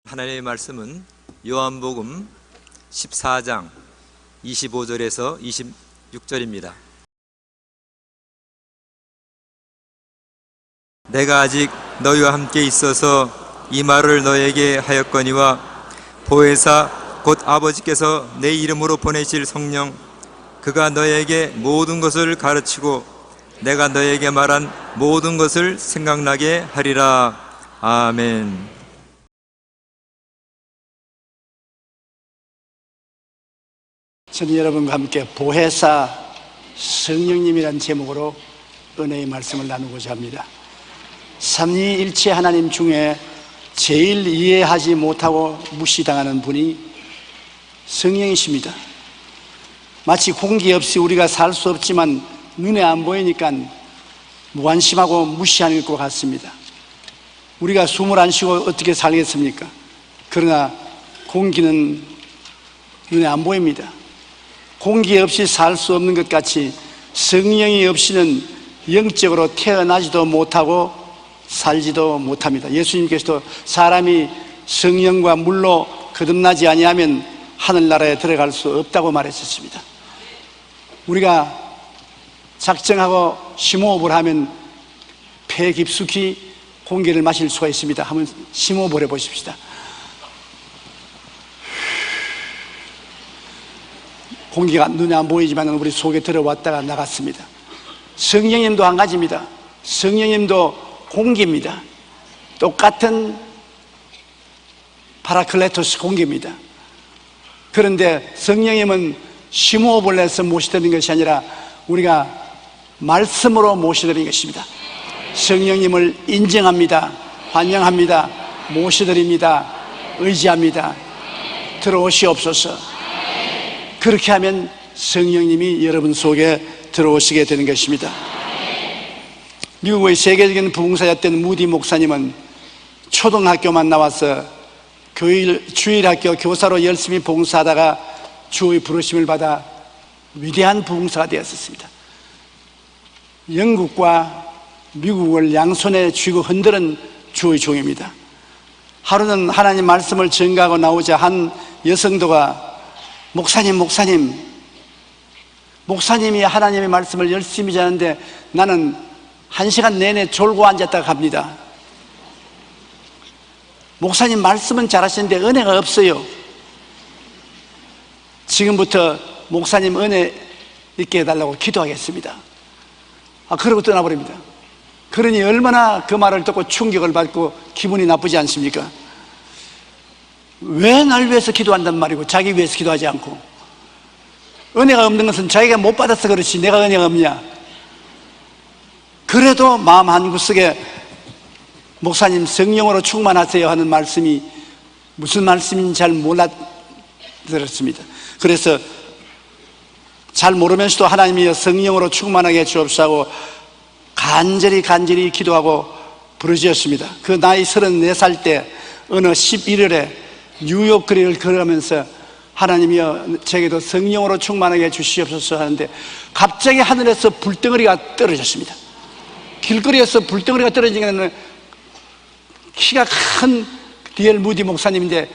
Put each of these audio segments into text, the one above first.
하나님의 말씀은 요한복음 14장 25절에서 26절입니다. 내가 아직 너희와 함께 있어서 이 말을 너에게 하였거니와 보혜사 곧 아버지께서 내 이름으로 보내실 성령 그가 너에게 모든 것을 가르치고 내가 너에게 말한 모든 것을 생각나게 하리라. 아멘. 저는 여러분과 함께 보혜사 성령님이라는 제목으로 은혜의 말씀을 나누고자 합니다. 삼위일체 하나님 중에 제일 이해하지 못하고 무시당하는 분이 성령이십니다. 마치 공기 없이 우리가 살 수 없지만 눈에 안 보이니까 무관심하고 무시하는 것 같습니다. 우리가 숨을 안 쉬고 어떻게 살겠습니까? 그러나 공기는 눈에 안 보입니다. 공기 없이 살 수 없는 것 같이 성령이 없이는 영적으로 태어나지도 못하고 살지도 못합니다. 예수님께서도 사람이 성령과 물로 거듭나지 아니하면 하늘나라에 들어갈 수 없다고 말했었습니다. 우리가 작정하고 심호흡을 하면 폐 깊숙이 공기를 마실 수가 있습니다. 한번 심호흡을 해보십시다. 공기가 눈에 안 보이지만 우리 속에 들어왔다가 나갔습니다. 성령님도 한 가지입니다. 성령님도 공기입니다. 똑같은 파라클레토스 공기입니다. 그런데 성령님은 심호흡을 해서 모시드리는 것이 아니라 우리가 말씀으로 모시드리는 것입니다. 성령님을 인정합니다. 환영합니다. 모시드립니다. 의지합니다. 들어오시옵소서. 그렇게 하면 성령님이 여러분 속에 들어오시게 되는 것입니다. 미국의 세계적인 부흥사였던 무디 목사님은 초등학교만 나와서 주일학교 교사로 열심히 봉사하다가 주의 부르심을 받아 위대한 부흥사가 되었습니다. 영국과 미국을 양손에 쥐고 흔드는 주의 종입니다. 하루는 하나님 말씀을 전가하고 나오자 한 여성도가 목사님이 하나님의 말씀을 열심히 전하는데 나는 1시간 내내 졸고 앉았다가 갑니다. 목사님 말씀은 잘하시는데 은혜가 없어요. 지금부터 목사님 은혜 있게 해달라고 기도하겠습니다. 그러고 떠나버립니다. 그러니 얼마나 그 말을 듣고 충격을 받고 기분이 나쁘지 않습니까? 왜 날 위해서 기도한단 말이고 자기 위해서 기도하지 않고, 은혜가 없는 것은 자기가 못 받아서 그렇지 내가 은혜가 없냐? 그래도 마음 한구석에 목사님 성령으로 충만하세요 하는 말씀이 무슨 말씀인지 잘 몰라들었습니다. 그래서 잘 모르면서도 하나님이 성령으로 충만하게 해주옵소서 하고 간절히 기도하고 부르짖었습니다. 그 나이 34살 때 어느 11월에 뉴욕 거리를 걸으면서 하나님이여 제게도 성령으로 충만하게 해주시옵소서 하는데 갑자기 하늘에서 불덩어리가 떨어졌습니다. 길거리에서 불덩어리가 떨어지는 키가 큰 D.L. 무디 목사님인데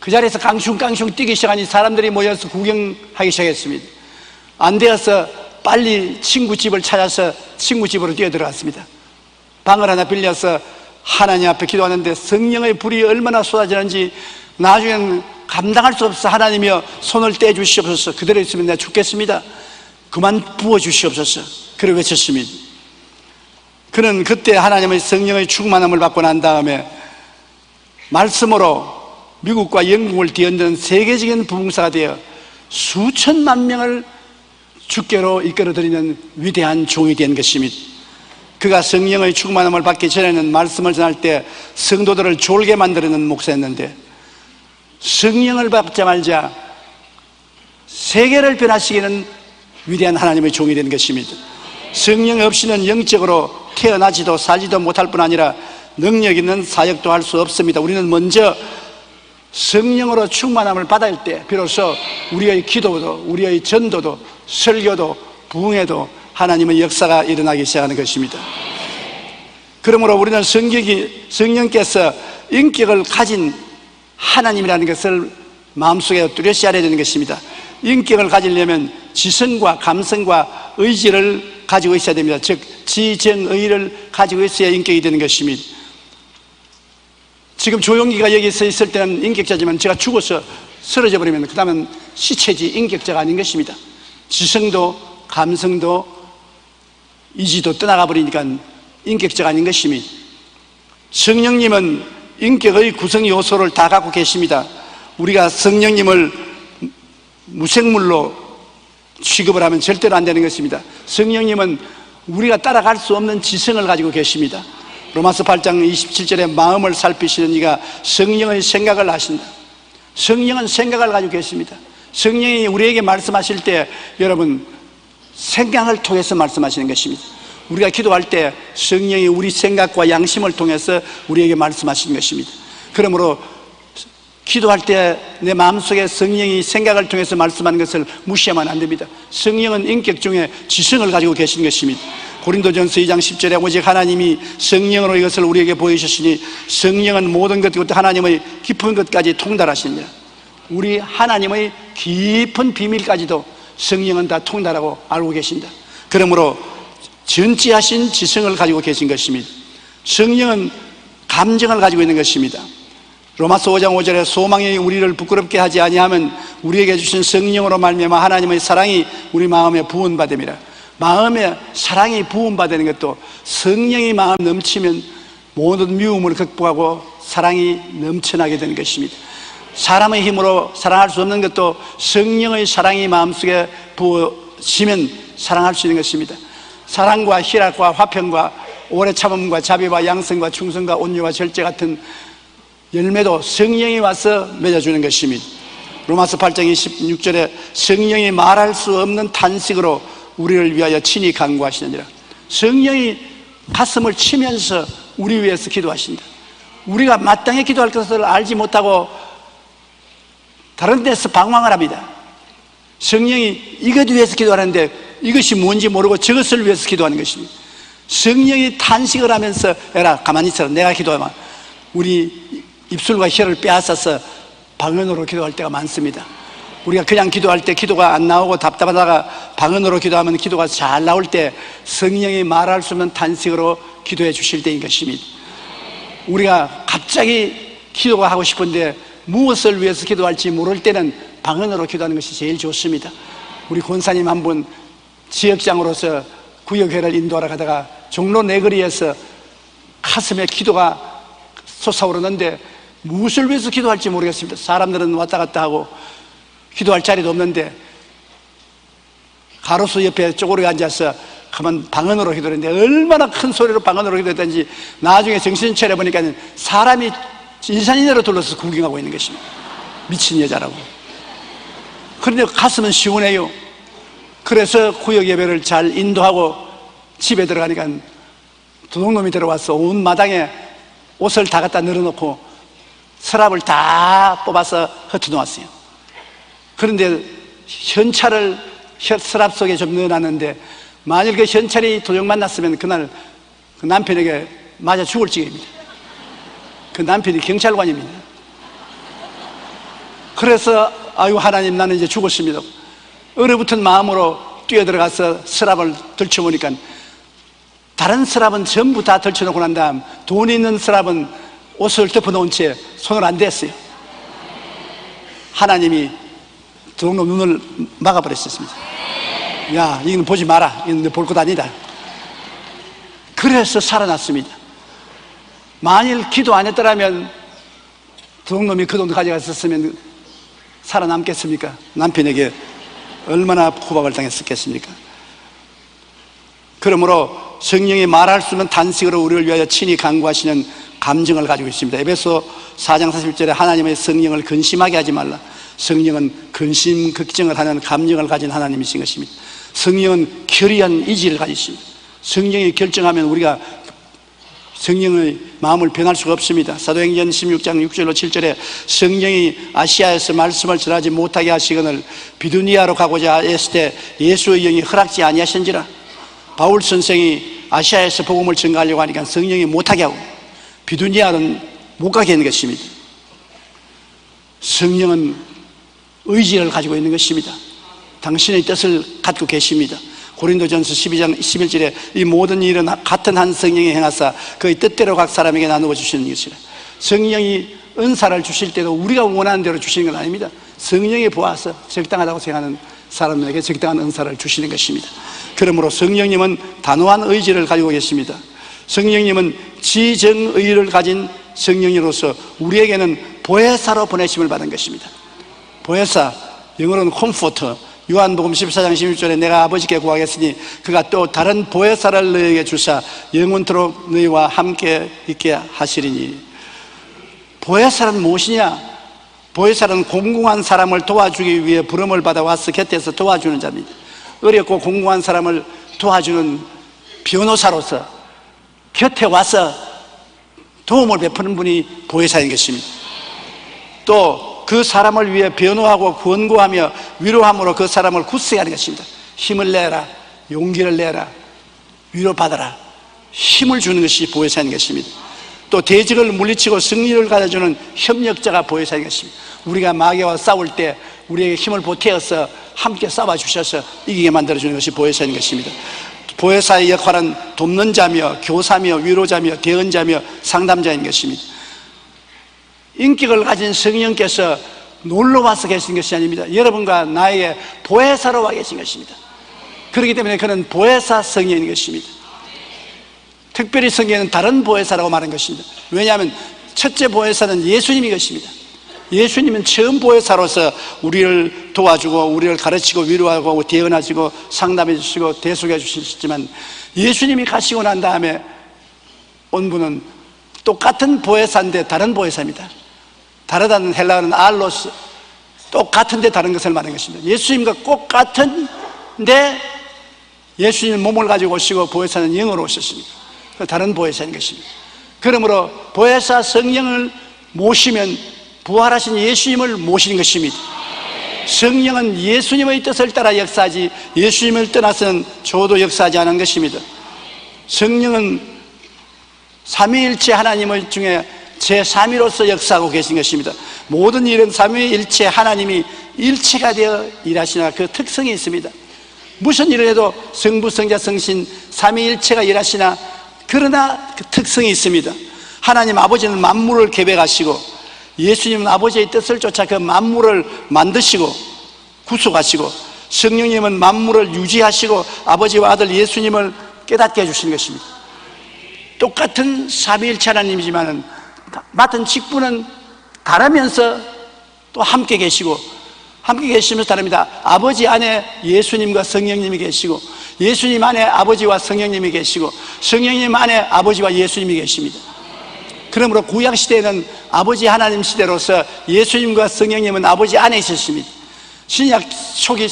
그 자리에서 깡충깡충 뛰기 시작하니 사람들이 모여서 구경하기 시작했습니다. 안 되어서 빨리 친구 집을 찾아서 친구 집으로 뛰어들어갔습니다. 방을 하나 빌려서 하나님 앞에 기도하는데 성령의 불이 얼마나 쏟아지는지 나중에는 감당할 수 없어 하나님이여 손을 떼주시옵소서. 그대로 있으면 내가 죽겠습니다. 그만 부어주시옵소서. 그래 외쳤습니다. 그는 그때 하나님의 성령의 충만함을 받고 난 다음에 말씀으로 미국과 영국을 뒤흔드는 세계적인 부흥사가 되어 수천만 명을 주께로 이끌어들이는 위대한 종이 된 것입니다. 그가 성령의 충만함을 받기 전에는 말씀을 전할 때 성도들을 졸게 만드는 목사였는데 성령을 받자마자 세계를 변화시키는 위대한 하나님의 종이 된 것입니다. 성령 없이는 영적으로 태어나지도 살지도 못할 뿐 아니라 능력 있는 사역도 할 수 없습니다. 우리는 먼저 성령으로 충만함을 받을 때 비로소 우리의 기도도, 우리의 전도도, 설교도, 부흥에도 하나님의 역사가 일어나기 시작하는 것입니다. 그러므로 우리는 성령께서 인격을 가진 하나님이라는 것을 마음속에 뚜렷이 알아야 되는 것입니다. 인격을 가지려면 지성과 감성과 의지를 가지고 있어야 됩니다. 즉 지정의를 가지고 있어야 인격이 되는 것입니다. 지금 조용기가 여기 서 있을 때는 인격자지만 제가 죽어서 쓰러져 버리면 그 다음은 시체지 인격자가 아닌 것입니다. 지성도 감성도 이지도 떠나가 버리니까 인격자가 아닌 것입니다. 성령님은 인격의 구성 요소를 다 갖고 계십니다. 우리가 성령님을 무생물로 취급을 하면 절대로 안 되는 것입니다. 성령님은 우리가 따라갈 수 없는 지성을 가지고 계십니다. 로마서 8장 27절에 마음을 살피시는 이가 성령의 생각을 아신다. 성령은 생각을 가지고 계십니다. 성령이 우리에게 말씀하실 때 여러분 생각을 통해서 말씀하시는 것입니다. 우리가 기도할 때 성령이 우리 생각과 양심을 통해서 우리에게 말씀하시는 것입니다. 그러므로 기도할 때 내 마음속에 성령이 생각을 통해서 말씀하는 것을 무시하면 안 됩니다. 성령은 인격 중에 지성을 가지고 계신 것입니다. 고린도전서 2장 10절에 오직 하나님이 성령으로 이것을 우리에게 보이셨으니 성령은 모든 것부터 하나님의 깊은 것까지 통달하시느니라. 우리 하나님의 깊은 비밀까지도 성령은 다 통달하고 알고 계신다. 그러므로 전지하신 지성을 가지고 계신 것입니다. 성령은 감정을 가지고 있는 것입니다. 로마서 5장 5절에 소망이 우리를 부끄럽게 하지 아니하면 우리에게 주신 성령으로 말미암아 하나님의 사랑이 우리 마음에 부은바됨이라. 마음에 사랑이 부은바되는 것도 성령이 마음 넘치면 모든 미움을 극복하고 사랑이 넘쳐나게 되는 것입니다. 사람의 힘으로 사랑할 수 없는 것도 성령의 사랑이 마음속에 부어지면 사랑할 수 있는 것입니다. 사랑과 희락과 화평과 오래 참음과 자비와 양성과 충성과 온유와 절제 같은 열매도 성령이 와서 맺어주는 것입니다. 로마서 8장 26절에 성령이 말할 수 없는 탄식으로 우리를 위하여 친히 간구하시느니라. 성령이 가슴을 치면서 우리 위해서 기도하신다. 우리가 마땅히 기도할 것을 알지 못하고 다른 데서 방황을 합니다. 성령이 이것 위해서 기도하는데 이것이 뭔지 모르고 저것을 위해서 기도하는 것입니다. 성령이 탄식을 하면서 에라 가만히 있어라 내가 기도하면 우리 입술과 혀를 빼앗아서 방언으로 기도할 때가 많습니다. 우리가 그냥 기도할 때 기도가 안 나오고 답답하다가 방언으로 기도하면 기도가 잘 나올 때 성령이 말할 수 없는 탄식으로 기도해 주실 때인 것입니다. 우리가 갑자기 기도가 하고 싶은데 무엇을 위해서 기도할지 모를 때는 방언으로 기도하는 것이 제일 좋습니다. 우리 권사님 한 분 지역장으로서 구역회를 인도하러 가다가 종로 내거리에서 가슴에 기도가 솟아오르는데 무엇을 위해서 기도할지 모르겠습니다. 사람들은 왔다 갔다 하고 기도할 자리도 없는데 가로수 옆에 쪼그려 앉아서 가만 방언으로 기도했는데 얼마나 큰 소리로 방언으로 기도했던지 나중에 정신 차려보니까 사람이 인산인해로 둘러서 구경하고 있는 것입니다. 미친 여자라고. 그런데 가슴은 시원해요. 그래서 구역 예배를 잘 인도하고 집에 들어가니까 도둑놈이 들어와서 온 마당에 옷을 다 갖다 늘어놓고 서랍을 다 뽑아서 흩어놓았어요. 그런데 현찰을 서랍 속에 좀 넣어놨는데 만일 그 현찰이 도둑 만났으면 그날 그 남편에게 맞아 죽을 지경입니다. 그 남편이 경찰관입니다. 그래서 아유 하나님 나는 이제 죽었습니다. 얼어붙은 마음으로 뛰어들어가서 서랍을 들춰보니까 다른 서랍은 전부 다 들춰놓고 난 다음 돈 있는 서랍은 옷을 덮어놓은 채 손을 안 댔어요. 하나님이 도둑놈 눈을 막아버렸습니다. 야 이건 보지 마라. 이건 내 볼 것 아니다. 그래서 살아났습니다. 만일 기도 안 했더라면 도둑놈이 그 돈 가져갔었으면 살아남겠습니까? 남편에게 얼마나 후박을 당했었겠습니까? 그러므로 성령이 말할 수 없는 탄식으로 우리를 위하여 친히 간구하시는 감정을 가지고 있습니다. 에베소 4장 41절에 하나님의 성령을 근심하게 하지 말라. 성령은 근심 걱정을 하는 감정을 가진 하나님이신 것입니다. 성령은 결의한 의지를 가지십니다. 성령이 결정하면 우리가 성령의 마음을 변할 수가 없습니다. 사도행전 16장 6절로 7절에 성령이 아시아에서 말씀을 전하지 못하게 하시거늘 비두니아로 가고자 했을 때 예수의 영이 허락지 아니하신지라. 바울 선생이 아시아에서 복음을 전가하려고 하니까 성령이 못하게 하고 비두니아는 못 가게 하는 것입니다. 성령은 의지를 가지고 있는 것입니다. 당신의 뜻을 갖고 계십니다. 고린도전서 12장 11절에 이 모든 일은 같은 한 성령이 행하사 그의 뜻대로 각 사람에게 나누어 주시는 것이라. 성령이 은사를 주실 때도 우리가 원하는 대로 주시는 건 아닙니다. 성령이 보아서 적당하다고 생각하는 사람에게 적당한 은사를 주시는 것입니다. 그러므로 성령님은 단호한 의지를 가지고 계십니다. 성령님은 지정의를 가진 성령으로서 우리에게는 보혜사로 보내심을 받은 것입니다. 보혜사, 영어로는 컴포터. 요한복음 14장 16절에 내가 아버지께 구하겠으니 그가 또 다른 보혜사를 너희에게 주사 영원토록 너희와 함께 있게 하시리니. 보혜사는 무엇이냐? 보혜사는 공공한 사람을 도와주기 위해 부름을 받아 와서 곁에서 도와주는 자입니다. 어렵고 공공한 사람을 도와주는 변호사로서 곁에 와서 도움을 베푸는 분이 보혜사인 것입니다. 또 그 사람을 위해 변호하고 권고하며 위로함으로 그 사람을 굳세게 하는 것입니다. 힘을 내라, 용기를 내라, 위로받아라, 힘을 주는 것이 보혜사인 것입니다. 또 대적을 물리치고 승리를 가져주는 협력자가 보혜사인 것입니다. 우리가 마귀와 싸울 때 우리에게 힘을 보태어서 함께 싸워주셔서 이기게 만들어주는 것이 보혜사인 것입니다. 보혜사의 역할은 돕는 자며 교사며 위로자며 대언자며 상담자인 것입니다. 인격을 가진 성령께서 놀러와서 계신 것이 아닙니다. 여러분과 나에게 보혜사로 와 계신 것입니다. 그렇기 때문에 그는 보혜사 성령인 것입니다. 특별히 성경에는 다른 보혜사라고 말한 것입니다. 왜냐하면 첫째 보혜사는 예수님이 것입니다. 예수님은 처음 보혜사로서 우리를 도와주고 우리를 가르치고 위로하고 대언하시고 상담해 주시고 대속해 주시지만 예수님이 가시고 난 다음에 온 분은 똑같은 보혜사인데 다른 보혜사입니다. 다르다는 헬라어는 알로스, 똑같은데 다른 것을 말하는 것입니다. 예수님과 꼭 같은데 예수님 몸을 가지고 오시고 보혜사는 영으로 오셨습니다. 다른 보혜사인 것입니다. 그러므로 보혜사 성령을 모시면 부활하신 예수님을 모시는 것입니다. 성령은 예수님의 뜻을 따라 역사하지 예수님을 떠나서는 저도 역사하지 않은 것입니다. 성령은 삼위일체 하나님의 중에 제3위로서 역사하고 계신 것입니다. 모든 일은 삼위일체 하나님이 일체가 되어 일하시나 그 특성이 있습니다. 무슨 일을 해도 성부, 성자, 성신 삼위일체가 일하시나 그러나 그 특성이 있습니다. 하나님 아버지는 만물을 계획하시고 예수님은 아버지의 뜻을 쫓아 그 만물을 만드시고 구속하시고 성령님은 만물을 유지하시고 아버지와 아들 예수님을 깨닫게 해주시는 것입니다. 똑같은 삼위일체 하나님이지만은 맡은 직분은 다르면서 또 함께 계시고 함께 계시면서 다릅니다. 아버지 안에 예수님과 성령님이 계시고 예수님 안에 아버지와 성령님이 계시고 성령님 안에 아버지와 예수님이 계십니다. 그러므로 구약시대에는 아버지 하나님 시대로서 예수님과 성령님은 아버지 안에 있었습니다. 신약 초기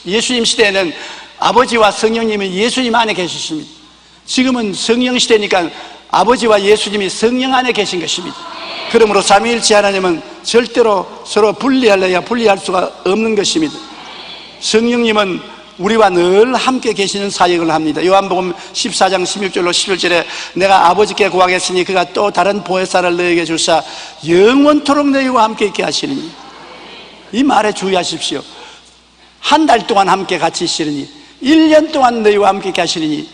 예수님 시대에는 아버지와 성령님이 예수님 안에 계셨습니다. 지금은 성령 시대니까 아버지와 예수님이 성령 안에 계신 것입니다. 그러므로 삼위일체 하나님은 절대로 서로 분리할 수가 없는 것입니다. 성령님은 우리와 늘 함께 계시는 사역을 합니다. 요한복음 14장 16절로 11절에 내가 아버지께 구하겠으니 그가 또 다른 보혜사를 너에게 주사 영원토록 너희와 함께 있게 하시리니. 이 말에 주의하십시오. 한 달 동안 함께 같이 있으리니 1년 동안 너희와 함께 있게 하시리니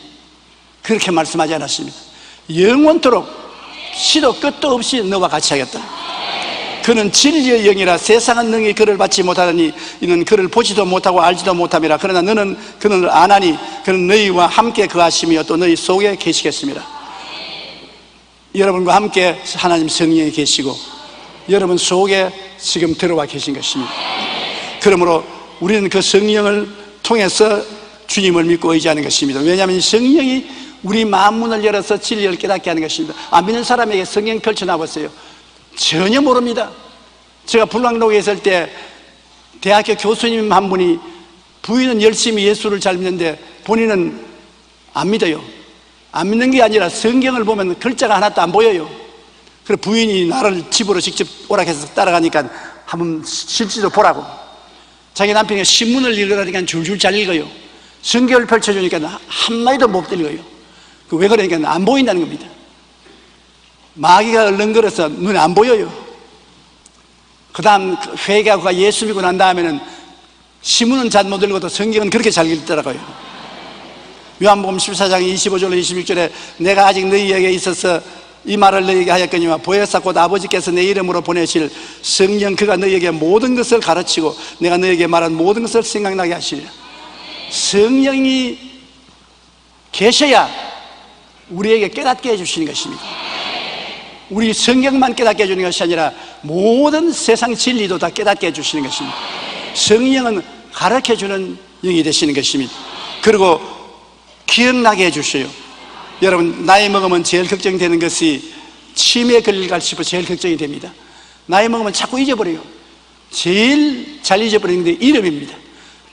그렇게 말씀하지 않았습니다. 영원토록 시도 끝도 없이 너와 같이 하겠다. 그는 진리의 영이라 세상은 능히 그를 받지 못하더니 이는 그를 보지도 못하고 알지도 못함이라. 그러나 너는 그는 아나니 그는 너희와 함께 거하시며 또 너희 속에 계시겠습니다. 여러분과 함께 하나님 성령이 계시고 여러분 속에 지금 들어와 계신 것입니다. 그러므로 우리는 그 성령을 통해서 주님을 믿고 의지하는 것입니다. 왜냐하면 성령이 우리 마음문을 열어서 진리를 깨닫게 하는 것입니다. 안 믿는 사람에게 성경 펼쳐놔보세요. 전혀 모릅니다. 제가 불광동에 있을 때 대학교 교수님 한 분이 부인은 열심히 예수를 잘 믿는데 본인은 안 믿어요. 안 믿는 게 아니라 성경을 보면 글자가 하나도 안 보여요. 그래서 부인이 나를 집으로 직접 오락해서 따라가니까 한번 실제로 보라고. 자기 남편이 신문을 읽으라니까 줄줄 잘 읽어요. 성경을 펼쳐주니까 한마디도 못 읽어요. 왜 그러니까 안 보인다는 겁니다. 마귀가 얼렁거려서 눈에 안 보여요. 그 다음 회개하고 예수 믿고 난 다음에는 신문은 잘 못 읽어도 성경은 그렇게 잘 읽더라고요. 요한복음 14장 25절로 26절에 내가 아직 너희에게 있어서 이 말을 너희에게 하였거니와 보혜사 곧 아버지께서 내 이름으로 보내실 성령 그가 너희에게 모든 것을 가르치고 내가 너희에게 말한 모든 것을 생각나게 하시리라. 성령이 계셔야 우리에게 깨닫게 해주시는 것입니다. 우리 성경만 깨닫게 해주는 것이 아니라 모든 세상 진리도 다 깨닫게 해주시는 것입니다. 성령은 가르쳐주는 영이 되시는 것입니다. 그리고 기억나게 해주셔요. 여러분, 나이 먹으면 제일 걱정되는 것이 치매에 걸릴까 싶어 제일 걱정이 됩니다. 나이 먹으면 자꾸 잊어버려요. 제일 잘 잊어버리는 게 이름입니다.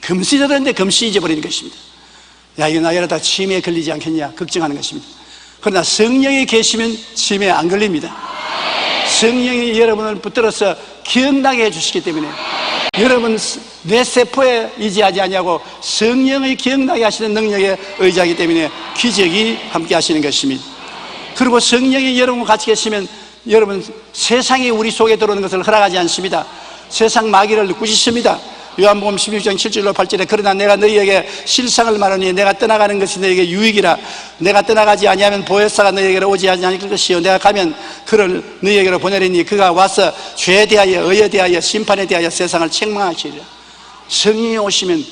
금시 들었는데 금시 잊어버리는 것입니다. 야, 이거 나 이러다 치매에 걸리지 않겠냐 걱정하는 것입니다. 그러나 성령이 계시면 치매에 안 걸립니다. 성령이 여러분을 붙들어서 기억나게 해주시기 때문에 여러분 뇌세포에 의지하지 아니하고 성령의 기억나게 하시는 능력에 의지하기 때문에 기적이 함께 하시는 것입니다. 그리고 성령이 여러분과 같이 계시면 여러분 세상이 우리 속에 들어오는 것을 허락하지 않습니다. 세상 마귀를 꾸짖습니다. 요한복음 16장 7절로 8절에 그러나 내가 너희에게 실상을 말하니 내가 떠나가는 것이 너희에게 유익이라. 내가 떠나가지 아니하면 보혜사가 너희에게로 오지 않을 것이요 내가 가면 그를 너희에게로 보내리니 그가 와서 죄에 대하여 의에 대하여 심판에 대하여 세상을 책망하시리라. 성령이 오시면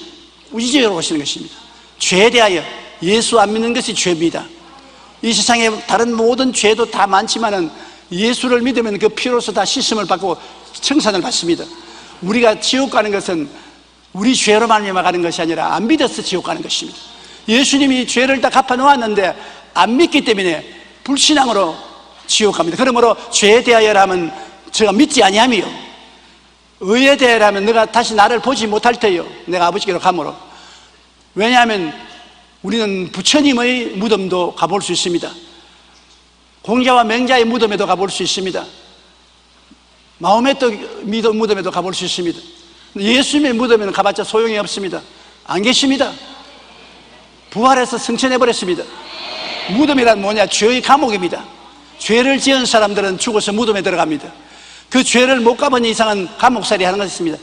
우주적으로 오시는 것입니다. 죄에 대하여 예수 안 믿는 것이 죄입니다. 이 세상에 다른 모든 죄도 다 많지만은 예수를 믿으면 그 피로서 다 씻음을 받고 청산을 받습니다. 우리가 지옥 가는 것은 우리 죄로 말미암아 가는 것이 아니라 안 믿어서 지옥 가는 것입니다. 예수님이 죄를 다 갚아 놓았는데 안 믿기 때문에 불신앙으로 지옥 갑니다. 그러므로 죄에 대하여라면 제가 믿지 아니함이요 의에 대하여라면 내가 다시 나를 보지 못할 테요 내가 아버지께로 가므로. 왜냐하면 우리는 부처님의 무덤도 가볼 수 있습니다. 공자와 맹자의 무덤에도 가볼 수 있습니다. 마호메트 무덤에도 가볼 수 있습니다. 예수님의 무덤에는 가봤자 소용이 없습니다. 안 계십니다. 부활해서 승천해버렸습니다. 무덤이란 뭐냐? 죄의 감옥입니다. 죄를 지은 사람들은 죽어서 무덤에 들어갑니다. 그 죄를 못 가본 이상은 감옥살이 하는 것입니다.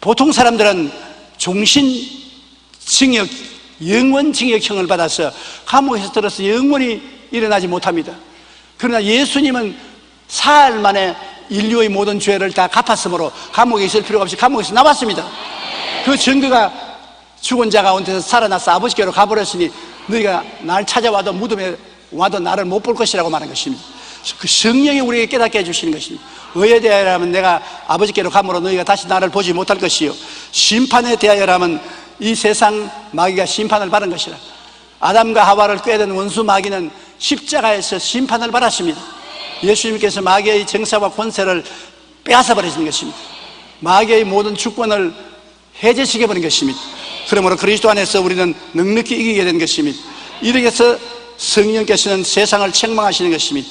보통 사람들은 종신징역, 영원징역형을 받아서 감옥에서 들어서 영원히 일어나지 못합니다. 그러나 예수님은 사흘 만에 인류의 모든 죄를 다 갚았으므로 감옥에 있을 필요가 없이 감옥에서 나왔습니다. 그 증거가 죽은 자 가운데서 살아나서 아버지께로 가버렸으니 너희가 날 찾아와도 무덤에 와도 나를 못 볼 것이라고 말한 것입니다. 그 성령이 우리에게 깨닫게 해주시는 것입니다. 의에 대하여라면 내가 아버지께로 가므로 너희가 다시 나를 보지 못할 것이요 심판에 대하여라면 이 세상 마귀가 심판을 받은 것이라. 아담과 하와를 꾀던 원수 마귀는 십자가에서 심판을 받았습니다. 예수님께서 마귀의 정사와 권세를 빼앗아 버리신 것입니다. 마귀의 모든 주권을 해제시켜버린 것입니다. 그러므로 그리스도 안에서 우리는 넉넉히 이기게 된 것입니다. 이렇게 해서 성령께서는 세상을 책망하시는 것입니다.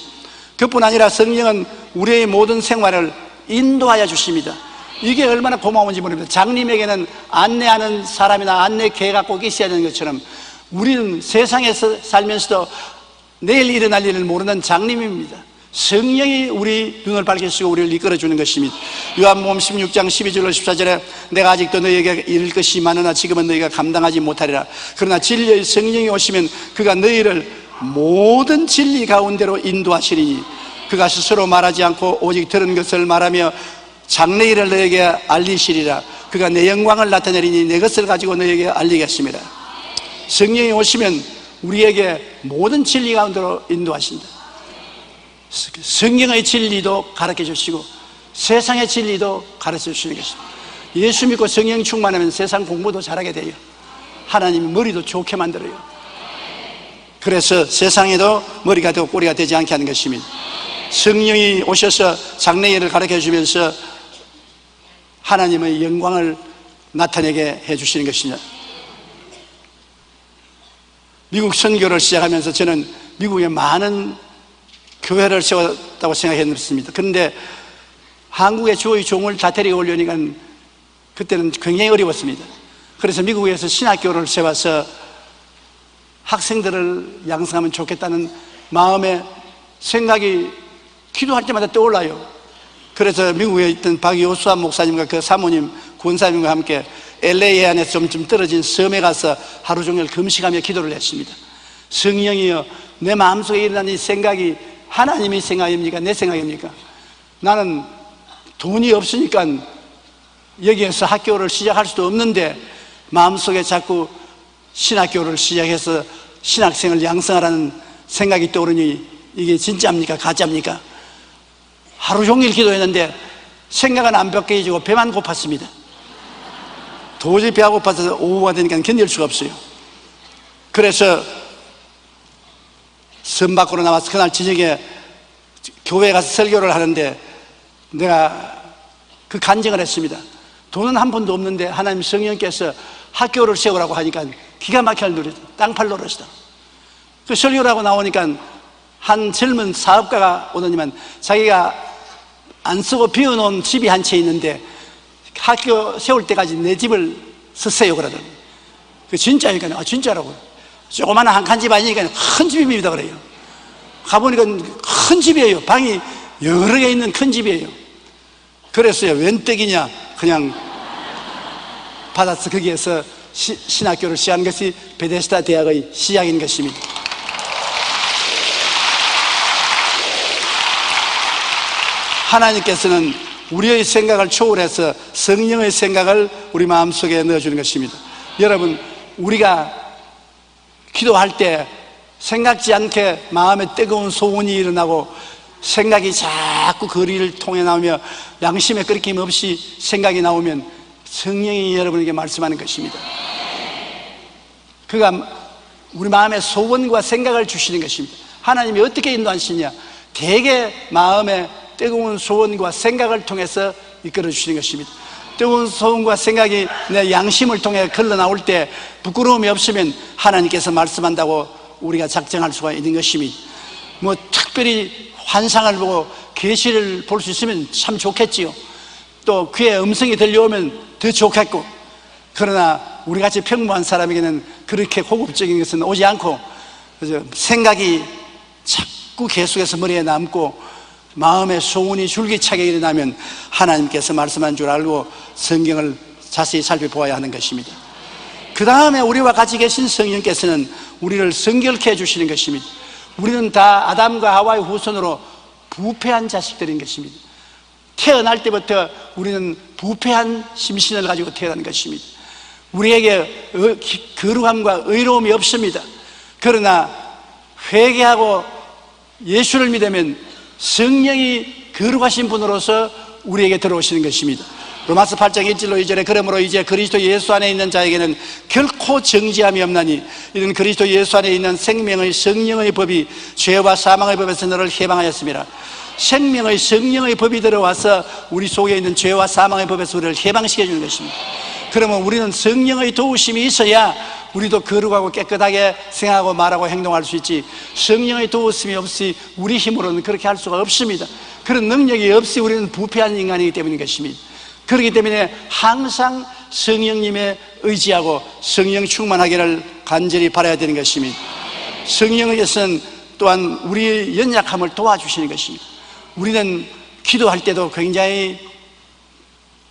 그뿐 아니라 성령은 우리의 모든 생활을 인도하여 주십니다. 이게 얼마나 고마운지 모릅니다. 장님에게는 안내하는 사람이나 안내계가 꼭 있어야 되는 것처럼 우리는 세상에서 살면서도 내일 일어날 일을 모르는 장님입니다. 성령이 우리 눈을 밝히시고 우리를 이끌어주는 것입니다. 요한복음 16장 12절로 14절에 내가 아직도 너희에게 이를 것이 많으나 지금은 너희가 감당하지 못하리라. 그러나 진리의 성령이 오시면 그가 너희를 모든 진리 가운데로 인도하시리니 그가 스스로 말하지 않고 오직 들은 것을 말하며 장래일을 너희에게 알리시리라. 그가 내 영광을 나타내리니 내 것을 가지고 너희에게 알리겠습니다. 성령이 오시면 우리에게 모든 진리 가운데로 인도하신다. 성경의 진리도 가르쳐 주시고 세상의 진리도 가르쳐 주시는 것입니다. 예수 믿고 성령 충만하면 세상 공부도 잘하게 돼요. 하나님이 머리도 좋게 만들어요. 그래서 세상에도 머리가 되고 꼬리가 되지 않게 하는 것입니다. 성령이 오셔서 장래일을 가르쳐 주면서 하나님의 영광을 나타내게 해 주시는 것입니다. 미국 선교를 시작하면서 저는 미국에 많은 교회를 세웠다고 생각했습니다. 그런데 한국의 주의 종을 다 데리고 오려니까 그때는 굉장히 어려웠습니다. 그래서 미국에서 신학교를 세워서 학생들을 양성하면 좋겠다는 마음에 생각이 기도할 때마다 떠올라요. 그래서 미국에 있던 박요수아 목사님과 그 사모님, 권사님과 함께 LA 안에서 좀 떨어진 섬에 가서 하루 종일 금식하며 기도를 했습니다. 성령이여, 내 마음속에 일어난 이 생각이 하나님의 생각입니까? 내 생각입니까? 나는 돈이 없으니까 여기에서 학교를 시작할 수도 없는데 마음속에 자꾸 신학교를 시작해서 신학생을 양성하라는 생각이 떠오르니 이게 진짜입니까? 가짜입니까? 하루 종일 기도했는데 생각은 안 바뀌어지고 배만 고팠습니다. 도저히 배가 고파서 오후가 되니까 견딜 수가 없어요. 그래서 섬 밖으로 나와서 그날 저녁에 교회에 가서 설교를 하는데 내가 그 간증을 했습니다. 돈은 한 푼도 없는데 하나님 성령께서 학교를 세우라고 하니까 기가 막힐 노래, 땅팔 노릇이다. 그 설교를 하고 나오니까 한 젊은 사업가가 오더니만 자기가 안 쓰고 비워놓은 집이 한 채 있는데 학교 세울 때까지 내 집을 쓰세요 그러더니 그 진짜니까 진짜라고. 조그마한 한 칸 집 아니니까 큰 집입니다 그래요. 가보니까 큰 집이에요. 방이 여러 개 있는 큰 집이에요. 그랬어요. 웬 떡이냐 그냥 받아서 거기에서 신학교를 시작한 것이 베데스다 대학의 시작인 것입니다. 하나님께서는 우리의 생각을 초월해서 성령의 생각을 우리 마음속에 넣어주는 것입니다. 여러분, 우리가 기도할 때 생각지 않게 마음에 뜨거운 소원이 일어나고 생각이 자꾸 거리를 통해 나오며 양심에 끄리낌 없이 생각이 나오면 성령이 여러분에게 말씀하는 것입니다. 그가 우리 마음에 소원과 생각을 주시는 것입니다. 하나님이 어떻게 인도하시냐? 대개 마음에 뜨거운 소원과 생각을 통해서 이끌어 주시는 것입니다. 뜨거운 소원과 생각이 내 양심을 통해 흘러나올 때 부끄러움이 없으면 하나님께서 말씀한다고 우리가 작정할 수가 있는 것입니다. 뭐 특별히 환상을 보고 계시를 볼 수 있으면 참 좋겠지요. 또 귀에 음성이 들려오면 더 좋겠고, 그러나 우리같이 평범한 사람에게는 그렇게 고급적인 것은 오지 않고 생각이 자꾸 계속해서 머리에 남고 마음의 소원이 줄기차게 일어나면 하나님께서 말씀한 줄 알고 성경을 자세히 살펴보아야 하는 것입니다. 그 다음에 우리와 같이 계신 성령께서는 우리를 성결케 해주시는 것입니다. 우리는 다 아담과 하와의 후손으로 부패한 자식들인 것입니다. 태어날 때부터 우리는 부패한 심신을 가지고 태어난 것입니다. 우리에게 거룩함과 의로움이 없습니다. 그러나 회개하고 예수를 믿으면 성령이 거룩하신 분으로서 우리에게 들어오시는 것입니다. 로마서 8장 1절로 2절에 그러므로 이제 그리스도 예수 안에 있는 자에게는 결코 정죄함이 없나니 이는 그리스도 예수 안에 있는 생명의 성령의 법이 죄와 사망의 법에서 너를 해방하였습니다. 생명의 성령의 법이 들어와서 우리 속에 있는 죄와 사망의 법에서 우리를 해방시켜 주는 것입니다. 그러면 우리는 성령의 도우심이 있어야 우리도 거룩하고 깨끗하게 생각하고 말하고 행동할 수 있지, 성령의 도우심이 없이 우리 힘으로는 그렇게 할 수가 없습니다. 그런 능력이 없이 우리는 부패한 인간이기 때문인 것입니다. 그렇기 때문에 항상 성령님의 의지하고 성령 충만하기를 간절히 바라야 되는 것입니다. 성령께서는 또한 우리의 연약함을 도와주시는 것입니다. 우리는 기도할 때도 굉장히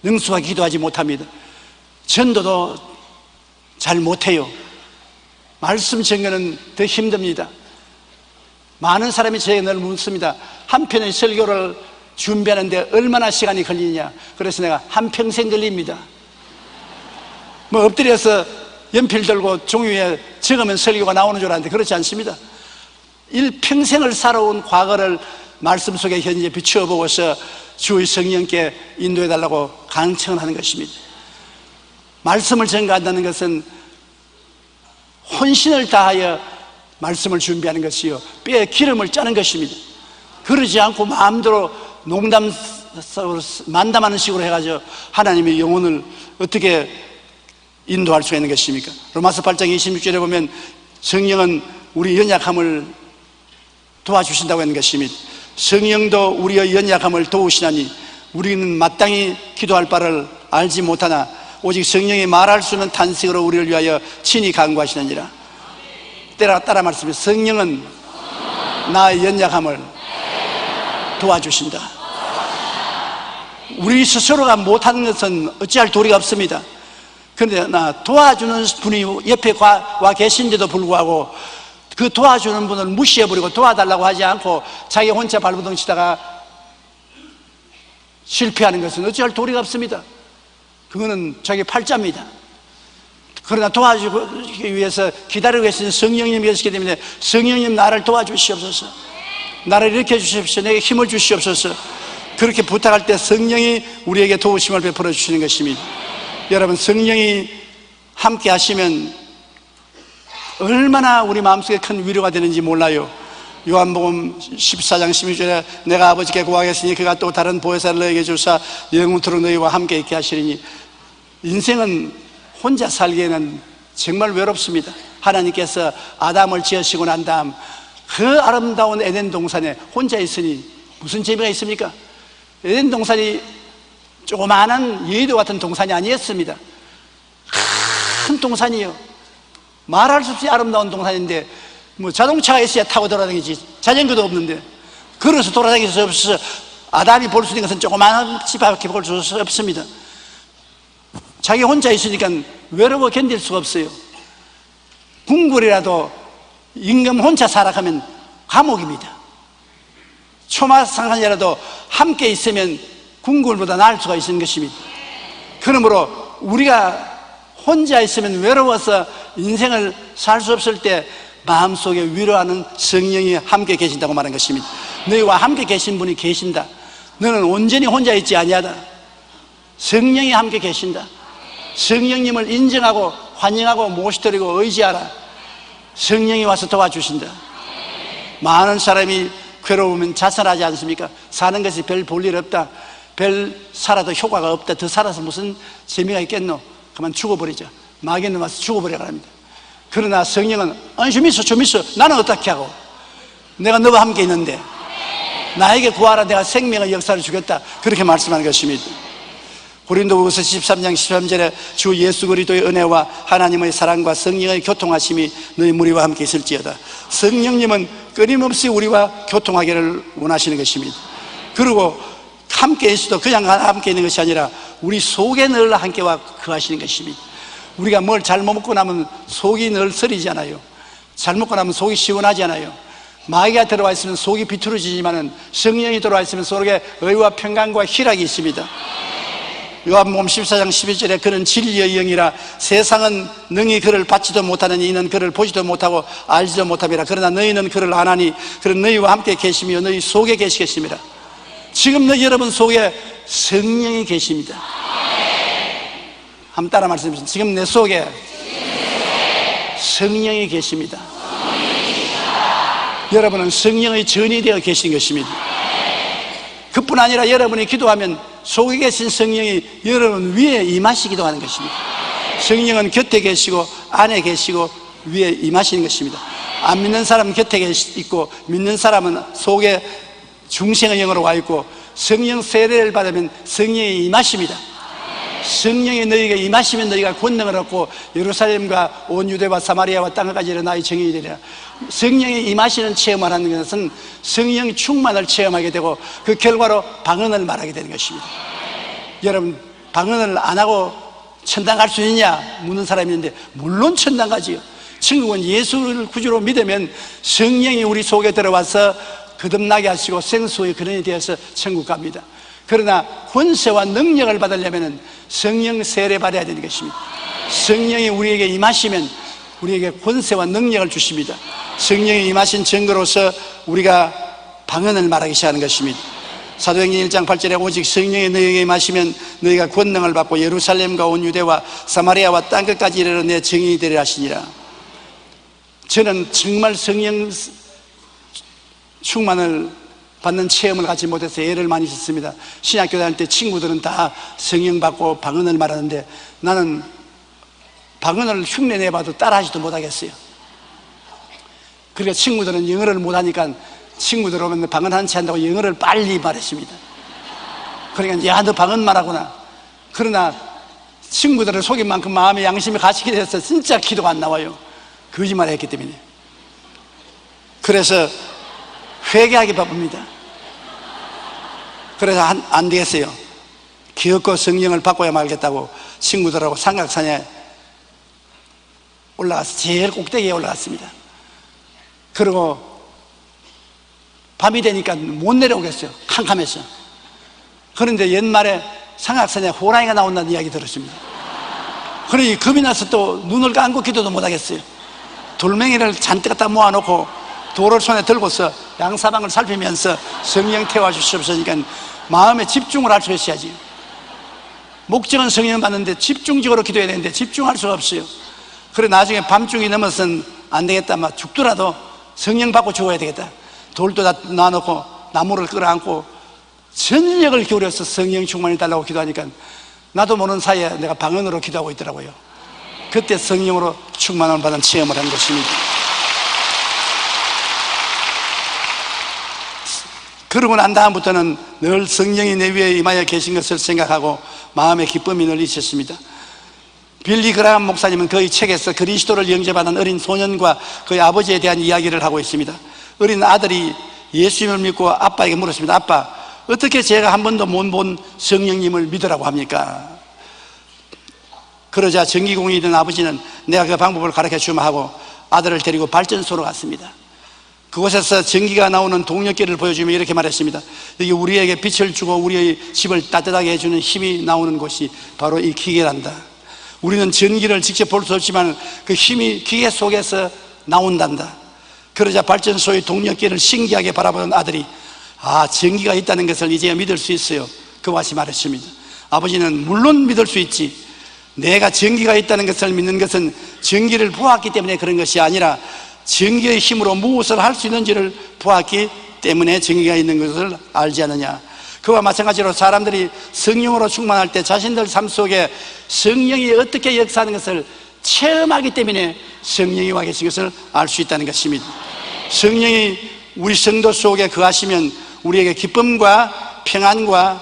능숙하게 기도하지 못합니다. 전도도 잘 못해요. 말씀 전개는 더 힘듭니다. 많은 사람이 저에게 늘 묻습니다. 한 편의 설교를 준비하는데 얼마나 시간이 걸리냐. 그래서 내가 한평생 걸립니다. 뭐 엎드려서 연필 들고 종이에 적으면 설교가 나오는 줄 알았는데 그렇지 않습니다. 일평생을 살아온 과거를 말씀 속에 현재 비추어보고서 주의 성령께 인도해달라고 간청을 하는 것입니다. 말씀을 전가한다는 것은 혼신을 다하여 말씀을 준비하는 것이요, 뼈에 기름을 짜는 것입니다. 그러지 않고 마음대로 만담하는 식으로 해가지고 하나님의 영혼을 어떻게 인도할 수 있는 것입니까? 로마서 8장 26절에 보면 성령은 우리 연약함을 도와주신다고 하는 것입니다. 성령도 우리의 연약함을 도우시나니 우리는 마땅히 기도할 바를 알지 못하나 오직 성령이 말할 수 없는 탄식으로 우리를 위하여 친히 간구하시느니라. 따라 말씀해. 성령은 나의 연약함을 도와주신다. 우리 스스로가 못하는 것은 어찌할 도리가 없습니다. 그런데 도와주는 분이 옆에 와 계신데도 불구하고 그 도와주는 분을 무시해버리고 도와달라고 하지 않고 자기 혼자 발버둥 치다가 실패하는 것은 어찌할 도리가 없습니다. 그거는 자기 팔자입니다. 그러나 도와주기 위해서 기다리고 계신 성령님이 계시기 때문에 성령님 나를 도와주시옵소서, 나를 일으켜 주십시오, 내게 힘을 주시옵소서, 그렇게 부탁할 때 성령이 우리에게 도우심을 베풀어 주시는 것입니다. 여러분, 성령이 함께 하시면 얼마나 우리 마음속에 큰 위로가 되는지 몰라요. 요한복음 14장 16절에 내가 아버지께 구하겠으니 그가 또 다른 보혜사를 너에게 주사 영원토록 너희와 함께 있게 하시리니. 인생은 혼자 살기에는 정말 외롭습니다. 하나님께서 아담을 지으시고 난 다음 그 아름다운 에덴 동산에 혼자 있으니 무슨 재미가 있습니까? 에덴 동산이 조그마한 여의도 같은 동산이 아니었습니다. 큰 동산이요, 말할 수 없이 아름다운 동산인데 뭐 자동차가 있어야 타고 돌아다니지 자전거도 없는데 걸어서 돌아다닐 수 없어서 아담이 볼 수 있는 것은 조그마한 집밖에 볼 수 없습니다. 자기 혼자 있으니까 외로워 견딜 수가 없어요. 궁궐이라도 임금 혼자 살아가면 감옥입니다. 초마상간이라도 함께 있으면 궁궐보다 나을 수가 있는 것입니다. 그러므로 우리가 혼자 있으면 외로워서 인생을 살 수 없을 때 마음속에 위로하는 성령이 함께 계신다고 말한 것입니다. 너희와 함께 계신 분이 계신다. 너는 온전히 혼자 있지 아니하다. 성령이 함께 계신다. 성령님을 인정하고 환영하고 모시드리고 의지하라. 성령이 와서 도와주신다. 많은 사람이 괴로우면 자살하지 않습니까? 사는 것이 별 볼 일 없다, 별 살아도 효과가 없다, 더 살아서 무슨 재미가 있겠노, 그만 죽어버리자, 마귀는 와서 죽어버리라 합니다. 그러나 성령은 좀 있어, 나는 어떻게 하고, 내가 너와 함께 있는데 나에게 구하라, 내가 생명의 역사를 주겠다, 그렇게 말씀하는 것입니다. 고린도후서 13장 13절에 주 예수 그리스도의 은혜와 하나님의 사랑과 성령의 교통하심이 너희 무리와 함께 있을지어다. 성령님은 끊임없이 우리와 교통하기를 원하시는 것입니다. 그리고 함께 있어도 그냥 함께 있는 것이 아니라 우리 속에 늘 함께와 거하시는 것입니다. 우리가 뭘 잘못 먹고 나면 속이 늘 쓰리잖아요. 잘 먹고 나면 속이 시원하지 않아요. 마귀가 들어와 있으면 속이 비틀어지지만 성령이 들어와 있으면 속에 의와 평강과 희락이 있습니다. 요한복음 14장 12절에 그는 진리의 영이라 세상은 능히 그를 받지도 못하느니 이는 그를 보지도 못하고 알지도 못함이라. 그러나 너희는 그를 아나니 그는 너희와 함께 계시며 너희 속에 계시겠습니다. 지금 너희 여러분 속에 성령이 계십니다. 한번 따라 말씀해 주세요. 지금 내 속에 성령이 계십니다. 여러분은 성령의 전이 되어 계신 것입니다. 그뿐 아니라 여러분이 기도하면 속에 계신 성령이 여러분 위에 임하시기도 하는 것입니다. 성령은 곁에 계시고 안에 계시고 위에 임하시는 것입니다. 안 믿는 사람은 곁에 있고 믿는 사람은 속에 중생의 영으로 와 있고 성령 세례를 받으면 성령이 임하십니다. 성령이 너희에게 임하시면 너희가 권능을 얻고 예루살렘과 온 유대와 사마리아와 땅까지 나의 증인이 되리라. 성령이 임하시는 체험을 하는 것은 성령 충만을 체험하게 되고 그 결과로 방언을 말하게 되는 것입니다. 여러분, 방언을 안 하고 천당 갈 수 있냐 묻는 사람이 있는데 물론 천당 가지요. 천국은 예수를 구주로 믿으면 성령이 우리 속에 들어와서 거듭나게 하시고 생수의 근원이 되어서 천국 갑니다. 그러나 권세와 능력을 받으려면 성령 세례 받아야 되는 것입니다. 성령이 우리에게 임하시면 우리에게 권세와 능력을 주십니다. 성령이 임하신 증거로서 우리가 방언을 말하기 시작하는 것입니다. 사도행전 1장 8절에 오직 성령이 너희에게 임하시면 너희가 권능을 받고 예루살렘과 온 유대와 사마리아와 땅끝까지 이르러 내 증인이 되리라 하시니라. 저는 정말 성령 충만을 받는 체험을 갖지 못해서 애를 많이 썼습니다. 신학교 다닐 때 친구들은 다 성령 받고 방언을 말하는데 나는 방언을 흉내 내봐도 따라하지도 못하겠어요. 그러니까 친구들은 영어를 못하니까 친구들 오면 방언 한 채 한다고 영어를 빨리 말했습니다. 그러니까 야, 너 방언만 하구나. 그러나 친구들을 속인 만큼 마음의 양심이 가시게 돼서 진짜 기도가 안 나와요. 거짓말을 했기 때문에. 그래서 회개하기 바쁩니다. 그래서 안 되겠어요. 기어코 성령을 바꿔야 말겠다고 친구들하고 삼각산에 올라가서 제일 꼭대기에 올라갔습니다. 그리고 밤이 되니까 못 내려오겠어요. 캄캄해서. 그런데 옛말에 삼각산에 호랑이가 나온다는 이야기 들었습니다. 그러니 겁이 나서 또 눈을 감고 기도도 못 하겠어요. 돌멩이를 잔뜩 갖다 모아놓고 돌을 손에 들고서 양사방을 살피면서 성령 태워주시옵소니까 마음에 집중을 할 수 있어야지. 목적은 성령 받는데 집중적으로 기도해야 되는데 집중할 수가 없어요. 그래 나중에 밤중이 넘어서는 안 되겠다. 막 죽더라도 성령 받고 죽어야 되겠다. 돌도 다 놔놓고 나무를 끌어안고 전력을 기울여서 성령 충만을 달라고 기도하니까 나도 모르는 사이에 내가 방언으로 기도하고 있더라고요. 그때 성령으로 충만을 받은 체험을 한 것입니다. 그러고 난 다음부터는 늘 성령이 내 위에 임하여 계신 것을 생각하고 마음의 기쁨이 늘 있었습니다. 빌리 그라함 목사님은 그의 책에서 그리스도를 영접하는 어린 소년과 그의 아버지에 대한 이야기를 하고 있습니다. 어린 아들이 예수님을 믿고 아빠에게 물었습니다. 아빠, 어떻게 제가 한 번도 못 본 성령님을 믿으라고 합니까? 그러자 전기공이 된 아버지는 내가 그 방법을 가르쳐 주마 하고 아들을 데리고 발전소로 갔습니다. 그곳에서 전기가 나오는 동력계를 보여주며 이렇게 말했습니다. 여기 우리에게 빛을 주고 우리의 집을 따뜻하게 해주는 힘이 나오는 곳이 바로 이 기계란다. 우리는 전기를 직접 볼 수 없지만 그 힘이 기계 속에서 나온단다. 그러자 발전소의 동력계를 신기하게 바라보는 아들이 전기가 있다는 것을 이제 믿을 수 있어요. 그와 같이 말했습니다. 아버지는 물론 믿을 수 있지. 내가 전기가 있다는 것을 믿는 것은 전기를 보았기 때문에 그런 것이 아니라 전기의 힘으로 무엇을 할 수 있는지를 보았기 때문에 전기가 있는 것을 알지 않느냐. 그와 마찬가지로 사람들이 성령으로 충만할 때 자신들 삶 속에 성령이 어떻게 역사하는 것을 체험하기 때문에 성령이 와 계신 것을 알 수 있다는 것입니다. 성령이 우리 성도 속에 거하시면 우리에게 기쁨과 평안과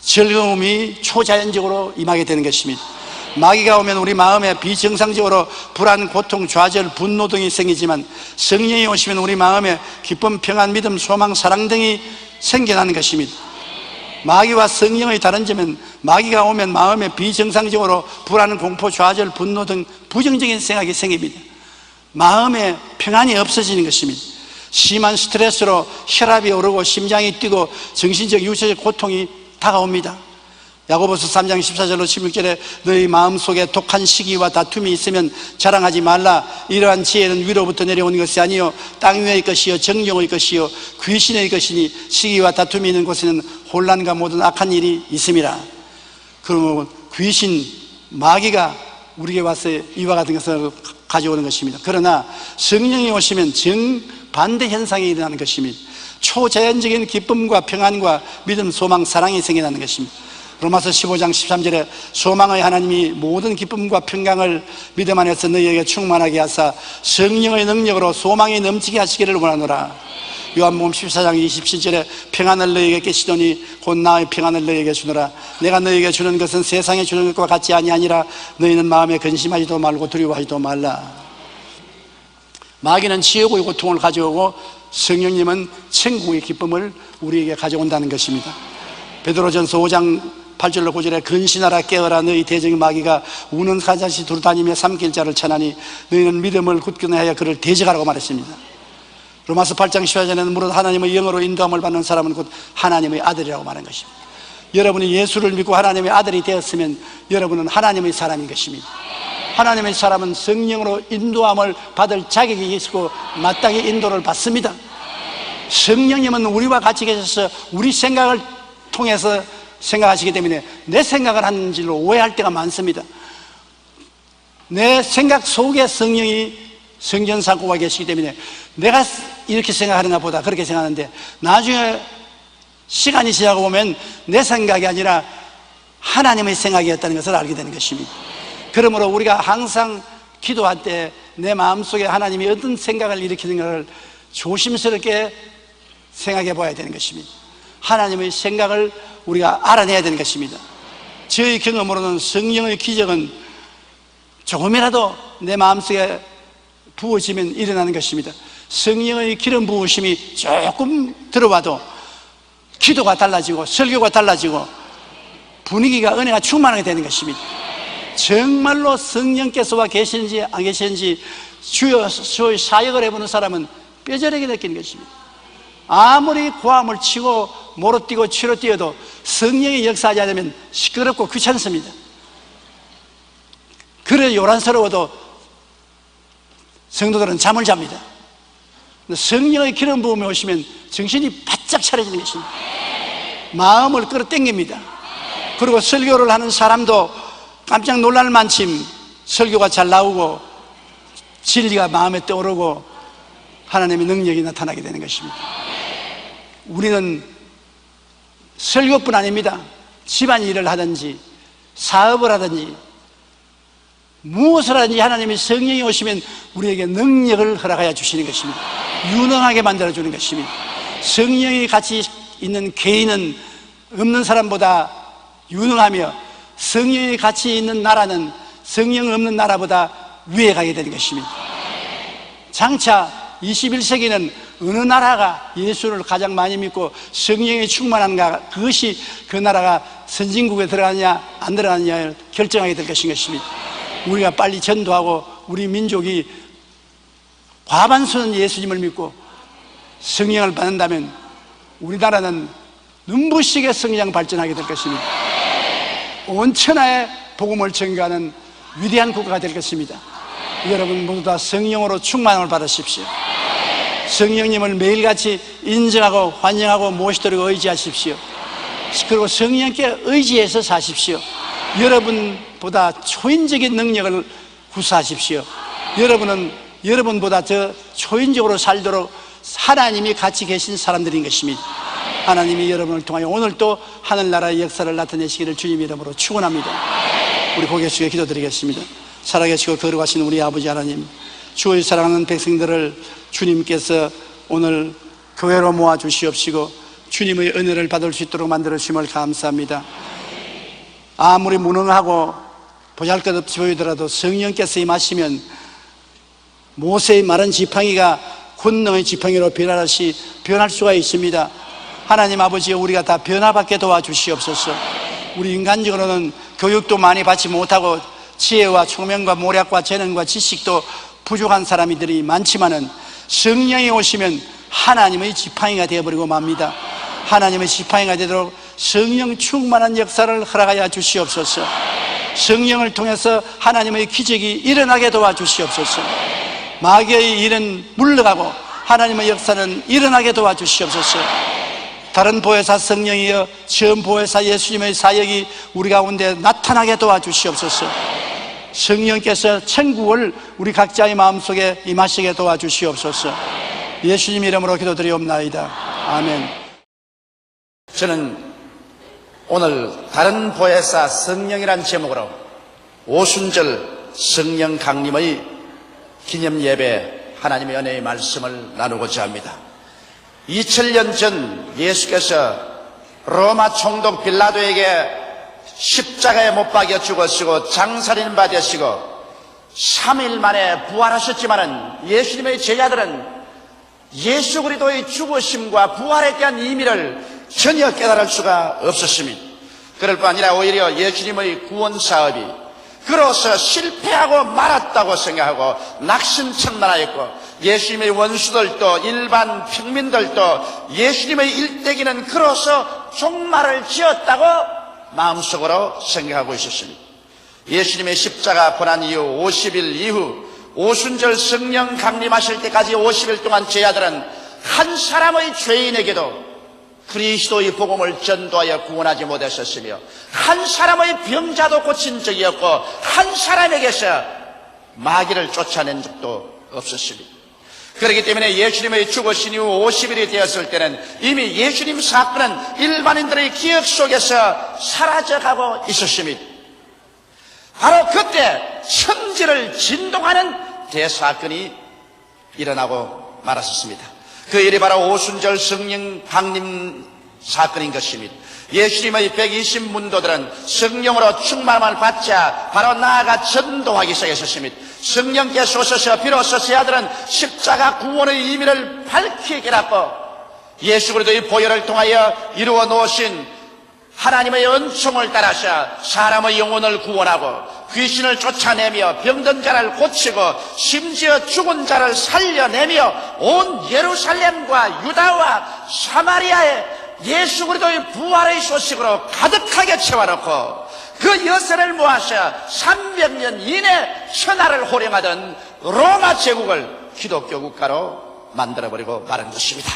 즐거움이 초자연적으로 임하게 되는 것입니다. 마귀가 오면 우리 마음에 비정상적으로 불안, 고통, 좌절, 분노 등이 생기지만 성령이 오시면 우리 마음에 기쁨, 평안, 믿음, 소망, 사랑 등이 생겨나는 것입니다. 마귀와 성령의 다른 점은 마귀가 오면 마음에 비정상적으로 불안, 공포, 좌절, 분노 등 부정적인 생각이 생깁니다. 마음에 평안이 없어지는 것입니다. 심한 스트레스로 혈압이 오르고 심장이 뛰고 정신적, 육체적 고통이 다가옵니다. 야고보서 3장 14절로 16절에 너희 마음속에 독한 시기와 다툼이 있으면 자랑하지 말라. 이러한 지혜는 위로부터 내려오는 것이 아니요 땅 위의 것이요 정령의 것이요 귀신의 것이니 시기와 다툼이 있는 곳에는 혼란과 모든 악한 일이 있음이라. 그러면 귀신, 마귀가 우리에게 와서 이와 같은 것을 가져오는 것입니다. 그러나 성령이 오시면 정반대 현상이 일어나는 것입니다. 초자연적인 기쁨과 평안과 믿음, 소망, 사랑이 생겨나는 것입니다. 로마서 15장 13절에 소망의 하나님이 모든 기쁨과 평강을 믿음 안에서 너희에게 충만하게 하사 성령의 능력으로 소망이 넘치게 하시기를 원하노라. 요한복음 14장 27절에 평안을 너희에게 계시더니 곧 나의 평안을 너희에게 주노라. 내가 너희에게 주는 것은 세상에 주는 것과 같이 아니하니라. 너희는 마음에 근심하지도 말고 두려워하지도 말라. 마귀는 지옥의 고통을 가져오고 성령님은 천국의 기쁨을 우리에게 가져온다는 것입니다. 베드로전서 5장 8절로 9절에 근신하라 깨어라 너희 대적인 마귀가 우는 사자같이 두루다니며 삼킬 자를 쳐나니 너희는 믿음을 굳게 하여 그를 대적하라고 말했습니다. 로마서 8장 14절에는 무릇 하나님의 영으로 인도함을 받는 사람은 곧 하나님의 아들이라고 말한 것입니다. 여러분이 예수를 믿고 하나님의 아들이 되었으면 여러분은 하나님의 사람인 것입니다. 하나님의 사람은 성령으로 인도함을 받을 자격이 있고 마땅히 인도를 받습니다. 성령님은 우리와 같이 계셔서 우리 생각을 통해서 생각하시기 때문에 내 생각을 하는 줄로 오해할 때가 많습니다. 내 생각 속에 성령이 성전 삼고가 계시기 때문에 내가 이렇게 생각하는가 보다 그렇게 생각하는데 나중에 시간이 지나고 보면 내 생각이 아니라 하나님의 생각이었다는 것을 알게 되는 것입니다. 그러므로 우리가 항상 기도할 때 내 마음속에 하나님이 어떤 생각을 일으키는가를 조심스럽게 생각해 봐야 되는 것입니다. 하나님의 생각을 우리가 알아내야 되는 것입니다. 저희 경험으로는 성령의 기적은 조금이라도 내 마음속에 부어지면 일어나는 것입니다. 성령의 기름 부으심이 조금 들어와도 기도가 달라지고 설교가 달라지고 분위기가, 은혜가 충만하게 되는 것입니다. 정말로 성령께서 와 계시는지 안 계시는지 주의 사역을 해보는 사람은 뼈저리게 느끼는 것입니다. 아무리 고함을 치고 모로 뛰고 치로 뛰어도 성령이 역사하지 않으면 시끄럽고 귀찮습니다. 그래 요란스러워도 성도들은 잠을 잡니다. 성령의 기름 부음에 오시면 정신이 바짝 차려지는 것입니다. 마음을 끌어당깁니다. 그리고 설교를 하는 사람도 깜짝 놀랄 만큼 설교가 잘 나오고 진리가 마음에 떠오르고 하나님의 능력이 나타나게 되는 것입니다. 우리는 설교뿐 아닙니다. 집안일을 하든지 사업을 하든지 무엇을 하든지 하나님의 성령이 오시면 우리에게 능력을 허락하여 주시는 것입니다. 유능하게 만들어주는 것입니다. 성령이 같이 있는 개인은 없는 사람보다 유능하며 성령이 같이 있는 나라는 성령 없는 나라보다 위에 가게 되는 것입니다. 장차 21세기는 어느 나라가 예수를 가장 많이 믿고 성령이 충만한가, 그것이 그 나라가 선진국에 들어가느냐 안 들어가느냐를 결정하게 될 것입니다. 우리가 빨리 전도하고 우리 민족이 과반수는 예수님을 믿고 성령을 받는다면 우리나라는 눈부시게 성장 발전하게 될 것입니다. 온 천하에 복음을 전가하는 위대한 국가가 될 것입니다. 여러분 모두 다 성령으로 충만함을 받으십시오. 성령님을 매일같이 인정하고 환영하고 모시도록 의지하십시오. 그리고 성령께 의지해서 사십시오. 여러분보다 초인적인 능력을 구사하십시오. 여러분은 여러분보다 더 초인적으로 살도록 하나님이 같이 계신 사람들인 것입니다. 하나님이 여러분을 통하여 오늘 또 하늘나라의 역사를 나타내시기를 주님 이름으로 축원합니다. 우리 고개 숙여 기도드리겠습니다. 살아계시고 거룩하신 우리 아버지 하나님, 주의 사랑하는 백성들을 주님께서 오늘 교회로 모아 주시옵시고 주님의 은혜를 받을 수 있도록 만들어 주심을 감사합니다. 아무리 무능하고 보잘것없이 보이더라도 성령께서 임하시면 모세의 마른 지팡이가 권능의 지팡이로 변하듯이 변할 수가 있습니다. 하나님 아버지, 우리가 다 변화받게 도와주시옵소서. 우리 인간적으로는 교육도 많이 받지 못하고 지혜와 총명과 모략과 재능과 지식도 부족한 사람들이 많지만은 성령이 오시면 하나님의 지팡이가 되어버리고 맙니다. 하나님의 지팡이가 되도록 성령 충만한 역사를 허락하여 주시옵소서. 성령을 통해서 하나님의 기적이 일어나게 도와주시옵소서. 마귀의 일은 물러가고 하나님의 역사는 일어나게 도와주시옵소서. 다른 보혜사 성령이여 전 보혜사 예수님의 사역이 우리 가운데 나타나게 도와주시옵소서. 성령께서 천국을 우리 각자의 마음속에 임하시게 도와주시옵소서. 예수님 이름으로 기도드리옵나이다. 아멘. 저는 오늘 다른 보혜사 성령이란 제목으로 오순절 성령 강림의 기념 예배 하나님의 은혜의 말씀을 나누고자 합니다. 2000년 전 예수께서 로마 총독 빌라도에게 십자가에 못 박여 죽으시고 장살인 바 되시고 3일 만에 부활하셨지만은 예수님의 제자들은 예수 그리스도의 죽으심과 부활에 대한 의미를 전혀 깨달을 수가 없었습니다. 그럴 뿐 아니라 오히려 예수님의 구원 사업이 그로서 실패하고 말았다고 생각하고 낙심천만하였고 예수님의 원수들도 일반 평민들도 예수님의 일대기는 그로서 종말을 지었다고 마음속으로 생각하고 있었습니다. 예수님의 십자가 고난 이후 50일 이후 오순절 성령 강림하실 때까지 50일 동안 제자들은 한 사람의 죄인에게도 그리스도의 복음을 전도하여 구원하지 못했었으며 한 사람의 병자도 고친 적이 없고 한 사람에게서 마귀를 쫓아낸 적도 없었습니다. 그렇기 때문에 예수님의 죽으신 이후 50일이 되었을 때는 이미 예수님 사건은 일반인들의 기억 속에서 사라져가고 있었습니다. 바로 그때 천지를 진동하는 대사건이 일어나고 말았었습니다. 그 일이 바로 오순절 성령 강림 사건인 것입니다. 예수님의 120문도들은 성령으로 충만함을 받자 바로 나아가 전도하기 시작했습니다. 성령께서 오셔서 비로소 제 아들은 십자가 구원의 의미를 밝히 깨닫고 예수 그리스도의 보혈을 통하여 이루어 놓으신 하나님의 은총을 따라서 사람의 영혼을 구원하고 귀신을 쫓아내며 병든 자를 고치고 심지어 죽은 자를 살려내며 온 예루살렘과 유다와 사마리아에 예수 그리스도의 부활의 소식으로 가득하게 채워놓고 그 여세를 모아서 300년 이내 천하를 호령하던 로마 제국을 기독교 국가로 만들어버리고 마른 것입니다.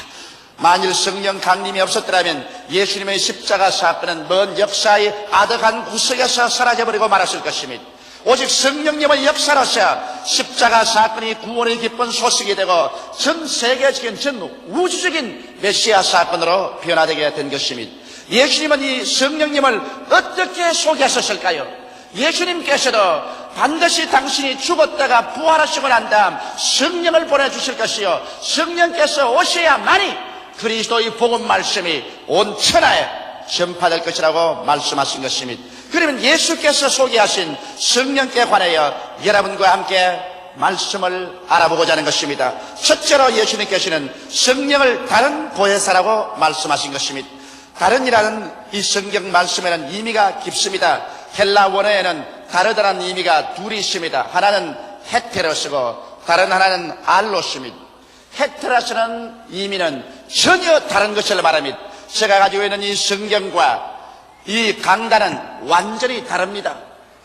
만일 성령 강림이 없었더라면 예수님의 십자가 사건은 먼 역사의 아득한 구석에서 사라져버리고 말았을 것입니다. 오직 성령님의 역사로서 십자가 사건이 구원의 기쁜 소식이 되고 전 세계적인 전 우주적인 메시아 사건으로 변화되게 된 것입니다. 예수님은 이 성령님을 어떻게 소개하셨을까요? 예수님께서도 반드시 당신이 죽었다가 부활하시고 난 다음 성령을 보내주실 것이요 성령께서 오셔야만이 그리스도의 복음 말씀이 온 천하에 전파될 것이라고 말씀하신 것입니다. 그러면 예수께서 소개하신 성령께 관하여 여러분과 함께 말씀을 알아보고자 하는 것입니다. 첫째로 예수님께서는 성령을 다른 보혜사라고 말씀하신 것입니다. 다른이라는 이 성경 말씀에는 의미가 깊습니다. 헬라 원어에는 다르다는 의미가 둘이 있습니다. 하나는 헤테로스고 다른 하나는 알로스입니다. 헤테로스는 의미는 전혀 다른 것을 말합니다. 제가 가지고 있는 이 성경과 이 강단은 완전히 다릅니다.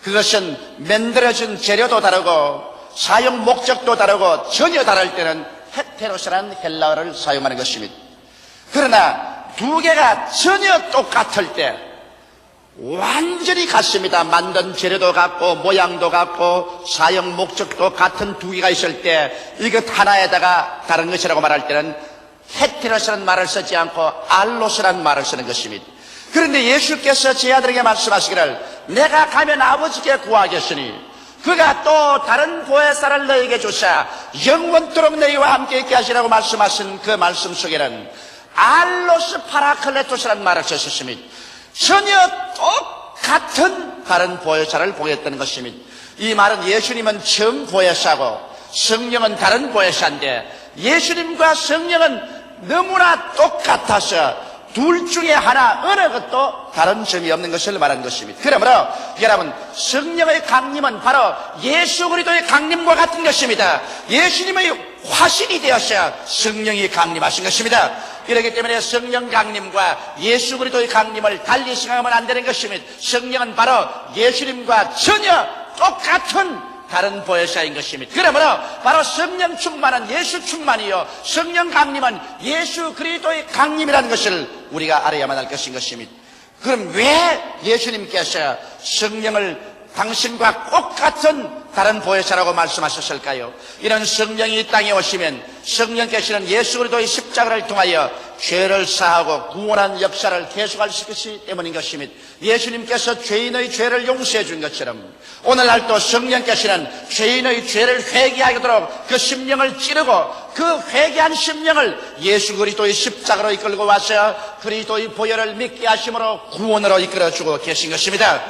그것은 만들어진 재료도 다르고 사용 목적도 다르고 전혀 다를 때는 헤테로스라는 헬라어를 사용하는 것입니다. 그러나 두 개가 전혀 똑같을 때 완전히 같습니다. 만든 재료도 같고 모양도 같고 사용 목적도 같은 두 개가 있을 때 이것 하나에다가 다른 것이라고 말할 때는 헤테로스라는 말을 쓰지 않고 알로스라는 말을 쓰는 것입니다. 그런데 예수께서 제 아들에게 말씀하시기를 내가 가면 아버지께 구하겠으니 그가 또 다른 보혜사를 너에게 주사 영원토록 너희와 함께 있게 하시라고 말씀하신 그 말씀 속에는 알로스 파라클레토스라는 말을 썼습니다. 전혀 똑같은 다른 보혜사를 보였다는 것입니다. 이 말은 예수님은 전 보혜사고 성령은 다른 보혜사인데 예수님과 성령은 너무나 똑같아서 둘 중에 하나 어느 것도 다른 점이 없는 것을 말하는 것입니다. 그러므로 여러분 성령의 강림은 바로 예수 그리스도의 강림과 같은 것입니다. 예수님의 화신이 되어서 성령이 강림하신 것입니다. 그렇기 때문에 성령 강림과 예수 그리스도의 강림을 달리 생각하면 안 되는 것입니다. 성령은 바로 예수님과 전혀 똑같은 다른 보혜사인 것입니다. 그러므로 바로 성령 충만은 예수 충만이요 성령 강림은 예수 그리스도의 강림이라는 것을 우리가 알아야만 할 것인 것입니다. 그럼 왜 예수님께서 성령을 당신과 똑같은 다른 보혜사라고 말씀하셨을까요? 이런 성령이 이 땅에 오시면 성령께서는 예수 그리스도의 십자가를 통하여 죄를 사하고 구원하는 역사를 계속할 수 있기 때문인 것입니다. 예수님께서 죄인의 죄를 용서해 준 것처럼 오늘날도 성령께서는 죄인의 죄를 회개하도록 그 심령을 찌르고 그 회개한 심령을 예수 그리스도의 십자가로 이끌고 와서 그리스도의 보혈을 믿게 하심으로 구원으로 이끌어주고 계신 것입니다.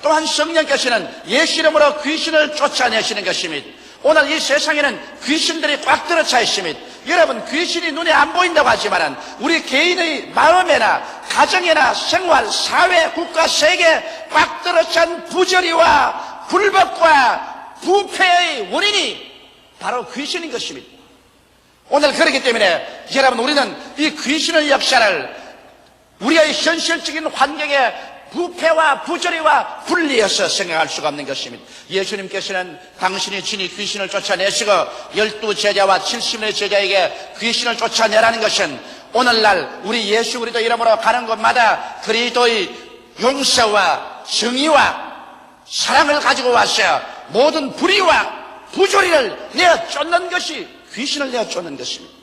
또한 성령께서는 예수 이름으로 귀신을 쫓아내시는 것입니다. 오늘 이 세상에는 귀신들이 꽉 들어차 있습니다. 여러분 귀신이 눈에 안 보인다고 하지만 우리 개인의 마음에나 가정이나 생활, 사회, 국가, 세계에 꽉 들어찬 부조리와 불법과 부패의 원인이 바로 귀신인 것입니다. 오늘 그렇기 때문에 여러분 우리는 이 귀신의 역사를 우리의 현실적인 환경에 부패와 부조리와 분리해서 생각할 수가 없는 것입니다. 예수님께서는 당신이 친히 귀신을 쫓아내시고 12제자와 70의 제자에게 귀신을 쫓아내라는 것은 오늘날 우리 예수 그리스도 이름으로 가는 곳마다 그리스도의 용서와 정의와 사랑을 가지고 와서 모든 불의와 부조리를 내어 쫓는 것이 귀신을 내어 쫓는 것입니다.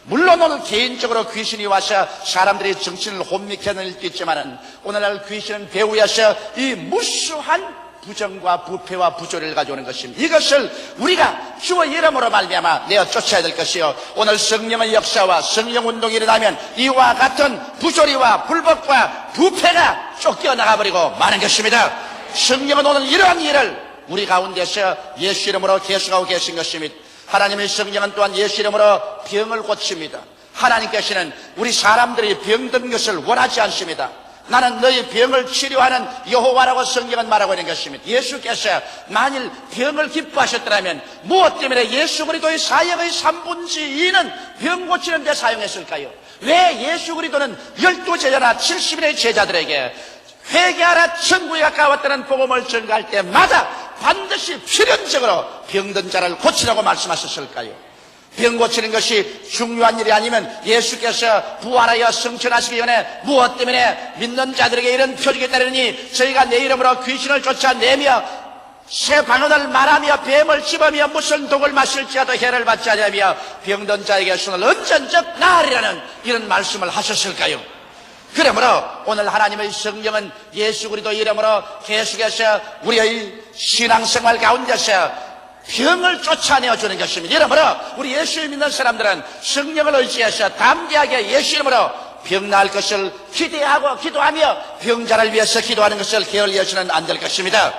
물론 오늘 개인적으로 귀신이 와서 사람들이 정신을 혼미케 하는 일도 있지만 오늘날 귀신은 배후에서 이 무수한 부정과 부패와 부조리를 가져오는 것입니다. 이것을 우리가 주의 이름으로 말미암아 내어 쫓아야 될 것이요, 오늘 성령의 역사와 성령운동이 일어나면 이와 같은 부조리와 불법과 부패가 쫓겨나가버리고 마는 것입니다. 성령은 오늘 이러한 일을 우리 가운데서 예수 이름으로 계속하고 계신 것입니다. 하나님의 성령은 또한 예수 이름으로 병을 고칩니다. 하나님께서는 우리 사람들이 병든 것을 원하지 않습니다. 나는 너희 병을 치료하는 여호와라고 성경은 말하고 있는 것입니다. 예수께서 만일 병을 기뻐하셨더라면 무엇 때문에 예수 그리스도의 사역의 3분의 2는 병 고치는 데 사용했을까요? 왜 예수 그리스도는 12제자나 70인의 제자들에게 회개하라 천국에 가까웠다는 복음을 전가할 때마다 반드시 필연적으로 병든 자를 고치라고 말씀하셨을까요? 병 고치는 것이 중요한 일이 아니면 예수께서 부활하여 승천하시기 전에 무엇 때문에 믿는 자들에게 이런 표적이 따르니 저희가 내 이름으로 귀신을 쫓아내며 새 방언을 말하며 뱀을 씹으며 무슨 독을 마실지라도 해를 받지 않으며 병든 자에게 손을 언전적 나으리라는 이런 말씀을 하셨을까요? 그러므로 오늘 하나님의 성령은 예수 그리스도 이름으로 계속해서 우리의 신앙생활 가운데서 병을 쫓아내어 주는 것입니다. 이러므로 우리 예수 믿는 사람들은 성령을 의지해서 담대하게 예수 이름으로 병 나을 것을 기대하고 기도하며 병자를 위해서 기도하는 것을 게을리해서는 안 될 것입니다.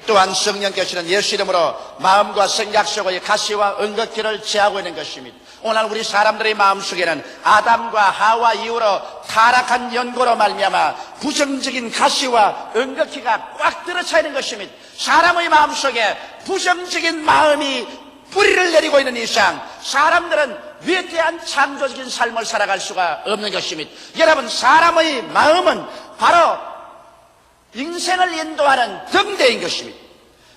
또한 성령께서는 예수 이름으로 마음과 생각 속의 가시와 은극기를 제하고 있는 것입니다. 오늘 우리 사람들의 마음속에는 아담과 하와 이후로 타락한 연고로 말미암아 부정적인 가시와 은극기가 꽉 들어차 있는 것입니다. 사람의 마음속에 부정적인 마음이 뿌리를 내리고 있는 이상 사람들은 위대한 창조적인 삶을 살아갈 수가 없는 것입니다. 여러분, 사람의 마음은 바로 인생을 인도하는 등대인 것입니다.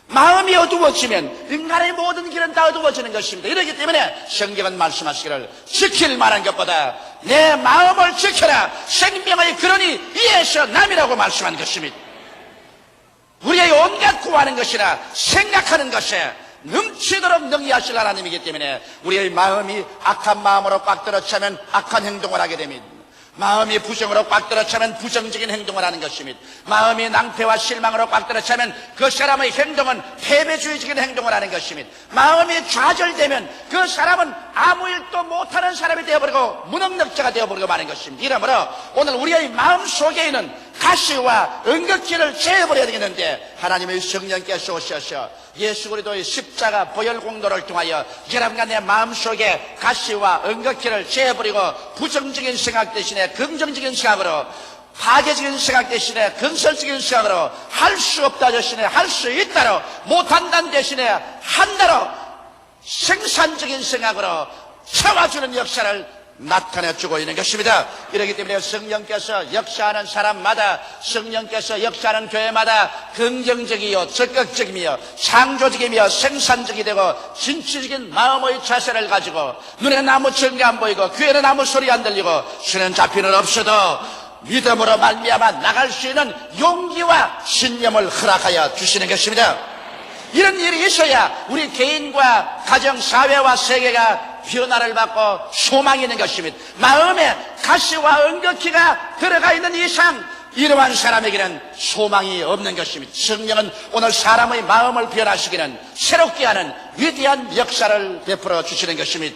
마음이 어두워지면 인간의 모든 길은 다 어두워지는 것입니다. 이렇기 때문에 성경은 말씀하시기를 지킬 만한 것보다 내 마음을 지켜라, 생명의 근원이 이에서 남이라고 말씀한 것입니다. 우리의 온갖 구하는 것이나 생각하는 것에 넘치도록 능히하실 하나님이기 때문에 우리의 마음이 악한 마음으로 꽉 들어차면 악한 행동을 하게 됩니다. 마음이 부정으로 꽉 들어차면 부정적인 행동을 하는 것입니다. 마음이 낭패와 실망으로 꽉 들어차면 그 사람의 행동은 패배주의적인 행동을 하는 것입니다. 마음이 좌절되면 그 사람은 아무 일도 못하는 사람이 되어버리고 무능력자가 되어버리고 마는 것입니다. 이러므로 오늘 우리의 마음 속에 있는 가시와 은극기를 제어버려야 되겠는데 하나님의 성령께서 오셔서 예수 그리스도의 십자가 보혈 공로를 통하여 여러분과 내 마음속에 가시와 은극기를 제어버리고 부정적인 생각 대신에 긍정적인 생각으로, 파괴적인 생각 대신에 건설적인 생각으로, 할 수 없다 대신에 할 수 있다로, 못한다는 대신에 한다로 생산적인 생각으로 채워주는 역사를 나타내주고 있는 것입니다. 이렇기 때문에 성령께서 역사하는 사람마다, 성령께서 역사하는 교회마다 긍정적이요 적극적이며 창조적이며 생산적이 되고 진취적인 마음의 자세를 가지고 눈에는 아무 증거 안 보이고 귀에는 아무 소리 안 들리고 손에는 잡히는 없어도 믿음으로 말미암아 나갈 수 있는 용기와 신념을 허락하여 주시는 것입니다. 이런 일이 있어야 우리 개인과 가정, 사회와 세계가 변화를 받고 소망이 있는 것입니다. 마음에 가시와 은극기가 들어가 있는 이상 이러한 사람에게는 소망이 없는 것입니다. 성령은 오늘 사람의 마음을 변화시키는, 새롭게 하는 위대한 역사를 베풀어 주시는 것입니다.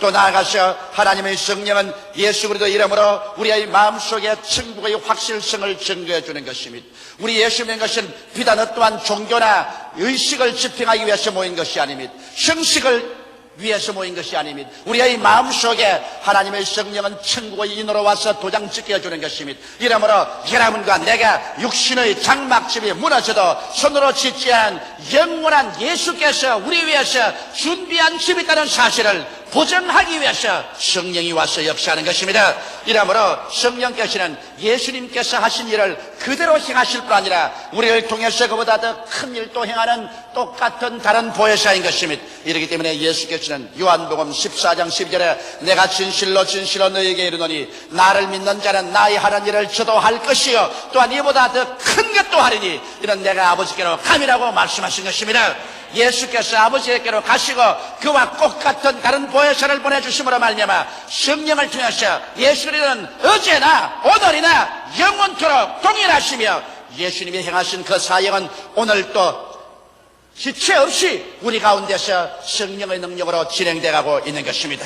또 나아가서 하나님의 성령은 예수 그리스도 이름으로 우리의 마음속에 천국의 확실성을 증거해 주는 것입니다. 우리 예수 믿는 것은 비단 어떠한 종교나 의식을 집행하기 위해서 모인 것이 아닙니다. 형식을 위해서 모인 것이 아닙니다. 우리의 마음속에 하나님의 성령은 천국의 인으로 와서 도장 찍게 해주는 것입니다. 이러므로 여러분과 내가 육신의 장막집이 무너져도 손으로 짓지 않은 영원한 예수께서 우리 위해서 준비한 집이 있다는 사실을 보증하기 위해서 성령이 와서 역사하는 것입니다. 이러므로 성령께서는 예수님께서 하신 일을 그대로 행하실 뿐 아니라 우리를 통해서 그보다 더 큰 일도 행하는 똑같은 다른 보혜사인 것입니다. 이렇기 때문에 예수께서는 요한복음 14장 12절에 내가 진실로 진실로 너희에게 이르노니 나를 믿는 자는 나의 하는 일을 저도 할 것이요 또한 이보다 더 큰 것도 하리니 이는 내가 아버지께로 감이라고 말씀하신 것입니다. 예수께서 아버지께로 가시고 그와 똑같은 다른 보혜사를 보내주심으로 말미암아 성령을 통해서 예수는 어제나 오늘이나 영원토록 동일하시며 예수님이 행하신 그 사역은 오늘 또 지체 없이 우리 가운데서 성령의 능력으로 진행되고 있는 것입니다.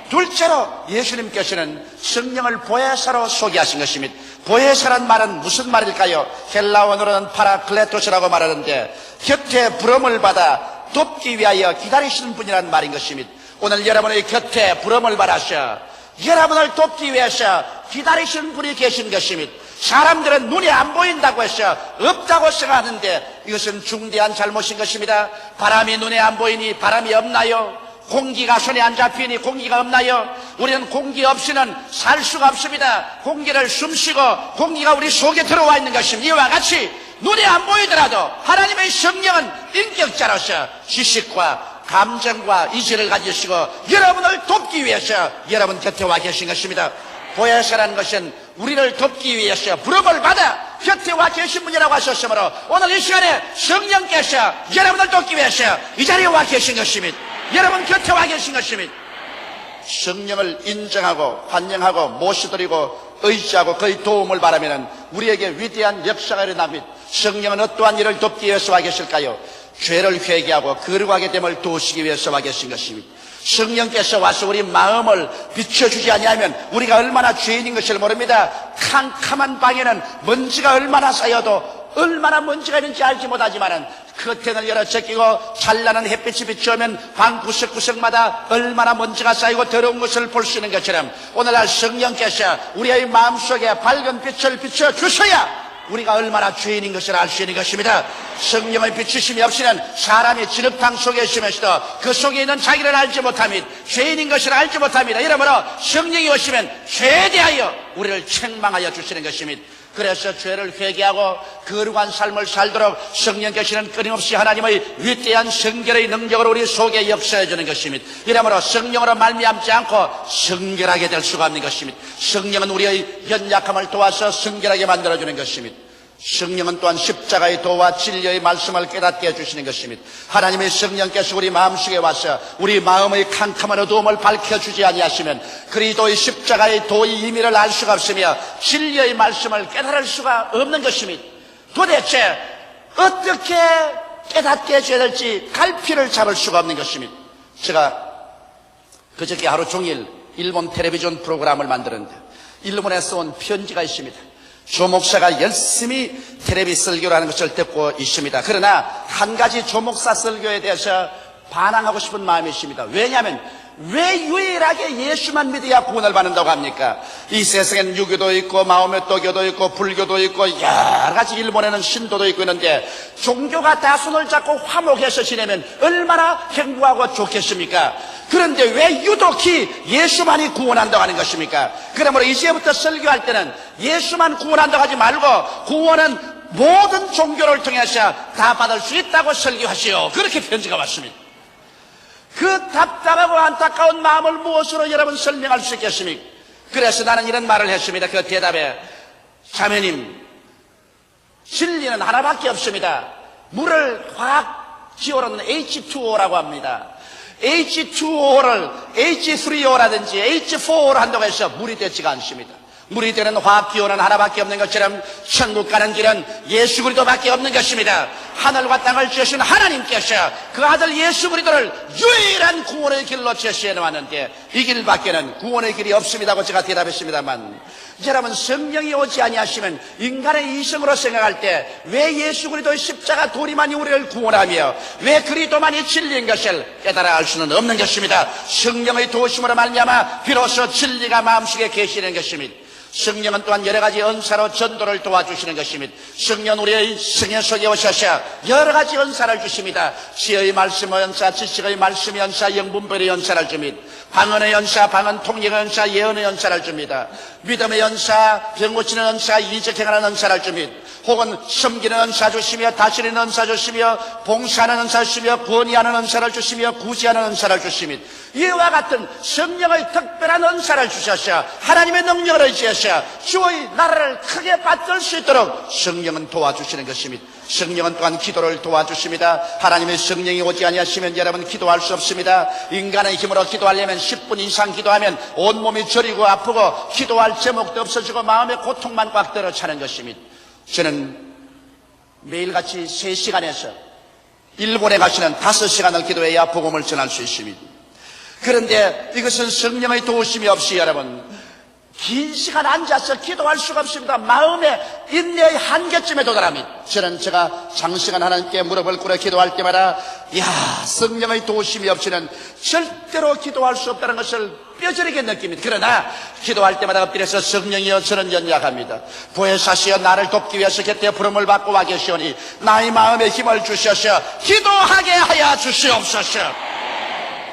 둘째로 예수님께서는 성령을 보혜사로 소개하신 것입니다. 보혜사란 말은 무슨 말일까요? 헬라어로는 파라클레토스라고 말하는데 곁에 부름을 받아 돕기 위하여 기다리시는 분이라는 말인 것입니다. 오늘 여러분의 곁에 부름을 받아서 여러분을 돕기 위해서 기다리시는 분이 계신 것입니다. 사람들은 눈이 안 보인다고 해서 없다고 생각하는데 이것은 중대한 잘못인 것입니다. 바람이 눈에 안 보이니 바람이 없나요? 공기가 손에 안 잡히니 공기가 없나요? 우리는 공기 없이는 살 수가 없습니다. 공기를 숨쉬고 공기가 우리 속에 들어와 있는 것입니다. 이와 같이 눈에 안 보이더라도 하나님의 성령은 인격자로서 지식과 감정과 이지를 가지시고 여러분을 돕기 위해서 여러분 곁에 와 계신 것입니다. 보혜사라는 것은 우리를 돕기 위해서 부름을 받아 곁에 와 계신 분이라고 하셨으므로 오늘 이 시간에 성령께서 여러분을 돕기 위해서 이 자리에 와 계신 것입니다. 여러분 곁에 와 계신 것입니다. 성령을 인정하고 환영하고 모시드리고 의지하고 그의 도움을 바라면 우리에게 위대한 역사가 일어납니다. 성령은 어떠한 일을 돕기 위해서 와 계실까요? 죄를 회개하고 거룩하게 됨을 도우시기 위해서 와 계신 것입니다. 성령께서 와서 우리 마음을 비춰주지 아니하면 우리가 얼마나 죄인인 것을 모릅니다. 캄캄한 방에는 먼지가 얼마나 쌓여도 얼마나 먼지가 있는지 알지 못하지만은 커튼을 열어 제끼고 찬란한 햇빛이 비추면 방 구석구석마다 얼마나 먼지가 쌓이고 더러운 것을 볼 수 있는 것처럼 오늘날 성령께서 우리의 마음속에 밝은 빛을 비춰주셔야 우리가 얼마나 죄인인 것을 알 수 있는 것입니다. 성령의 비추심이 없이는 사람이 진흙탕 속에 있으면서도 그 속에 있는 자기를 알지 못합니다. 죄인인 것을 알지 못합니다. 이러므로 성령이 오시면 죄에 대하여 우리를 책망하여 주시는 것입니다. 그래서 죄를 회개하고 거룩한 삶을 살도록 성령께서는 끊임없이 하나님의 위대한 성결의 능력으로 우리 속에 역사해 주는 것입니다. 이러므로 성령으로 말미암지 않고 성결하게 될 수가 없는 것입니다. 성령은 우리의 연약함을 도와서 성결하게 만들어주는 것입니다. 성령은 또한 십자가의 도와 진리의 말씀을 깨닫게 해주시는 것입니다. 하나님의 성령께서 우리 마음속에 와서 우리 마음의 캄캄한 어두움을 밝혀주지 아니하시면 그리스도의 십자가의 도의 의미를 알 수가 없으며 진리의 말씀을 깨달을 수가 없는 것입니다. 도대체 어떻게 깨닫게 해줘야 될지 갈피를 잡을 수가 없는 것입니다. 제가 그저께 하루 종일 일본 텔레비전 프로그램을 만드는데 일본에서 온 편지가 있습니다. 조 목사가 열심히 텔레비 설교를 하는 것을 듣고 있습니다. 그러나 한 가지 조 목사 설교에 대해서 반항하고 싶은 마음이 있습니다. 왜냐하면 왜 유일하게 예수만 믿어야 구원을 받는다고 합니까? 이 세상에는 유교도 있고 마오메토교도 있고 불교도 있고 여러 가지 일본에는 신도도 있고 있는데 종교가 다 손을 잡고 화목해서 지내면 얼마나 행복하고 좋겠습니까? 그런데 왜 유독히 예수만이 구원한다고 하는 것입니까? 그러므로 이제부터 설교할 때는 예수만 구원한다고 하지 말고 구원은 모든 종교를 통해서 다 받을 수 있다고 설교하시오. 그렇게 편지가 왔습니다. 그 답답하고 안타까운 마음을 무엇으로 여러분 설명할 수 있겠습니까? 그래서 나는 이런 말을 했습니다. 그 대답에 자매님, 진리는 하나밖에 없습니다. 물을 화학 기호로는 H2O라고 합니다. H2O를 H3O라든지 H4O로 한다고 해서 물이 되지가 않습니다. 물이 되는 화학기호는 하나밖에 없는 것처럼 천국 가는 길은 예수 그리스도밖에 없는 것입니다. 하늘과 땅을 지으신 하나님께서 그 아들 예수 그리스도를 유일한 구원의 길로 제시해 놓았는데 이 길밖에는 구원의 길이 없습니다고 제가 대답했습니다만 여러분 성령이 오지 아니하시면 인간의 이성으로 생각할 때 왜 예수 그리스도의 십자가 도리만이 우리를 구원하며 왜 그리스도만이 진리인 것을 깨달아 알 수는 없는 것입니다. 성령의 도우심으로 말미암아 비로소 진리가 마음속에 계시는 것입니다. 성령은 또한 여러 가지 은사로 전도를 도와주시는 것입니다. 성령 우리의 성령 속에 오셔서 여러 가지 은사를 주십니다. 지혜의 말씀의 은사, 지식의 말씀의 은사, 영분별의 은사를 줍니다. 방언의 은사, 방언 통역의 은사, 예언의 은사를 줍니다. 믿음의 은사, 병 고치는 은사, 이적 행하는 은사를 줍니다. 혹은 섬기는 은사 주시며 다스리는 은사 주시며 봉사하는 은사 주시며 권위하는 은사를 주시며 구제하는 은사를 주십니다. 이와 같은 성령의 특별한 은사를 주셔서 하나님의 능력을 의지해서 주의 나라를 크게 받들 수 있도록 성령은 도와주시는 것입니다. 성령은 또한 기도를 도와주십니다. 하나님의 성령이 오지 아니하시면 여러분 기도할 수 없습니다. 인간의 힘으로 기도하려면 10분 이상 기도하면 온몸이 저리고 아프고 기도할 제목도 없어지고 마음의 고통만 꽉 들어 차는 것입니다. 저는 매일같이 3시간에서 일본에 가시는 5시간을 기도해야 복음을 전할 수 있습니다. 그런데 이것은 성령의 도우심이 없이 여러분 긴 시간 앉아서 기도할 수가 없습니다. 마음의 인내의 한계점에 도달합니다. 저는 제가 장시간 하나님께 무릎을 꿇어 기도할 때마다 성령의 도우심이 없이는 절대로 기도할 수 없다는 것을 뼈저리게 느낍니다. 그러나 기도할 때마다 엎드려서 성령이여 저는 연약합니다. 보혜사시여 나를 돕기 위해서 곁에 부름을 받고 와 계시오니 나의 마음에 힘을 주셔서 기도하게 하여 주시옵소서.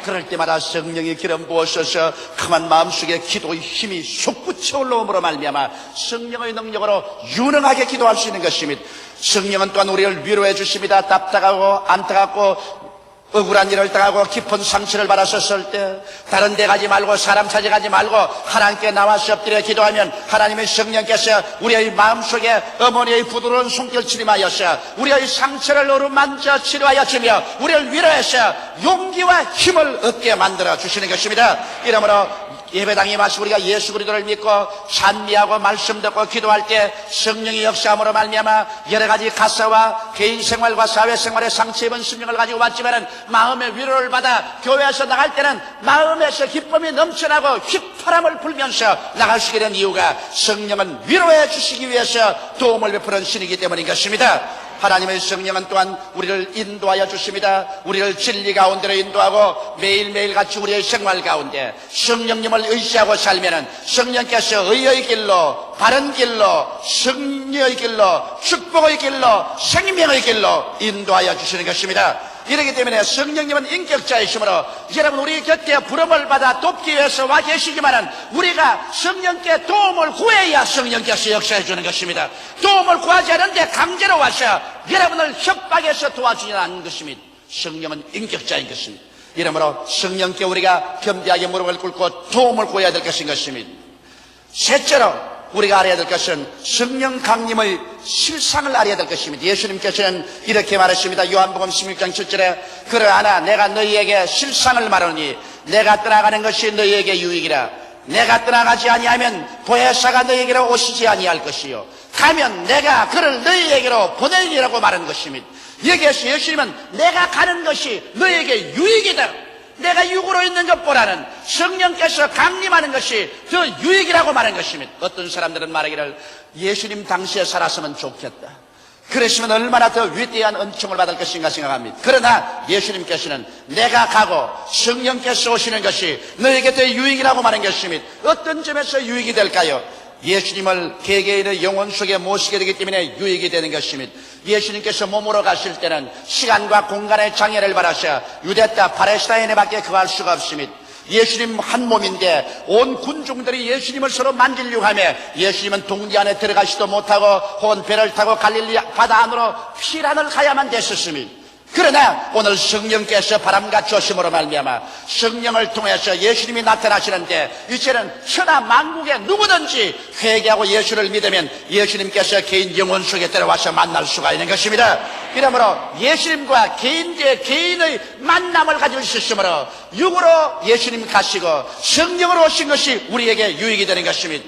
그럴 때마다 성령의 기름 부으셔서 그만 마음속에 기도의 힘이 솟구쳐 올라옴으로 말미암아 성령의 능력으로 유능하게 기도할 수 있는 것입니다. 성령은 또한 우리를 위로해 주십니다. 답답하고 안타깝고 억울한 일을 당하고 깊은 상처를 받았었을 때 다른 데 가지 말고 사람 찾아가지 말고 하나님께 나와서 엎드려 기도하면 하나님의 성령께서 우리의 마음속에 어머니의 부드러운 손길치림 하여서 우리의 상처를 어루만져 치료하여 주며 우리를 위로해서 용기와 힘을 얻게 만들어 주시는 것입니다. 이러므로 예배당에 와서 우리가 예수 그리스도를 믿고 찬미하고 말씀 듣고 기도할 때 성령의 역사함으로 말미암아 여러 가지 가사와 개인 생활과 사회 생활의 상처 입은 심령을 가지고 왔지만은 마음의 위로를 받아 교회에서 나갈 때는 마음에서 기쁨이 넘쳐나고 휘파람을 불면서 나갈 수 있게 된 이유가 성령은 위로해 주시기 위해서 도움을 베푸는 신이기 때문인 것입니다. 하나님의 성령은 또한 우리를 인도하여 주십니다. 우리를 진리 가운데로 인도하고 매일매일 같이 우리의 생활 가운데 성령님을 의지하고 살면은 성령께서 의의 길로 바른 길로 승리의 길로 축복의 길로 생명의 길로 인도하여 주시는 것입니다. 이렇기 때문에 성령님은 인격자이시므로 여러분 우리 곁에 부름을 받아 돕기 위해서 와 계시지만은 우리가 성령께 도움을 구해야 성령께서 역사해 주는 것입니다. 도움을 구하지 않은데 강제로 와서 여러분을 협박해서 도와주지 않는 것입니다. 성령은 인격자인 것입니다. 이러므로 성령께 우리가 겸비하게 무릎을 꿇고 도움을 구해야 될 것인 것입니다. 셋째로 우리가 알아야 될 것은 성령 강림의 실상을 알아야 될 것입니다. 예수님께서는 이렇게 말하십니다. 요한복음 16장 7절에 그러하나 내가 너희에게 실상을 말하니 내가 떠나가는 것이 너희에게 유익이라. 내가 떠나가지 아니하면 보혜사가 너희에게로 오시지 아니할 것이요 가면 내가 그를 너희에게로 보내리라고 말한 것입니다. 여기에서 예수님은 내가 가는 것이 너희에게 유익이다. 내가 육으로 있는 것보다는 성령께서 강림하는 것이 더 유익이라고 말한 것입니다. 어떤 사람들은 말하기를 예수님 당시에 살았으면 좋겠다. 그랬으면 얼마나 더 위대한 은총을 받을 것인가 생각합니다. 그러나 예수님께서는 내가 가고 성령께서 오시는 것이 너에게 더 유익이라고 말한 것입니다. 어떤 점에서 유익이 될까요? 예수님을 개개인의 영혼 속에 모시게 되기 때문에 유익이 되는 것입니다. 예수님께서 몸으로 가실 때는 시간과 공간의 장애를 받아서 유대 땅 팔레스타인에 밖에 거할 수가 없습니다. 예수님 한 몸인데 온 군중들이 예수님을 서로 만지려고 하며 예수님은 동지 안에 들어가지도 못하고 혹은 배를 타고 갈릴리 바다 안으로 피란을 가야만 됐었습니다. 그러나 오늘 성령께서 바람같이 오심으로 말미암아 성령을 통해서 예수님이 나타나시는데 이제는 천하 만국에 누구든지 회개하고 예수를 믿으면 예수님께서 개인 영혼 속에 들어와서 만날 수가 있는 것입니다. 이러므로 예수님과 개인 대 개인의 만남을 가질 수 있으므로 육으로 예수님 가시고 성령으로 오신 것이 우리에게 유익이 되는 것입니다.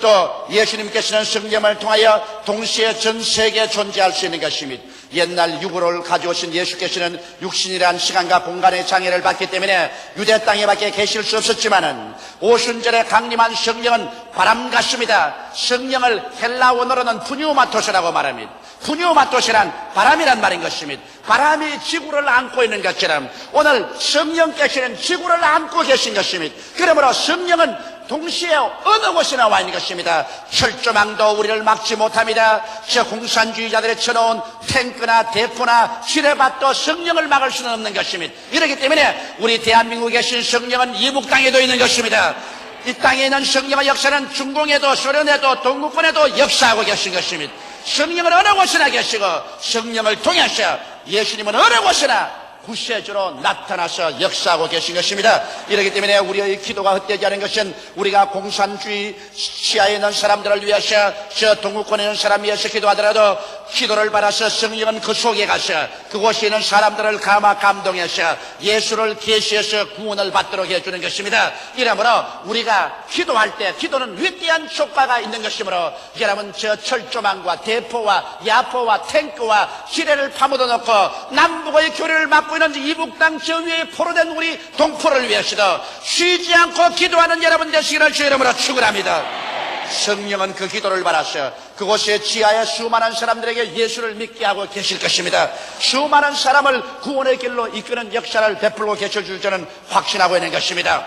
또 예수님께서는 성령을 통하여 동시에 전 세계에 존재할 수 있는 것입니다. 옛날 육으로를 가져오신 예수께서는 육신이란 시간과 공간의 장애를 받기 때문에 유대 땅에 밖에 계실 수 없었지만은 오순절에 강림한 성령은 바람 같습니다. 성령을 헬라 원어로는 푸뉴마토스라고 말합니다. 푸뉴마토스란 바람이란 말인 것입니다. 바람이 지구를 안고 있는 것처럼 오늘 성령께서는 지구를 안고 계신 것입니다. 그러므로 성령은 동시에 어느 곳이나 와 있는 것입니다. 철조망도 우리를 막지 못합니다. 저 공산주의자들이 쳐놓은 탱크나 대포나 지뢰밭도 성령을 막을 수는 없는 것입니다. 이렇기 때문에 우리 대한민국에 계신 성령은 이북 땅에도 있는 것입니다. 이 땅에 있는 성령의 역사는 중공에도 소련에도 동구권에도 역사하고 계신 것입니다. 성령은 어느 곳이나 계시고 성령을 통해서 예수님은 어느 곳이나 구세주로 나타나서 역사하고 계신 것입니다. 이렇기 때문에 우리의 기도가 헛되지 않은 것은 우리가 공산주의 시야에 있는 사람들을 위해서 저 동구권에 있는 사람 위해서 기도하더라도 기도를 받아서 성령은 그 속에 가서 그곳에 있는 사람들을 감동해서 예수를 계시해서 구원을 받도록 해주는 것입니다. 이러므로 우리가 기도할 때 기도는 위대한 효과가 있는 것이므로 여러분 저 철조망과 대포와 야포와 탱크와 지뢰를 파묻어 놓고 남북의 교류를 막고 있는 이북 땅 저 위에 포로된 우리 동포를 위해서도 쉬지 않고 기도하는 여러분 되시기를 주 이름으로 축원합니다. 성령은 그 기도를 받아서 그곳에 지하에 수많은 사람들에게 예수를 믿게 하고 계실 것입니다. 수많은 사람을 구원의 길로 이끄는 역사를 베풀고 계실 줄 저는 확신하고 있는 것입니다.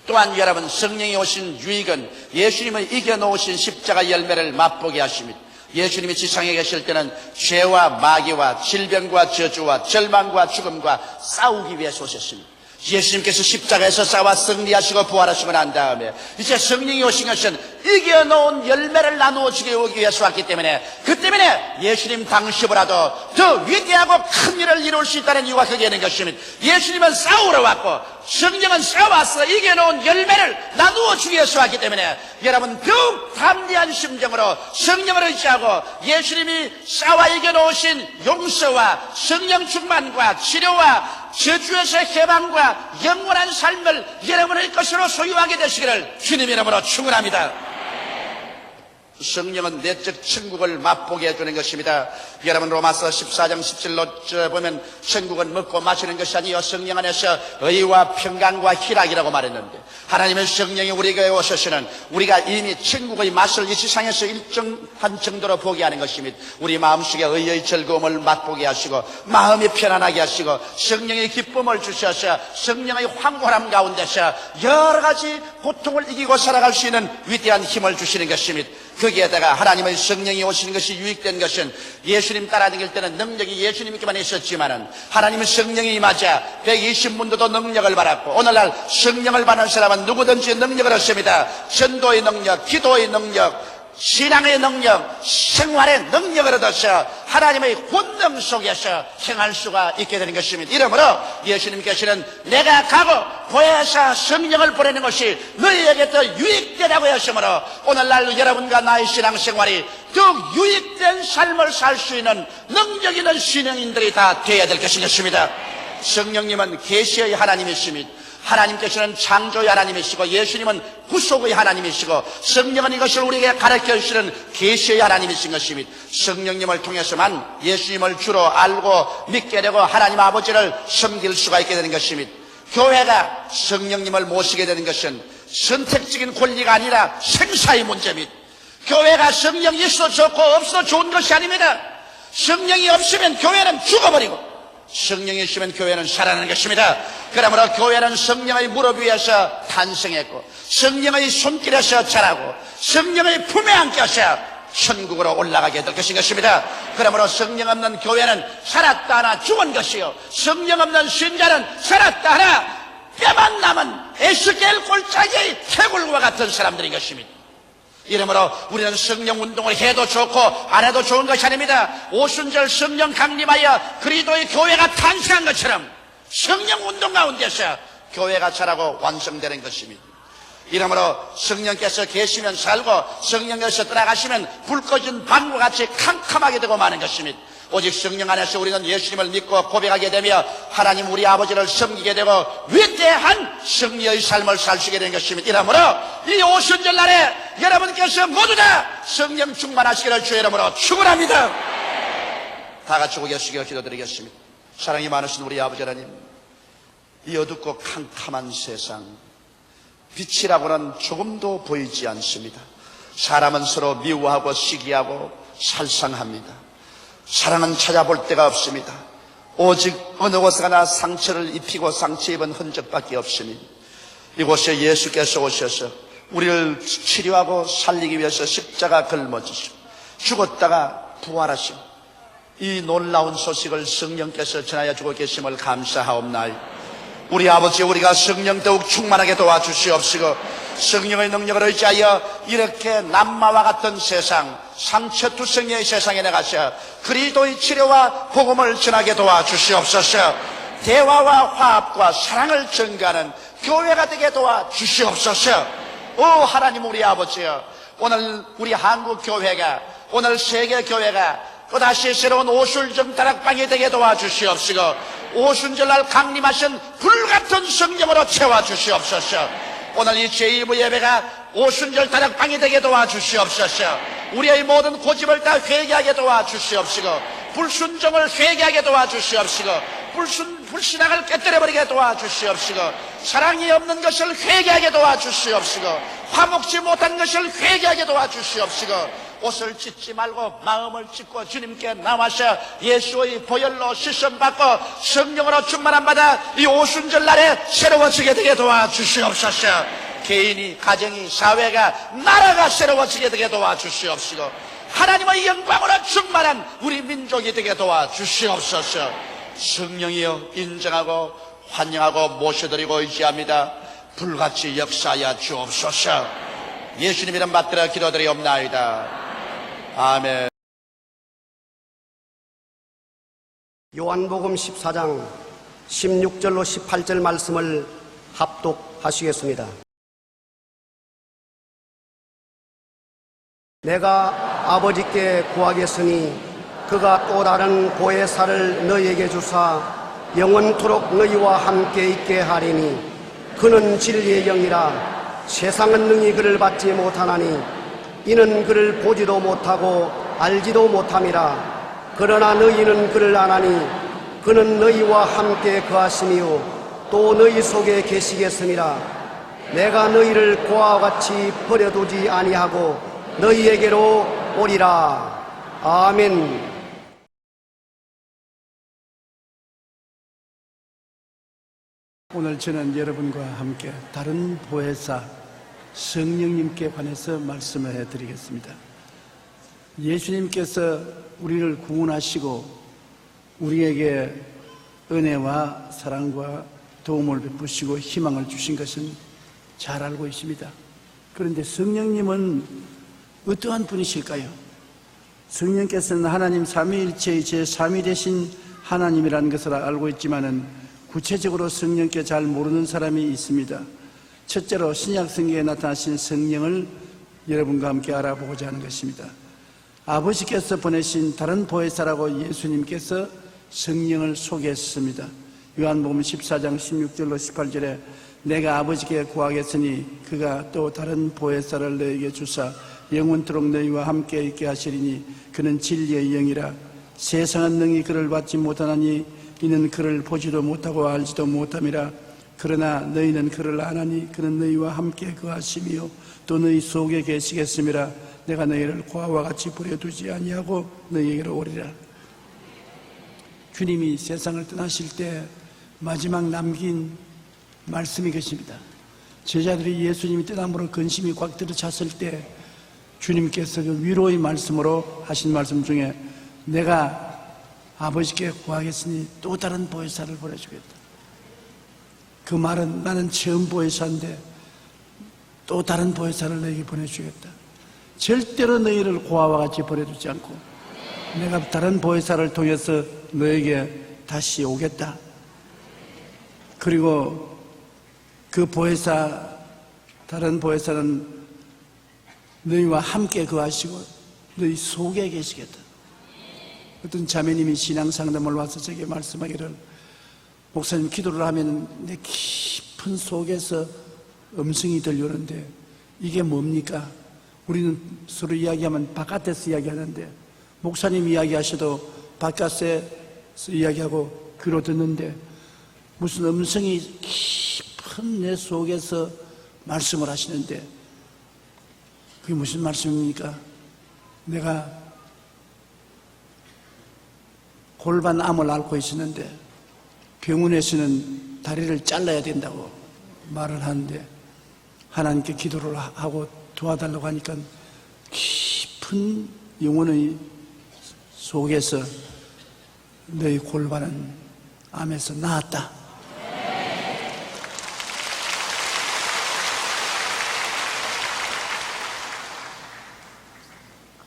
또한 여러분 성령이 오신 유익은 예수님의 이겨놓으신 십자가 열매를 맛보게 하십니다. 예수님이 지상에 계실 때는 죄와 마귀와 질병과 저주와 절망과 죽음과 싸우기 위해서 오셨습니다. 예수님께서 십자가에서 싸워 승리하시고 부활하시고 난 다음에 이제 성령이 오신 것은 이겨놓은 열매를 나누어 주기 위해서 왔기 때문에 그 때문에 예수님 당시보다도 더 위대하고 큰 일을 이룰 수 있다는 이유가 그게 있는 것입니다. 예수님은 싸우러 왔고 성령은 싸워서 이겨놓은 열매를 나누어 주기 위해서 왔기 때문에 여러분 더욱 담대한 심정으로 성령을 의지하고 예수님이 싸워 이겨놓으신 용서와 성령 충만과 치료와 저주에서 해방과 영원한 삶을 여러분의 것으로 소유하게 되시기를 주님 이름으로 축원합니다. 성령은 내적 천국을 맛보게 해주는 것입니다. 여러분 로마서 14장 17로 보면 천국은 먹고 마시는 것이 아니요 성령 안에서 의와 평강과 희락이라고 말했는데 하나님의 성령이 우리에게 오셔서는 우리가 이미 천국의 맛을 이 세상에서 일정한 정도로 보게 하는 것입니다. 우리 마음속에 의의 즐거움을 맛보게 하시고 마음이 편안하게 하시고 성령의 기쁨을 주셔서 성령의 황홀함 가운데서 여러 가지 고통을 이기고 살아갈 수 있는 위대한 힘을 주시는 것입니다. 거기에다가 하나님의 성령이 오시는 것이 유익된 것은 예수님 따라다닐 때는 능력이 예수님께만 있었지만은 하나님의 성령이 임하자 120문도도 능력을 받았고 오늘날 성령을 받는 사람은 누구든지 능력을 얻습니다. 전도의 능력, 기도의 능력, 신앙의 능력, 생활의 능력을 얻어서 하나님의 본능 속에서 행할 수가 있게 되는 것입니다. 이러므로 예수님께서는 내가 가고 보혜사 성령을 보내는 것이 너희에게 더 유익되라고 하시므로 오늘날 여러분과 나의 신앙생활이 더욱 유익된 삶을 살 수 있는 능력 있는 신앙인들이 다 되어야 될 것이겠습니다. 성령님은 계시의 하나님이십니다. 하나님께서는 창조의 하나님이시고 예수님은 구속의 하나님이시고 성령은 이것을 우리에게 가르쳐 주시는 계시의 하나님이신 것입니다. 성령님을 통해서만 예수님을 주로 알고 믿게 되고 하나님 아버지를 섬길 수가 있게 되는 것입니다. 교회가 성령님을 모시게 되는 것은 선택적인 권리가 아니라 생사의 문제입니다. 교회가 성령이 있어도 좋고 없어도 좋은 것이 아닙니다. 성령이 없으면 교회는 죽어버리고 성령이 있으면 교회는 살아나는 것입니다. 그러므로 교회는 성령의 무릎 위에서 탄생했고 성령의 손길에서 자라고 성령의 품에 안겨서 천국으로 올라가게 될 것인 것입니다. 그러므로 성령 없는 교회는 살았다 하나 죽은 것이요 성령 없는 신자는 살았다 하나 뼈만 남은 에스겔 골짜기의 태굴과 같은 사람들인 것입니다. 이러므로 우리는 성령 운동을 해도 좋고 안 해도 좋은 것이 아닙니다. 오순절 성령 강림하여 그리스도의 교회가 탄생한 것처럼 성령 운동 가운데서 교회가 자라고 완성되는 것입니다. 이러므로 성령께서 계시면 살고 성령께서 떠나가시면 불 꺼진 방과 같이 캄캄하게 되고 마는 것입니다. 오직 성령 안에서 우리는 예수님을 믿고 고백하게 되며 하나님 우리 아버지를 섬기게 되고 위대한 승리의 삶을 살 수 있게 되는 것입니다. 이러므로 이 오순절 날에 여러분께서 모두 다 성령 충만하시기를 주의 이름으로 축원합니다. 다 같이 고개숙여 기도드리겠습니다. 사랑이 많으신 우리 아버지 하나님, 이 어둡고 캄캄한 세상 빛이라고는 조금도 보이지 않습니다. 사람은 서로 미워하고 시기하고 살상합니다. 사랑은 찾아볼 데가 없습니다. 오직 어느 곳에 가나 상처를 입히고 상처 입은 흔적밖에 없습니다. 이곳에 예수께서 오셔서 우리를 치료하고 살리기 위해서 십자가 걸머지시고 죽었다가 부활하시고 이 놀라운 소식을 성령께서 전하여 주고 계심을 감사하옵나이다. 우리 아버지, 우리가 성령 더욱 충만하게 도와주시옵시고 성령의 능력을 의지하여 이렇게 남마와 같은 세상, 상처투성이의 세상에 나가서 그리스도의 치료와 복음을 전하게 도와주시옵소서. 대화와 화합과 사랑을 증가하는 교회가 되게 도와주시옵소서. 오 하나님 우리 아버지여, 오늘 우리 한국 교회가, 오늘 세계 교회가 또다시 새로운 오순절 다락방이 되게 도와주시옵시고, 오순절날 강림하신 불같은 성령으로 채워주시옵소서. 오늘 이 제2부 예배가 오순절 다락방이 되게 도와주시옵소서. 우리의 모든 고집을 다 회개하게 도와주시옵시고, 불순종을 회개하게 도와주시옵시고, 불신앙을 깨뜨려버리게 도와주시옵시고, 사랑이 없는 것을 회개하게 도와주시옵시고, 화목지 못한 것을 회개하게 도와주시옵시고, 옷을 찢지 말고 마음을 찢고 주님께 나와서 예수의 보혈로 씻음받고 성령으로 충만함 받아 이 오순절 날에 새로워지게 되게 도와주시옵소서. 개인이, 가정이, 사회가, 나라가 새로워지게 되게 도와주시옵시고, 하나님의 영광으로 충만한 우리 민족이 되게 도와주시옵소서. 성령이여 인정하고 환영하고 모셔드리고 의지합니다. 불같이 역사하여 주옵소서. 예수님 이름 받들어 기도드리옵나이다. 아멘. 요한복음 14장 16절로 18절 말씀을 합독하시겠습니다. 내가 아버지께 구하겠으니 그가 또 다른 보혜사를 너희에게 주사 영원토록 너희와 함께 있게 하리니 그는 진리의 영이라. 세상은 능히 그를 받지 못하나니 이는 그를 보지도 못하고 알지도 못함이라. 그러나 너희는 그를 아나니 그는 너희와 함께 거하시며 또 너희 속에 계시겠음이라. 내가 너희를 고아와 같이 버려두지 아니하고 너희에게로 오리라. 아멘. 오늘 저는 여러분과 함께 다른 보혜사 성령님께 관해서 말씀을 해드리겠습니다. 예수님께서 우리를 구원하시고 우리에게 은혜와 사랑과 도움을 베푸시고 희망을 주신 것은 잘 알고 있습니다. 그런데 성령님은 어떠한 분이실까요? 성령께서는 하나님 삼위일체의 제3위 되신 하나님이라는 것을 알고 있지만은 구체적으로 성령께 잘 모르는 사람이 있습니다. 첫째로 신약 성경에 나타나신 성령을 여러분과 함께 알아보고자 하는 것입니다. 아버지께서 보내신 다른 보혜사라고 예수님께서 성령을 소개했습니다. 요한복음 14장 16절로 18절에 내가 아버지께 구하겠으니 그가 또 다른 보혜사를 너에게 주사 영원토록 너희와 함께 있게 하시리니 그는 진리의 영이라. 세상은 능히 그를 받지 못하나니 이는 그를 보지도 못하고 알지도 못함이라. 그러나 너희는 그를 아나니 그는 너희와 함께 거하시며 또 너희 속에 계시겠음이라. 내가 너희를 고아와 같이 버려두지 아니하고 너희에게로 오리라. 주님이 세상을 떠나실 때 마지막 남긴 말씀이 것입니다. 제자들이 예수님이 떠남으로 근심이 꽉 들어찼을 때 주님께서 그 위로의 말씀으로 하신 말씀 중에 내가 아버지께 구하겠으니 또 다른 보혜사를 보내주겠다. 그 말은 나는 처음 보혜사인데 또 다른 보혜사를 너에게 보내주겠다. 절대로 너희를 고아와 같이 버려두지 않고 내가 다른 보혜사를 통해서 너에게 다시 오겠다. 그리고 그 보혜사, 다른 보혜사는 너희와 함께 거하시고 너희 속에 계시겠다. 어떤 자매님이 신앙상담을 와서 제게 말씀하기를 목사님 기도를 하면 내 깊은 속에서 음성이 들려오는데 이게 뭡니까? 우리는 서로 이야기하면 바깥에서 이야기하는데 목사님 이야기하셔도 바깥에서 이야기하고 귀로 듣는데 무슨 음성이 깊은 내 속에서 말씀을 하시는데 그게 무슨 말씀입니까? 내가 골반암을 앓고 있었는데 병원에서는 다리를 잘라야 된다고 말을 하는데 하나님께 기도를 하고 도와달라고 하니까 깊은 영혼의 속에서 너희 골반은 암에서 나았다.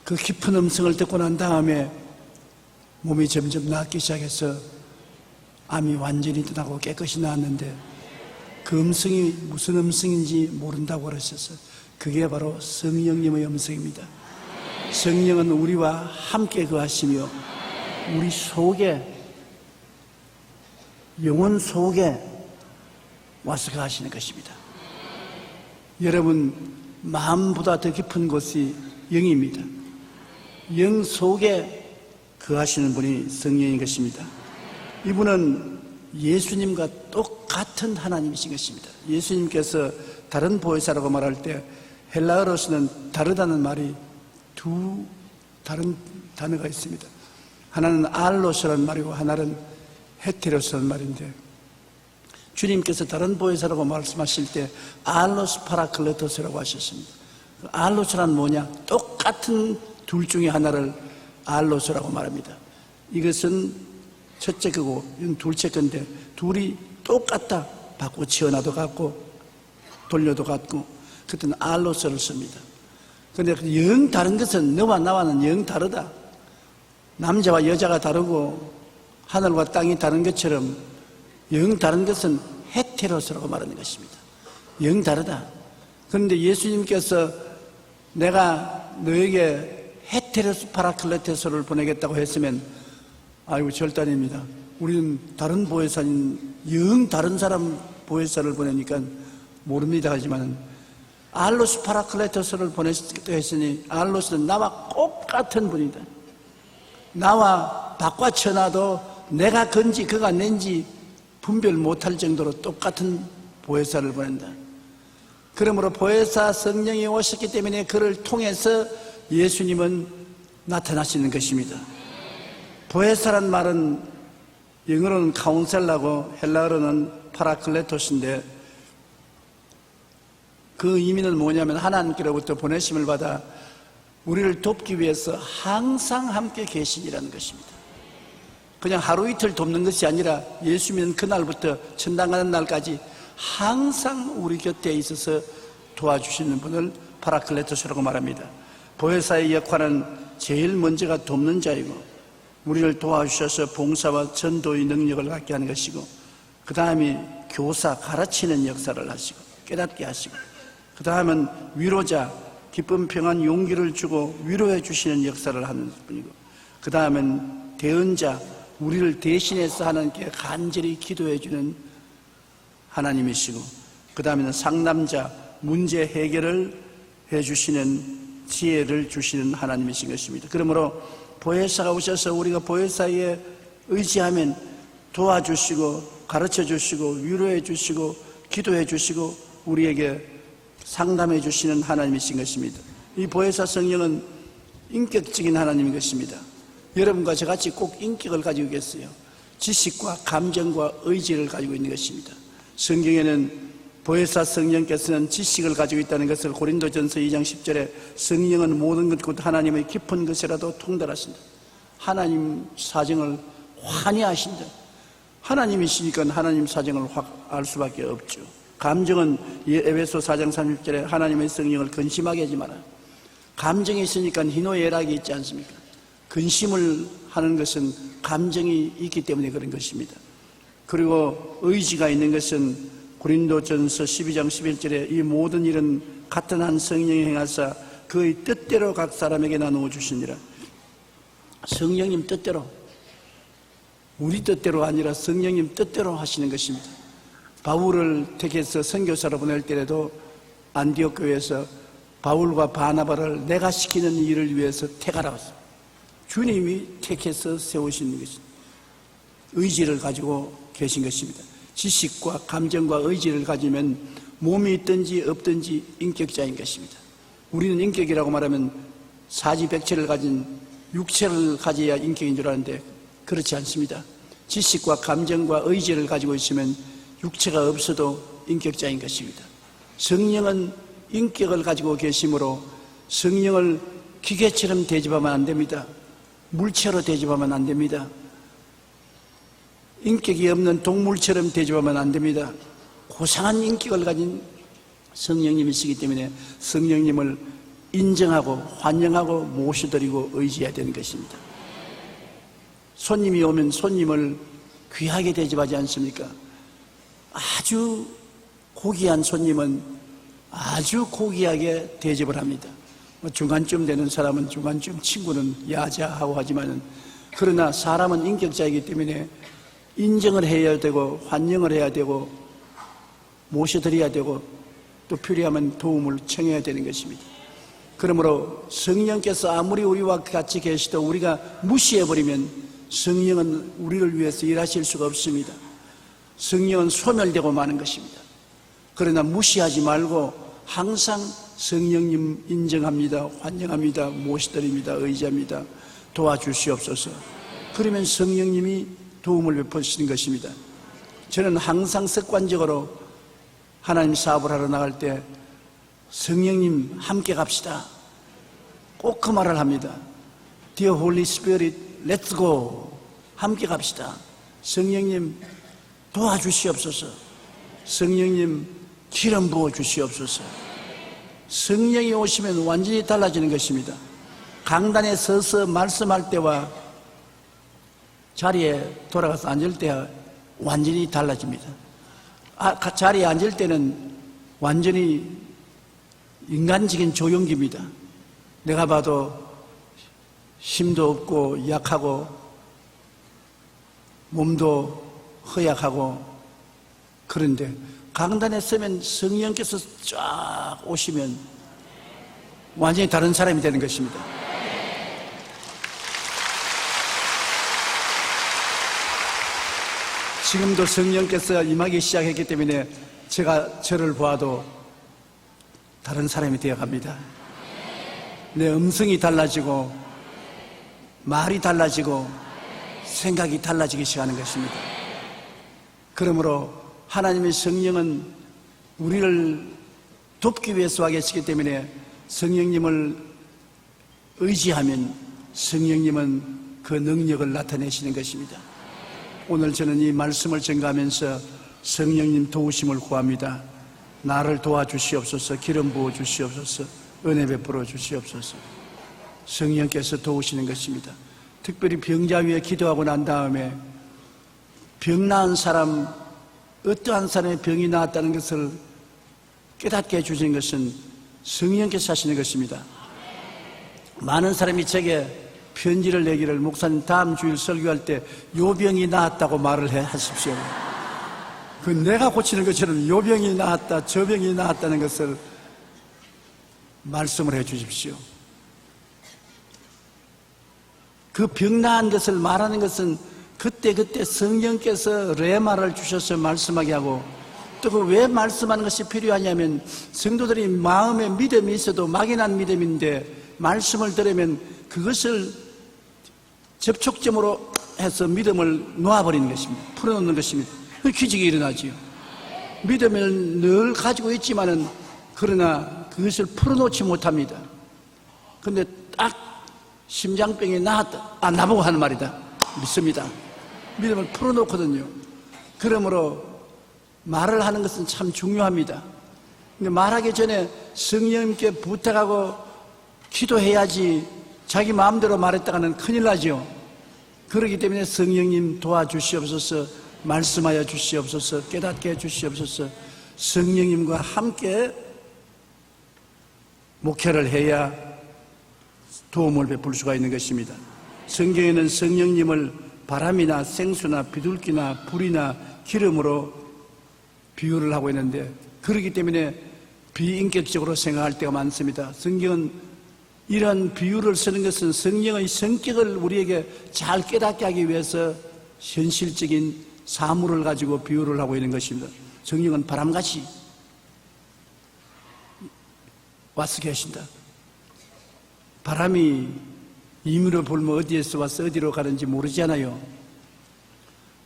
그 깊은 음성을 듣고 난 다음에 몸이 점점 낫기 시작해서 암이 완전히 떠나고 깨끗이 나았는데 그 음성이 무슨 음성인지 모른다고 그러셔서 그게 바로 성령님의 음성입니다. 성령은 우리와 함께 거하시며 우리 속에, 영혼 속에 와서 거하시는 것입니다. 여러분, 마음보다 더 깊은 곳이 영입니다. 영 속에 거하시는 분이 성령인 것입니다. 이분은 예수님과 똑같은 하나님이신 것입니다. 예수님께서 다른 보혜사라고 말할 때 헬라어로서는 다르다는 말이 두 다른 단어가 있습니다. 하나는 알로스라는 말이고 하나는 헤테로스라는 말인데, 주님께서 다른 보혜사라고 말씀하실 때 알로스 파라클레토스라고 하셨습니다. 알로스란 뭐냐? 똑같은 둘 중에 하나를 알로스라고 말합니다. 이것은 첫째 거고 이건 둘째 건데, 둘이 똑같다. 바꿔 치어놔도 같고 돌려도 같고, 그때는 알로스를 씁니다. 그런데 영 다른 것은 너와 나와는 영 다르다. 남자와 여자가 다르고 하늘과 땅이 다른 것처럼 영 다른 것은 헤테로스라고 말하는 것입니다. 영 다르다. 그런데 예수님께서 내가 너에게 헤테로스 파라클레토스를 보내겠다고 했으면 아이고 절대 아닙니다. 우리는 다른 보혜사인 영 다른 사람 보혜사를 보내니까 모릅니다 하지만 알로스 파라클레토스를 보내겠다고 했으니 알로스는 나와 똑같은 분이다. 나와 바꿔 쳐놔도 내가 건지 그가 낸지 분별 못할 정도로 똑같은 보혜사를 보낸다. 그러므로 보혜사 성령이 오셨기 때문에 그를 통해서 예수님은 나타나시는 것입니다. 보혜사란 말은 영어로는 카운셀라고 헬라어로는 파라클레토스인데, 그 의미는 뭐냐면 하나님께로부터 보내심을 받아 우리를 돕기 위해서 항상 함께 계신이라는 것입니다. 그냥 하루 이틀 돕는 것이 아니라 예수 믿는 그날부터 천당 가는 날까지 항상 우리 곁에 있어서 도와주시는 분을 파라클레토스라고 말합니다. 보혜사의 역할은 제일 먼저가 돕는 자이고 우리를 도와주셔서 봉사와 전도의 능력을 갖게 하는 것이고, 그 다음이 교사, 가르치는 역사를 하시고 깨닫게 하시고, 그 다음은 위로자, 기쁨, 평안, 용기를 주고 위로해 주시는 역사를 하는 분이고, 그 다음은 대언자, 우리를 대신해서 하나님께 간절히 기도해 주는 하나님이시고, 그 다음에는 상담자, 문제 해결을 해 주시는 지혜를 주시는 하나님이신 것입니다. 그러므로 보혜사가 오셔서 우리가 보혜사에 의지하면 도와주시고 가르쳐 주시고 위로해 주시고 기도해 주시고 우리에게 상담해 주시는 하나님이신 것입니다. 이 보혜사 성령은 인격적인 하나님인 것입니다. 여러분과 저같이 꼭 인격을 가지고 계세요. 지식과 감정과 의지를 가지고 있는 것입니다. 성경에는 보혜사 성령께서는 지식을 가지고 있다는 것을 고린도전서 2장 10절에 성령은 모든 것 곧 하나님의 깊은 것이라도 통달하신다. 하나님 사정을 환히 아신다. 하나님이시니까 하나님 사정을 확 알 수밖에 없죠. 감정은 에베소 4장 30절에 하나님의 성령을 근심하게 하지 마라. 감정이 있으니까 희노애락이 있지 않습니까? 근심을 하는 것은 감정이 있기 때문에 그런 것입니다. 그리고 의지가 있는 것은 고린도전서 12장 11절에 이 모든 일은 같은 한 성령이 행하사 그의 뜻대로 각 사람에게 나누어 주시니라. 성령님 뜻대로, 우리 뜻대로 아니라 성령님 뜻대로 하시는 것입니다. 바울을 택해서 선교사로 보낼 때에도 안디옥 교회에서 바울과 바나바를 내가 시키는 일을 위해서 택하라고 했어요. 주님이 택해서 세우시는 것입니다. 의지를 가지고 계신 것입니다. 지식과 감정과 의지를 가지면 몸이 있든지 없든지 인격자인 것입니다. 우리는 인격이라고 말하면 사지백체를 가진 육체를 가져야 인격인 줄 아는데 그렇지 않습니다. 지식과 감정과 의지를 가지고 있으면 육체가 없어도 인격자인 것입니다. 성령은 인격을 가지고 계시므로 성령을 기계처럼 대접하면 안 됩니다. 물체로 대접하면 안 됩니다. 인격이 없는 동물처럼 대접하면 안 됩니다. 고상한 인격을 가진 성령님이시기 때문에 성령님을 인정하고 환영하고 모셔드리고 의지해야 되는 것입니다. 손님이 오면 손님을 귀하게 대접하지 않습니까? 아주 고귀한 손님은 아주 고귀하게 대접을 합니다. 중간쯤 되는 사람은 중간쯤 친구는 야자하고 하지만은, 그러나 사람은 인격자이기 때문에 인정을 해야 되고 환영을 해야 되고 모셔드려야 되고 또 필요하면 도움을 청해야 되는 것입니다. 그러므로 성령께서 아무리 우리와 같이 계시도 우리가 무시해버리면 성령은 우리를 위해서 일하실 수가 없습니다. 성령은 소멸되고 마는 것입니다. 그러나 무시하지 말고 항상 성령님 인정합니다, 환영합니다, 모시드립니다, 의지합니다, 도와주시옵소서. 그러면 성령님이 도움을 베푸시는 것입니다. 저는 항상 습관적으로 하나님 사업을 하러 나갈 때 성령님 함께 갑시다, 꼭 그 말을 합니다. Dear Holy Spirit, let's go. 함께 갑시다. 성령님 도와주시옵소서. 성령님 기름 부어 주시옵소서. 성령이 오시면 완전히 달라지는 것입니다. 강단에 서서 말씀할 때와 자리에 돌아가서 앉을 때와 완전히 달라집니다. 자리에 앉을 때는 완전히 인간적인 조용기입니다. 내가 봐도 힘도 없고 약하고 몸도 허약하고, 그런데 강단에 서면 성령께서 쫙 오시면 완전히 다른 사람이 되는 것입니다. 지금도 성령께서 임하기 시작했기 때문에 제가 저를 보아도 다른 사람이 되어갑니다. 내 음성이 달라지고 말이 달라지고 생각이 달라지기 시작하는 것입니다. 그러므로 하나님의 성령은 우리를 돕기 위해서 와 계시기 때문에 성령님을 의지하면 성령님은 그 능력을 나타내시는 것입니다. 오늘 저는 이 말씀을 전가하면서 성령님 도우심을 구합니다. 나를 도와주시옵소서, 기름 부어 주시옵소서, 은혜 베풀어 주시옵소서. 성령께서 도우시는 것입니다. 특별히 병자 위에 기도하고 난 다음에 병 나은 사람, 어떠한 사람의 병이 나았다는 것을 깨닫게 해주시는 것은 성령께서 하시는 것입니다. 많은 사람이 제게 편지를 내기를, 목사님 다음 주일 설교할 때 요 병이 나았다고 말을 하십시오. 그 내가 고치는 것처럼 요 병이 나았다, 저 병이 나았다는 것을 말씀을 해 주십시오. 그 병 나은 것을 말하는 것은 그때 성령께서 레마를 주셔서 말씀하게 하고, 또 그 왜 말씀하는 것이 필요하냐면 성도들이 마음에 믿음이 있어도 막연한 믿음인데 말씀을 들으면 그것을 접촉점으로 해서 믿음을 놓아버리는 것입니다. 풀어놓는 것입니다. 그 기적이 일어나지요. 믿음을 늘 가지고 있지만은 그러나 그것을 풀어놓지 못합니다. 근데 딱 심장병이 나았다. 나보고 하는 말이다. 믿습니다. 믿음을 풀어놓거든요. 그러므로 말을 하는 것은 참 중요합니다. 근데 말하기 전에 성령님께 부탁하고 기도해야지 자기 마음대로 말했다가는 큰일 나죠. 그렇기 때문에 성령님 도와주시옵소서, 말씀하여 주시옵소서, 깨닫게 해주시옵소서. 성령님과 함께 목회를 해야 도움을 베풀 수가 있는 것입니다. 성경에는 성령님을 바람이나 생수나 비둘기나 불이나 기름으로 비유를 하고 있는데, 그렇기 때문에 비인격적으로 생각할 때가 많습니다. 성경은 이런 비유를 쓰는 것은 성령의 성격을 우리에게 잘 깨닫게 하기 위해서 현실적인 사물을 가지고 비유를 하고 있는 것입니다. 성령은 바람같이 와서 계신다. 바람이 임의로 불면 어디에서 와서 어디로 가는지 모르잖아요.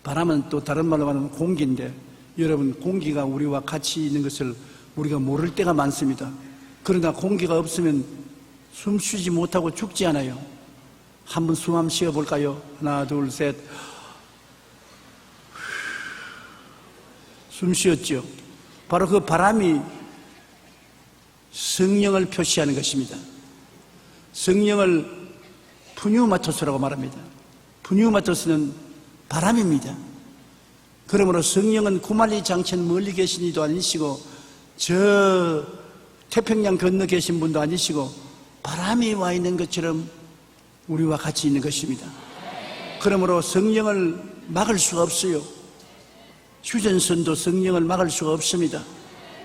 바람은 또 다른 말로 말하면 공기인데, 여러분, 공기가 우리와 같이 있는 것을 우리가 모를 때가 많습니다. 그러나 공기가 없으면 숨 쉬지 못하고 죽지 않아요. 한번 숨 한번 쉬어볼까요? 하나, 둘, 셋. 숨 쉬었죠. 바로 그 바람이 성령을 표시하는 것입니다. 성령을 푸뉴마토스라고 말합니다. 푸뉴마토스는 바람입니다. 그러므로 성령은 구만리 장천 멀리 계신 이도 아니시고 저 태평양 건너 계신 분도 아니시고 바람이 와 있는 것처럼 우리와 같이 있는 것입니다. 그러므로 성령을 막을 수가 없어요. 휴전선도 성령을 막을 수가 없습니다.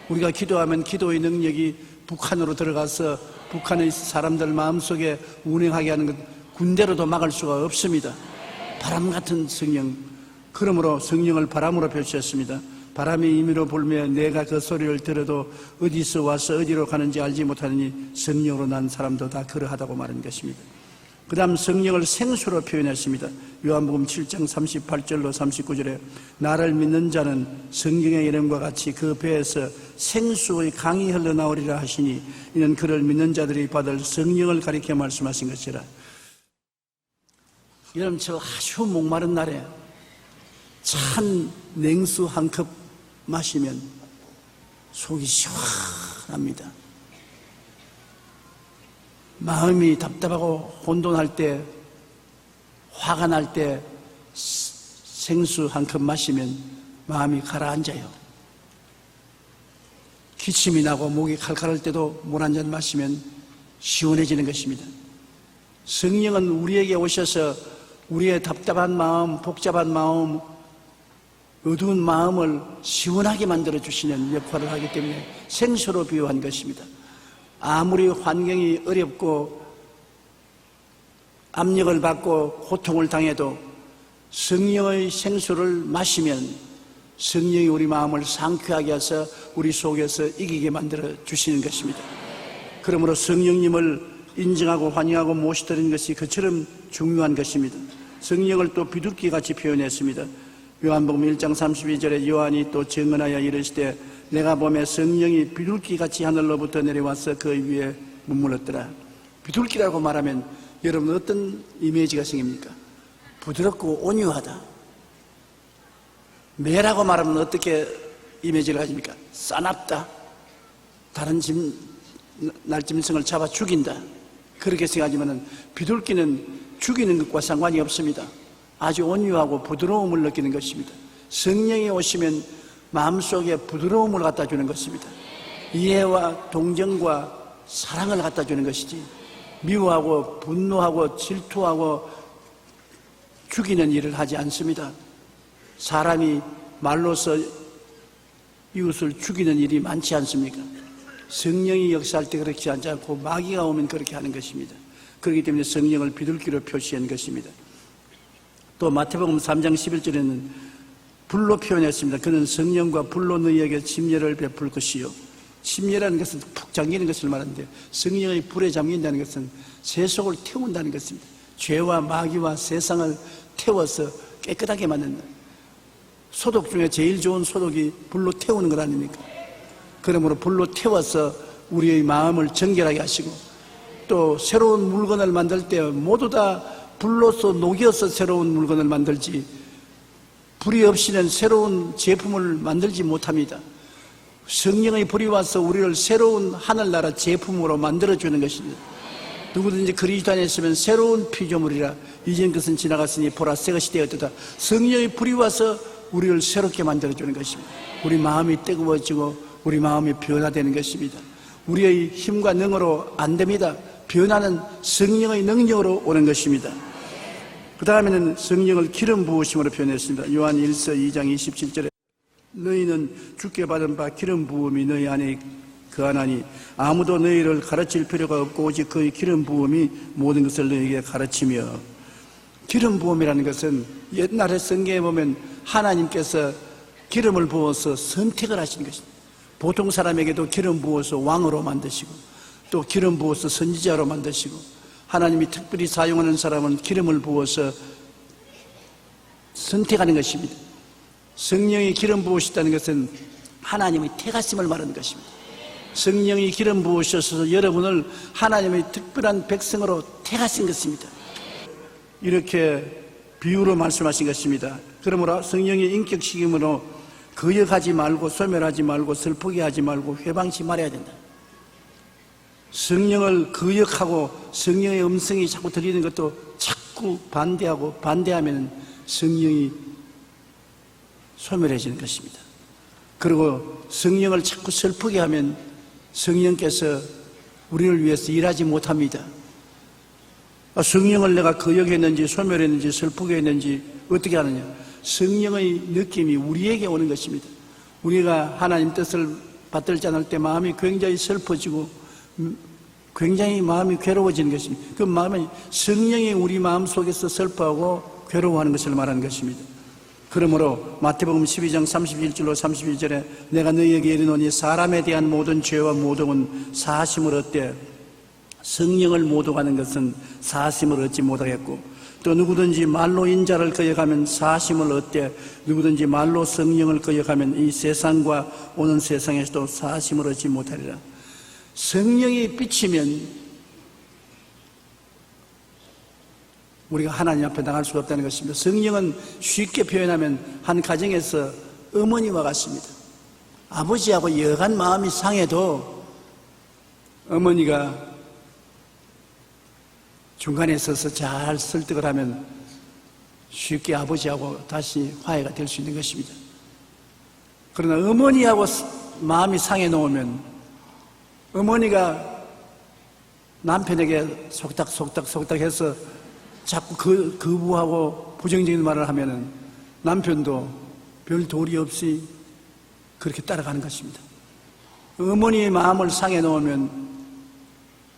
우리가 기도하면 기도의 능력이 북한으로 들어가서 북한의 사람들 마음속에 운행하게 하는 것 군대로도 막을 수가 없습니다. 바람 같은 성령. 그러므로 성령을 바람으로 표시했습니다. 바람이 임의로 불며 내가 그 소리를 들어도 어디서 와서 어디로 가는지 알지 못하느니 성령으로 난 사람도 다 그러하다고 말한 것입니다. 그 다음 성령을 생수로 표현했습니다. 요한복음 7장 38절로 39절에 나를 믿는 자는 성경의 이름과 같이 그 배에서 생수의 강이 흘러나오리라 하시니 이는 그를 믿는 자들이 받을 성령을 가리켜 말씀하신 것이라. 여러분, 저 아주 목마른 날에 찬 냉수 한 컵 마시면 속이 시원합니다. 마음이 답답하고 혼돈할 때, 화가 날 때 생수 한 컵 마시면 마음이 가라앉아요. 기침이 나고 목이 칼칼할 때도 물 한 잔 마시면 시원해지는 것입니다. 성령은 우리에게 오셔서 우리의 답답한 마음, 복잡한 마음, 어두운 마음을 시원하게 만들어 주시는 역할을 하기 때문에 생수로 비유한 것입니다. 아무리 환경이 어렵고 압력을 받고 고통을 당해도 성령의 생수를 마시면 성령이 우리 마음을 상쾌하게 해서 우리 속에서 이기게 만들어 주시는 것입니다. 그러므로 성령님을 인정하고 환영하고 모시드리는 것이 그처럼 중요한 것입니다. 성령을 또 비둘기같이 표현했습니다. 요한복음 1장 32절에 요한이 또 증언하여 이르시되 내가 보매 성령이 비둘기같이 하늘로부터 내려와서 그 위에 머물렀더라. 비둘기라고 말하면 여러분 어떤 이미지가 생깁니까? 부드럽고 온유하다. 매라고 말하면 어떻게 이미지를 가집니까? 싸납다. 다른 날짐승을 잡아 죽인다. 그렇게 생각하지만 비둘기는 죽이는 것과 상관이 없습니다. 아주 온유하고 부드러움을 느끼는 것입니다. 성령이 오시면 마음속에 부드러움을 갖다 주는 것입니다. 이해와 동정과 사랑을 갖다 주는 것이지 미워하고 분노하고 질투하고 죽이는 일을 하지 않습니다. 사람이 말로서 이웃을 죽이는 일이 많지 않습니까? 성령이 역사할 때 그렇지 않지 않고 마귀가 오면 그렇게 하는 것입니다. 그렇기 때문에 성령을 비둘기로 표시한 것입니다. 또 마태복음 3장 11절에는 불로 표현했습니다. 그는 성령과 불로 너희에게 침례를 베풀 것이요. 침례라는 것은 푹 잠기는 것을 말하는데 성령의 불에 잠긴다는 것은 세속을 태운다는 것입니다. 죄와 마귀와 세상을 태워서 깨끗하게 만든다. 소독 중에 제일 좋은 소독이 불로 태우는 것 아닙니까? 그러므로 불로 태워서 우리의 마음을 정결하게 하시고 또 새로운 물건을 만들 때 모두 다 불로서 녹여서 새로운 물건을 만들지 불이 없이는 새로운 제품을 만들지 못합니다. 성령의 불이 와서 우리를 새로운 하늘나라 제품으로 만들어주는 것입니다. 누구든지 그리스도 안에 있으면 새로운 피조물이라 이전 것은 지나갔으니 보라 새 것이 되었도다. 성령의 불이 와서 우리를 새롭게 만들어주는 것입니다. 우리 마음이 뜨거워지고 우리 마음이 변화되는 것입니다. 우리의 힘과 능으로 안 됩니다. 변화는 성령의 능력으로 오는 것입니다. 그 다음에는 성령을 기름 부으심으로 표현했습니다. 요한 1서 2장 27절에 너희는 주께 받은 바 기름 부음이 너희 안에 거하나니 아무도 너희를 가르칠 필요가 없고 오직 그의 기름 부음이 모든 것을 너희에게 가르치며. 기름 부음이라는 것은 옛날에 성경에 보면 하나님께서 기름을 부어서 선택을 하신 것입니다. 보통 사람에게도 기름 부어서 왕으로 만드시고 또 기름 부어서 선지자로 만드시고 하나님이 특별히 사용하는 사람은 기름을 부어서 선택하는 것입니다. 성령이 기름 부으시다는 것은 하나님의 택하심을 말하는 것입니다. 성령이 기름 부으셔서 여러분을 하나님의 특별한 백성으로 택하신 것입니다. 이렇게 비유로 말씀하신 것입니다. 그러므로 성령의 인격식임으로 거역하지 말고 소멸하지 말고 슬프게 하지 말고 회방치 말아야 된다. 성령을 거역하고 성령의 음성이 자꾸 들리는 것도 자꾸 반대하고 반대하면 성령이 소멸해지는 것입니다. 그리고 성령을 자꾸 슬프게 하면 성령께서 우리를 위해서 일하지 못합니다. 성령을 내가 거역했는지 소멸했는지 슬프게 했는지 어떻게 하느냐? 성령의 느낌이 우리에게 오는 것입니다. 우리가 하나님 뜻을 받들지 않을 때 마음이 굉장히 슬퍼지고 굉장히 마음이 괴로워지는 것입니다. 그 마음이 성령이 우리 마음 속에서 슬퍼하고 괴로워하는 것을 말하는 것입니다. 그러므로 마태복음 12장 31절로 32절에 내가 너희에게 이르노니 사람에 대한 모든 죄와 모독은 사하심을 얻되 성령을 모독하는 것은 사하심을 얻지 못하겠고 또 누구든지 말로 인자를 거역하면 사하심을 얻되 누구든지 말로 성령을 거역하면 이 세상과 오는 세상에서도 사하심을 얻지 못하리라. 성령이 비치면 우리가 하나님 앞에 나갈 수가 없다는 것입니다. 성령은 쉽게 표현하면 한 가정에서 어머니와 같습니다. 아버지하고 여간 마음이 상해도 어머니가 중간에 서서 잘 설득을 하면 쉽게 아버지하고 다시 화해가 될 수 있는 것입니다. 그러나 어머니하고 마음이 상해 놓으면 어머니가 남편에게 속닥속닥 해서 자꾸 거부하고 부정적인 말을 하면은 남편도 별 도리 없이 그렇게 따라가는 것입니다. 어머니의 마음을 상해 놓으면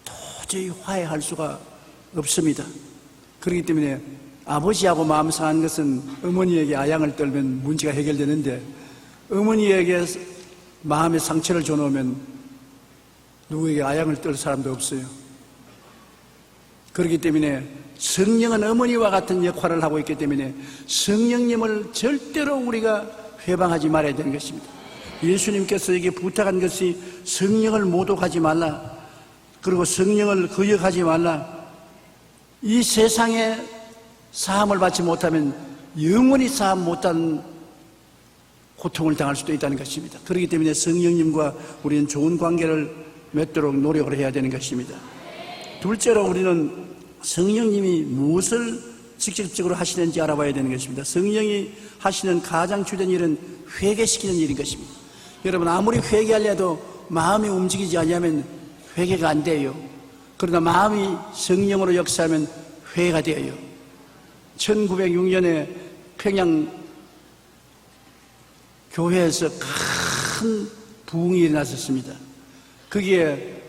도저히 화해할 수가 없습니다. 그렇기 때문에 아버지하고 마음 상한 것은 어머니에게 아양을 떨면 문제가 해결되는데 어머니에게 마음의 상처를 줘놓으면 누구에게 아양을 떨 사람도 없어요. 그렇기 때문에 성령은 어머니와 같은 역할을 하고 있기 때문에 성령님을 절대로 우리가 회방하지 말아야 되는 것입니다. 예수님께서 에게 부탁한 것이 성령을 모독하지 말라, 그리고 성령을 거역하지 말라. 이 세상에 사함을 받지 못하면 영원히 사함 못한 고통을 당할 수도 있다는 것입니다. 그렇기 때문에 성령님과 우리는 좋은 관계를 맺도록 노력을 해야 되는 것입니다. 둘째로 우리는 성령님이 무엇을 직접적으로 하시는지 알아봐야 되는 것입니다. 성령이 하시는 가장 주된 일은 회개시키는 일인 것입니다. 여러분, 아무리 회개하려 해도 마음이 움직이지 않으면 회개가 안 돼요. 그러나 마음이 성령으로 역사하면 회개가 돼요. 1906년에 평양 교회에서 큰 부흥이 일어났었습니다. 거기에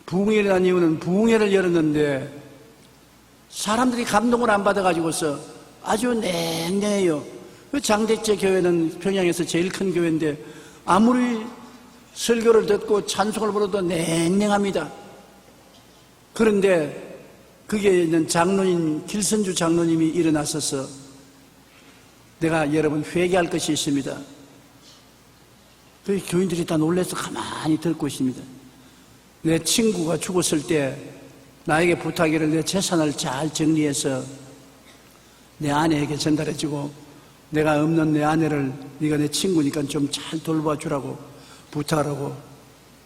부흥이 일어난 이유는 부흥회를 열었는데 사람들이 감동을 안 받아가지고서 아주 냉랭해요. 그 장대째 교회는 평양에서 제일 큰 교회인데 아무리 설교를 듣고 찬송을 부르도 냉랭합니다. 그런데 거기에 있는 장로님, 길선주 장로님이 일어나서서 내가 여러분 회개할 것이 있습니다. 그 교인들이 다 놀라서 가만히 듣고 있습니다. 내 친구가 죽었을 때 나에게 부탁이를 내 재산을 잘 정리해서 내 아내에게 전달해주고 내가 없는 내 아내를 네가 내 친구니까 좀 잘 돌봐주라고 부탁하라고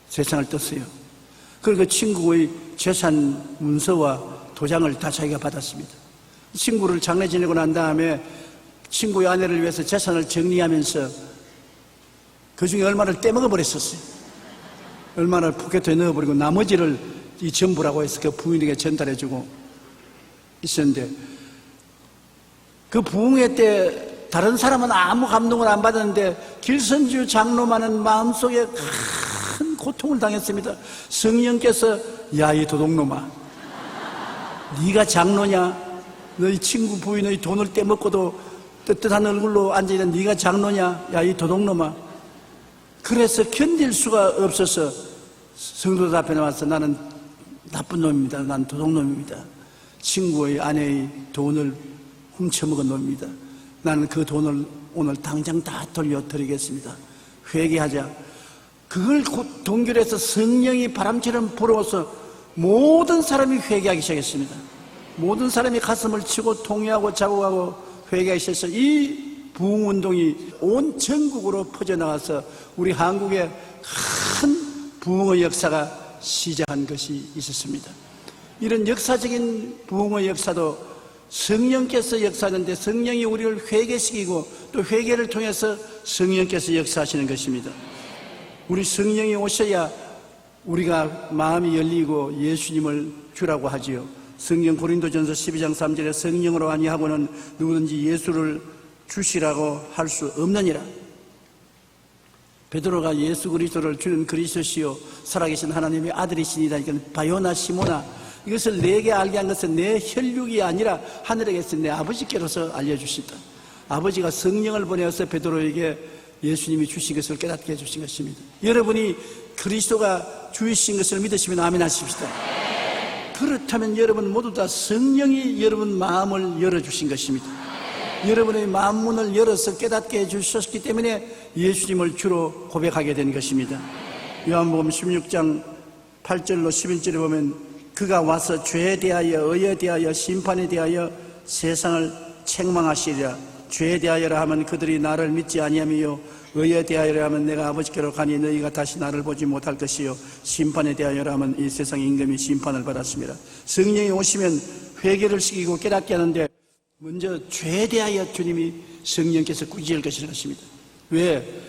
세상을 떴어요. 그리고 그 친구의 재산 문서와 도장을 다 자기가 받았습니다. 친구를 장례 지내고 난 다음에 친구의 아내를 위해서 재산을 정리하면서 그 중에 얼마를 떼먹어 버렸었어요. 얼마를 포켓에 넣어버리고 나머지를 이 전부라고 해서 그 부인에게 전달해주고 있었는데 그 부흥회 때 다른 사람은 아무 감동을 안 받았는데 길선주 장로만은 마음속에 큰 고통을 당했습니다. 성령께서 야, 이 도둑놈아, 네가 장로냐? 너희 친구 부인의 돈을 떼먹고도 뜨뜻한 얼굴로 앉아있는 네가 장로냐? 야, 이 도둑놈아. 그래서 견딜 수가 없어서 성도들 앞에 나와서 나는 나쁜 놈입니다. 난 도둑놈입니다. 친구의 아내의 돈을 훔쳐먹은 놈입니다. 나는 그 돈을 오늘 당장 다 돌려드리겠습니다. 회개하자. 그걸 동결해서 성령이 바람처럼 불어와서 모든 사람이 회개하기 시작했습니다. 모든 사람이 가슴을 치고 통회하고 자국하고 회개하기 시작해서 이 부흥운동이 온 전국으로 퍼져나가서 우리 한국에 큰 부흥의 역사가 시작한 것이 있었습니다. 이런 역사적인 부흥의 역사도 성령께서 역사하는데 성령이 우리를 회개시키고 또 회개를 통해서 성령께서 역사하시는 것입니다. 우리 성령이 오셔야 우리가 마음이 열리고 예수님을 주라고 하지요. 성경 고린도전서 12장 3절에 성령으로 아니하고는 누구든지 예수를 주시라고 할 수 없느니라. 베드로가 예수 그리스도를 주는 그리스도시요 살아계신 하나님의 아들이시니라. 이건 바요나 시모나, 이것을 내게 알게 한 것은 내 혈육이 아니라 하늘에 계신 내 아버지께로서 알려주신다. 아버지가 성령을 보내어서 베드로에게 예수님이 주신 것을 깨닫게 해주신 것입니다. 여러분이 그리스도가 주이신 것을 믿으시면 아멘 하십시다. 그렇다면 여러분 모두 다 성령이 여러분 마음을 열어주신 것입니다. 여러분의 마음 문을 열어서 깨닫게 해주셨기 때문에 예수님을 주로 고백하게 된 것입니다. 요한복음 16장 8절로 11절에 보면 그가 와서 죄에 대하여 의에 대하여 심판에 대하여 세상을 책망하시리라. 죄에 대하여라 하면 그들이 나를 믿지 아니하며 의에 대하여라 하면 내가 아버지께로 가니 너희가 다시 나를 보지 못할 것이요 심판에 대하여라 하면 이 세상의 임금이 심판을 받았습니다. 성령이 오시면 회개를 시키고 깨닫게 하는데 먼저 죄에 대하여 주님이 성령께서 꾸짖을 것입니다. 왜?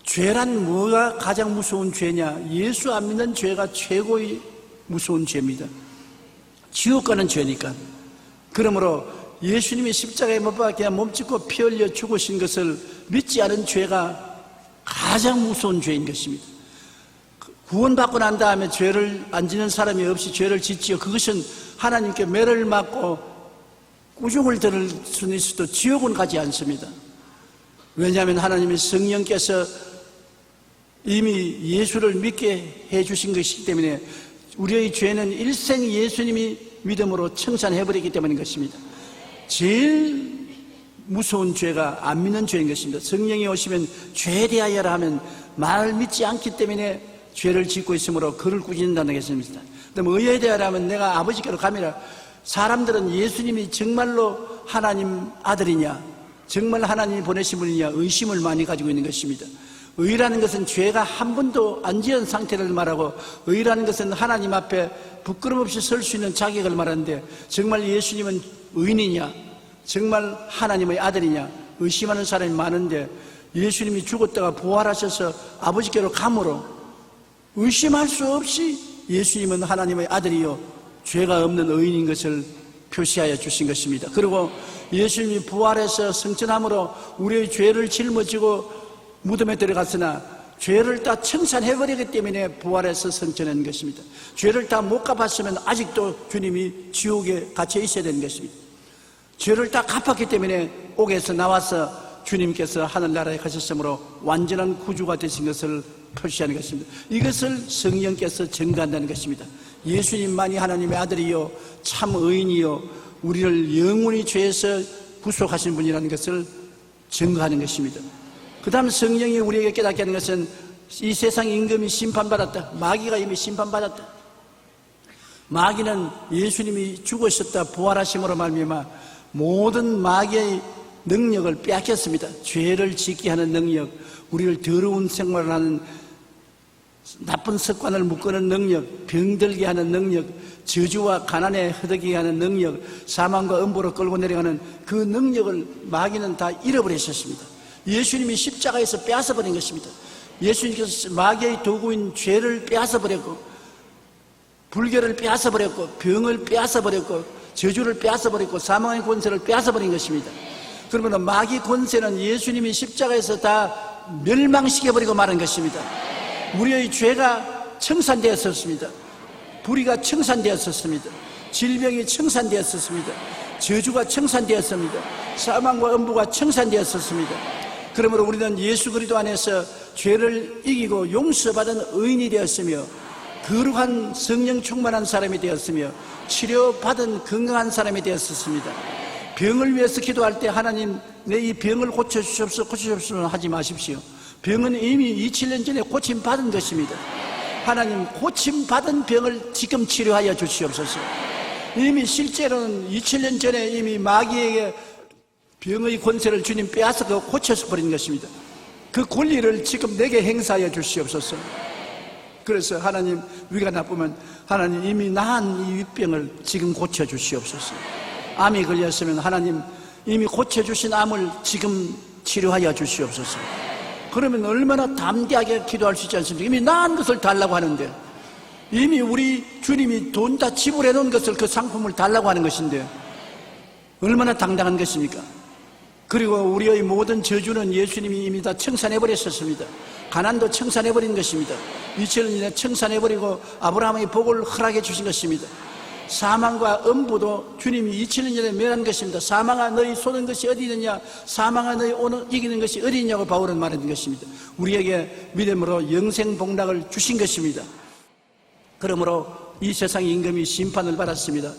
죄란 뭐가 가장 무서운 죄냐? 예수 안 믿는 죄가 최고의 무서운 죄입니다. 지옥 가는 죄니까. 그러므로 예수님이 십자가에 못 박혀 몸짓고 피 흘려 죽으신 것을 믿지 않은 죄가 가장 무서운 죄인 것입니다. 구원받고 난 다음에 죄를 안 지는 사람이 없이 죄를 짓지요. 그것은 하나님께 매를 맞고 꾸중을 들을 수는 있어도 지옥은 가지 않습니다. 왜냐하면 하나님의 성령께서 이미 예수를 믿게 해주신 것이기 때문에 우리의 죄는 일생 예수님이 믿음으로 청산해버리기 때문인 것입니다. 제일 무서운 죄가 안 믿는 죄인 것입니다. 성령이 오시면 죄에 대하여라 하면 말을 믿지 않기 때문에 죄를 짓고 있으므로 그를 꾸짖는다는 것입니다. 그다음에 의에 대하여라 하면 내가 아버지께로 가미라. 사람들은 예수님이 정말로 하나님 아들이냐, 정말 하나님이 보내신 분이냐 의심을 많이 가지고 있는 것입니다. 의라는 것은 죄가 한 번도 안 지은 상태를 말하고, 의라는 것은 하나님 앞에 부끄럼 없이 설 수 있는 자격을 말하는데, 정말 예수님은 의인이냐, 정말 하나님의 아들이냐 의심하는 사람이 많은데, 예수님이 죽었다가 부활하셔서 아버지께로 감으로 의심할 수 없이 예수님은 하나님의 아들이요 죄가 없는 의인인 것을 표시하여 주신 것입니다. 그리고 예수님이 부활해서 승천함으로 우리의 죄를 짊어지고 무덤에 들어갔으나 죄를 다 청산해버리기 때문에 부활해서 승천한 것입니다. 죄를 다 못 갚았으면 아직도 주님이 지옥에 갇혀 있어야 되는 것입니다. 죄를 다 갚았기 때문에 옥에서 나와서 주님께서 하늘나라에 가셨으므로 완전한 구주가 되신 것을 표시하는 것입니다. 이것을 성령께서 증거한다는 것입니다. 예수님만이 하나님의 아들이요 참 의인이요 우리를 영원히 죄에서 구속하신 분이라는 것을 증거하는 것입니다. 그 다음 성령이 우리에게 깨닫게 하는 것은 이 세상 임금이 심판받았다. 마귀가 이미 심판받았다. 마귀는 예수님이 죽으셨다 부활하심으로 말미암아 모든 마귀의 능력을 빼앗겼습니다. 죄를 짓게 하는 능력, 우리를 더러운 생활을 하는 나쁜 습관을 묶는 능력, 병들게 하는 능력, 저주와 가난에 허덕이게 하는 능력, 사망과 음보로 끌고 내려가는 그 능력을 마귀는 다 잃어버리셨습니다. 예수님이 십자가에서 빼앗아버린 것입니다. 예수님께서 마귀의 도구인 죄를 빼앗아버렸고, 불결을 빼앗아버렸고, 병을 빼앗아버렸고, 저주를 빼앗아버렸고, 사망의 권세를 빼앗아버린 것입니다. 그러면 마귀 권세는 예수님이 십자가에서 다 멸망시켜버리고 마는 것입니다. 우리의 죄가 청산되었었습니다. 불의가 청산되었었습니다. 질병이 청산되었었습니다. 저주가 청산되었습니다. 사망과 음부가 청산되었었습니다. 그러므로 우리는 예수 그리스도 안에서 죄를 이기고 용서받은 의인이 되었으며 거룩한 성령 충만한 사람이 되었으며 치료받은 건강한 사람이 되었습니다. 병을 위해서 기도할 때 하나님 내 이 병을 고쳐주십시오 하지 마십시오. 병은 이미 27년 전에 고침받은 것입니다. 하나님 고침받은 병을 지금 치료하여 주시옵소서. 이미 실제로는 27년 전에 이미 마귀에게 병의 권세를 주님 빼앗아 고쳐서 버린 것입니다. 그 권리를 지금 내게 행사하여 주시옵소서. 그래서 하나님, 위가 나쁘면 하나님 이미 나은 이 위병을 지금 고쳐주시옵소서. 암이 걸렸으면 하나님 이미 고쳐주신 암을 지금 치료하여 주시옵소서. 그러면 얼마나 담대하게 기도할 수 있지 않습니까? 이미 나은 것을 달라고 하는데, 이미 우리 주님이 돈 다 지불해 놓은 것을, 그 상품을 달라고 하는 것인데 얼마나 당당한 것입니까? 그리고 우리의 모든 저주는 예수님이 이미 다 청산해 버렸었습니다. 가난도 청산해 버린 것입니다. 2000년 전에 청산해 버리고 아브라함의 복을 허락해 주신 것입니다. 사망과 음부도 주님이 2000년 전에 멸한 것입니다. 사망아 너희 쏘는 것이 어디 있느냐, 사망아 너희 오늘 이기는 것이 어디 있냐고 바울은 말한 것입니다. 우리에게 믿음으로 영생복락을 주신 것입니다. 그러므로 이 세상 임금이 심판을 받았습니다.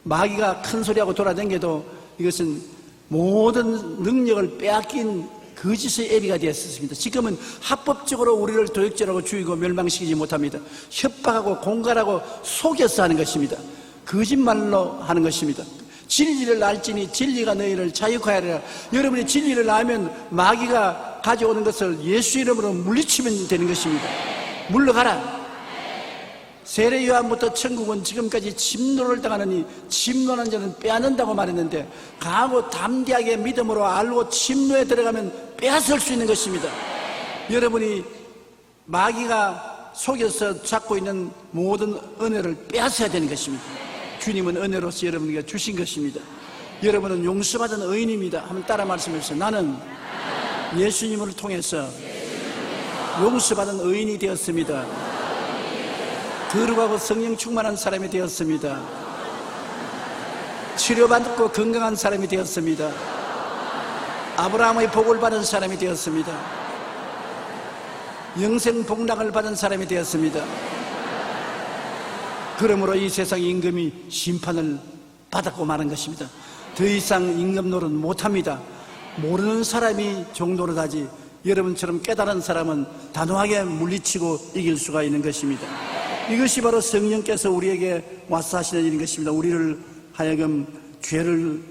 마귀가 큰 소리하고 돌아다녀도 이것은 모든 능력을 빼앗긴 거짓의 애비가 되었습니다. 지금은 합법적으로 우리를 도역질하고 죽이고 멸망시키지 못합니다. 협박하고 공갈하고 속여서 하는 것입니다. 거짓말로 하는 것입니다. 진리를 알지니 진리가 너희를 자유케 하리라. 여러분이 진리를 알면 마귀가 가져오는 것을 예수 이름으로 물리치면 되는 것입니다. 물러가라. 세례 요한부터 천국은 지금까지 침노를 당하느니 침노한 자는 빼앗는다고 말했는데, 강하고 담대하게 믿음으로 알고 침노에 들어가면 빼앗을 수 있는 것입니다. 여러분이 마귀가 속여서 잡고 있는 모든 은혜를 빼앗아야 되는 것입니다. 주님은 은혜로서 여러분에게 주신 것입니다. 여러분은 용서받은 의인입니다. 한번 따라 말씀해주세요. 나는 예수님을 통해서 용서받은 의인이 되었습니다. 거룩하고 성령 충만한 사람이 되었습니다. 치료받고 건강한 사람이 되었습니다. 아브라함의 복을 받은 사람이 되었습니다. 영생복락을 받은 사람이 되었습니다. 그러므로 이 세상 임금이 심판을 받았고 마는 것입니다. 더 이상 임금 노릇 못합니다. 모르는 사람이 종노릇 하지, 여러분처럼 깨달은 사람은 단호하게 물리치고 이길 수가 있는 것입니다. 이것이 바로 성령께서 우리에게 와서 하시는 일인 것입니다. 우리를 하여금 죄를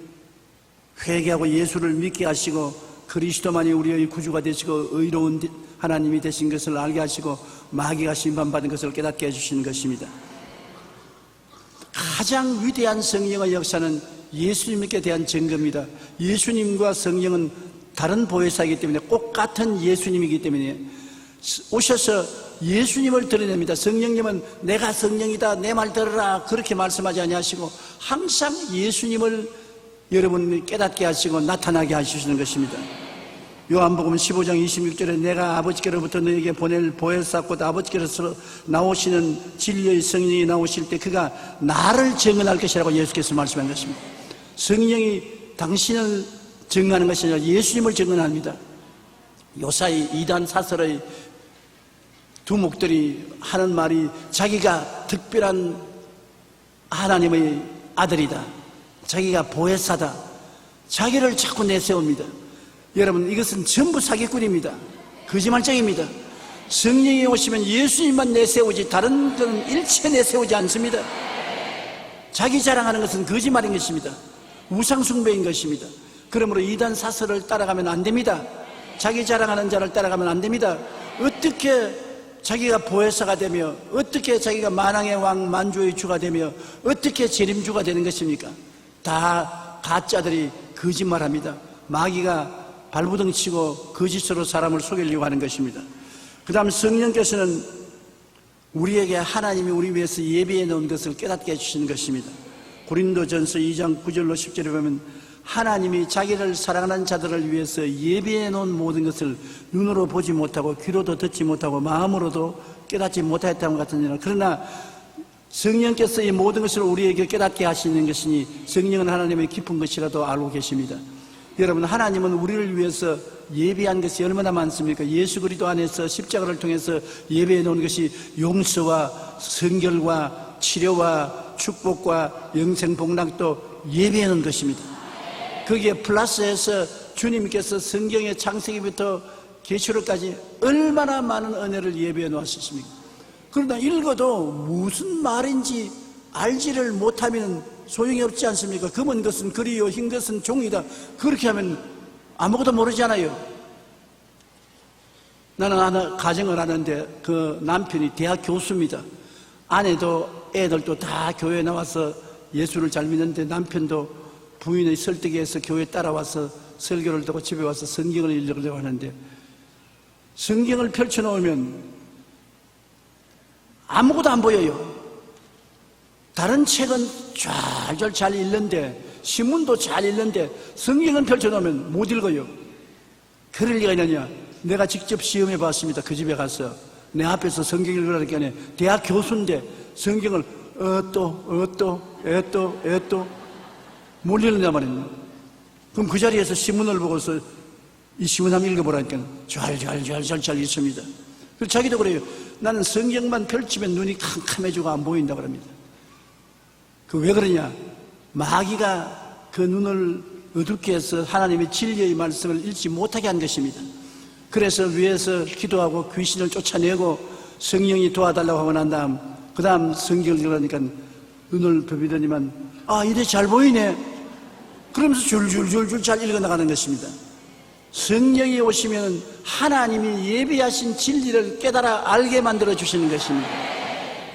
회개하고 예수를 믿게 하시고 그리스도만이 우리의 구주가 되시고 의로운 하나님이 되신 것을 알게 하시고 마귀가 심판받은 것을 깨닫게 해주시는 것입니다. 가장 위대한 성령의 역사는 예수님께 대한 증거입니다. 예수님과 성령은 다른 보혜사이기 때문에 꼭 같은 예수님이기 때문에 오셔서 예수님을 드러냅니다. 성령님은 내가 성령이다, 내 말 들으라, 그렇게 말씀하지 아니하시고 항상 예수님을 여러분이 깨닫게 하시고 나타나게 하시는 것입니다. 요한복음 15장 26절에 내가 아버지께로부터 너에게 보낼 보혜사 곧 아버지께로서 나오시는 진리의 성령이 나오실 때 그가 나를 증언할 것이라고 예수께서 말씀한 것입니다. 성령이 당신을 증언하는 것이 아니라 예수님을 증언합니다. 요사이 이단 사설의 두목들이 하는 말이 자기가 특별한 하나님의 아들이다, 자기가 보혜사다, 자기를 자꾸 내세웁니다. 여러분, 이것은 전부 사기꾼입니다. 거짓말쟁입니다. 성령이 오시면 예수님만 내세우지 다른 것은 일체 내세우지 않습니다. 자기 자랑하는 것은 거짓말인 것입니다. 우상숭배인 것입니다. 그러므로 이단 사설을 따라가면 안 됩니다. 자기 자랑하는 자를 따라가면 안 됩니다. 어떻게 자기가 보혜사가 되며, 어떻게 자기가 만왕의 왕 만주의 주가 되며, 어떻게 재림주가 되는 것입니까? 다 가짜들이 거짓말합니다. 마귀가 발부둥 치고 거짓으로 사람을 속이려고 하는 것입니다. 그 다음 성령께서는 우리에게 하나님이 우리 위해서 예비해 놓은 것을 깨닫게 해주시는 것입니다. 고린도전서 2장 9절로 10절에 보면 하나님이 자기를 사랑하는 자들을 위해서 예비해 놓은 모든 것을 눈으로 보지 못하고 귀로도 듣지 못하고 마음으로도 깨닫지 못하였다는 것 같으니라. 그러나 성령께서 이 모든 것을 우리에게 깨닫게 하시는 것이니 성령은 하나님의 깊은 것이라도 알고 계십니다. 여러분, 하나님은 우리를 위해서 예비한 것이 얼마나 많습니까? 예수 그리스도 안에서 십자가를 통해서 예배해 놓은 것이 용서와 성결과 치료와 축복과 영생복락도 예배해 놓은 것입니다. 거기에 플러스해서 주님께서 성경의 창세기부터 계시록까지 얼마나 많은 은혜를 예배해 놓았습니까? 그러나 읽어도 무슨 말인지 알지를 못하면 소용이 없지 않습니까? 검은 것은 글이요 흰 것은 종이다. 그렇게 하면 아무것도 모르잖아요. 나는 하나 가정을 하는데 그 남편이 대학 교수입니다. 아내도 애들도 다 교회에 나와서 예수를 잘 믿는데 남편도 부인의 설득에 의해서 교회에 따라와서 설교를 듣고 집에 와서 성경을 읽으려고 하는데 성경을 펼쳐놓으면 아무것도 안 보여요. 다른 책은 잘 읽는데 신문도 잘 읽는데 성경은 펼쳐놓으면 못 읽어요. 그럴 리가 있느냐? 내가 직접 시험해 봤습니다. 그 집에 가서 내 앞에서 성경 읽으라니까 대학 교수인데 성경을 못 읽는단 말이에요. 그럼 그 자리에서 신문을 보고서 이 신문 한번 읽어보라니까 잘 읽습니다. 그리고 자기도 그래요. 나는 성경만 펼치면 눈이 캄캄해지고 안 보인다 그럽니다. 그 왜 그러냐? 마귀가 그 눈을 어둡게 해서 하나님의 진리의 말씀을 읽지 못하게 한 것입니다. 그래서 위에서 기도하고 귀신을 쫓아내고 성령이 도와달라고 하고 난 다음 그 다음 성경을 읽으니까 눈을 비비더니만 이래 잘 보이네 그러면서 줄줄줄줄 잘 읽어나가는 것입니다. 성령이 오시면 하나님이 예비하신 진리를 깨달아 알게 만들어 주시는 것입니다.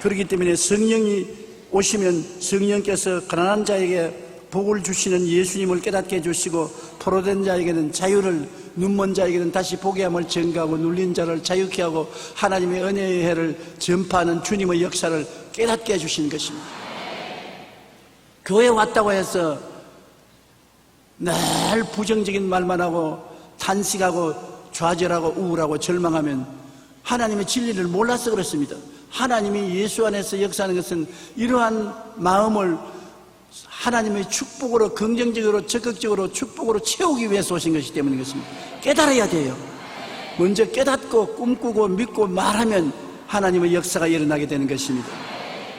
그렇기 때문에 성령이 오시면 성령께서 가난한 자에게 복을 주시는 예수님을 깨닫게 해주시고 포로된 자에게는 자유를, 눈먼 자에게는 다시 보게 함을 증가하고 눌린 자를 자유케 하고 하나님의 은혜의 해를 전파하는 주님의 역사를 깨닫게 해주시는 것입니다. 교회 왔다고 해서 늘 부정적인 말만 하고 탄식하고 좌절하고 우울하고 절망하면 하나님의 진리를 몰라서 그렇습니다. 하나님이 예수 안에서 역사하는 것은 이러한 마음을 하나님의 축복으로 긍정적으로 적극적으로 축복으로 채우기 위해서 오신 것이기 때문인 것입니다. 깨달아야 돼요. 먼저 깨닫고 꿈꾸고 믿고 말하면 하나님의 역사가 일어나게 되는 것입니다.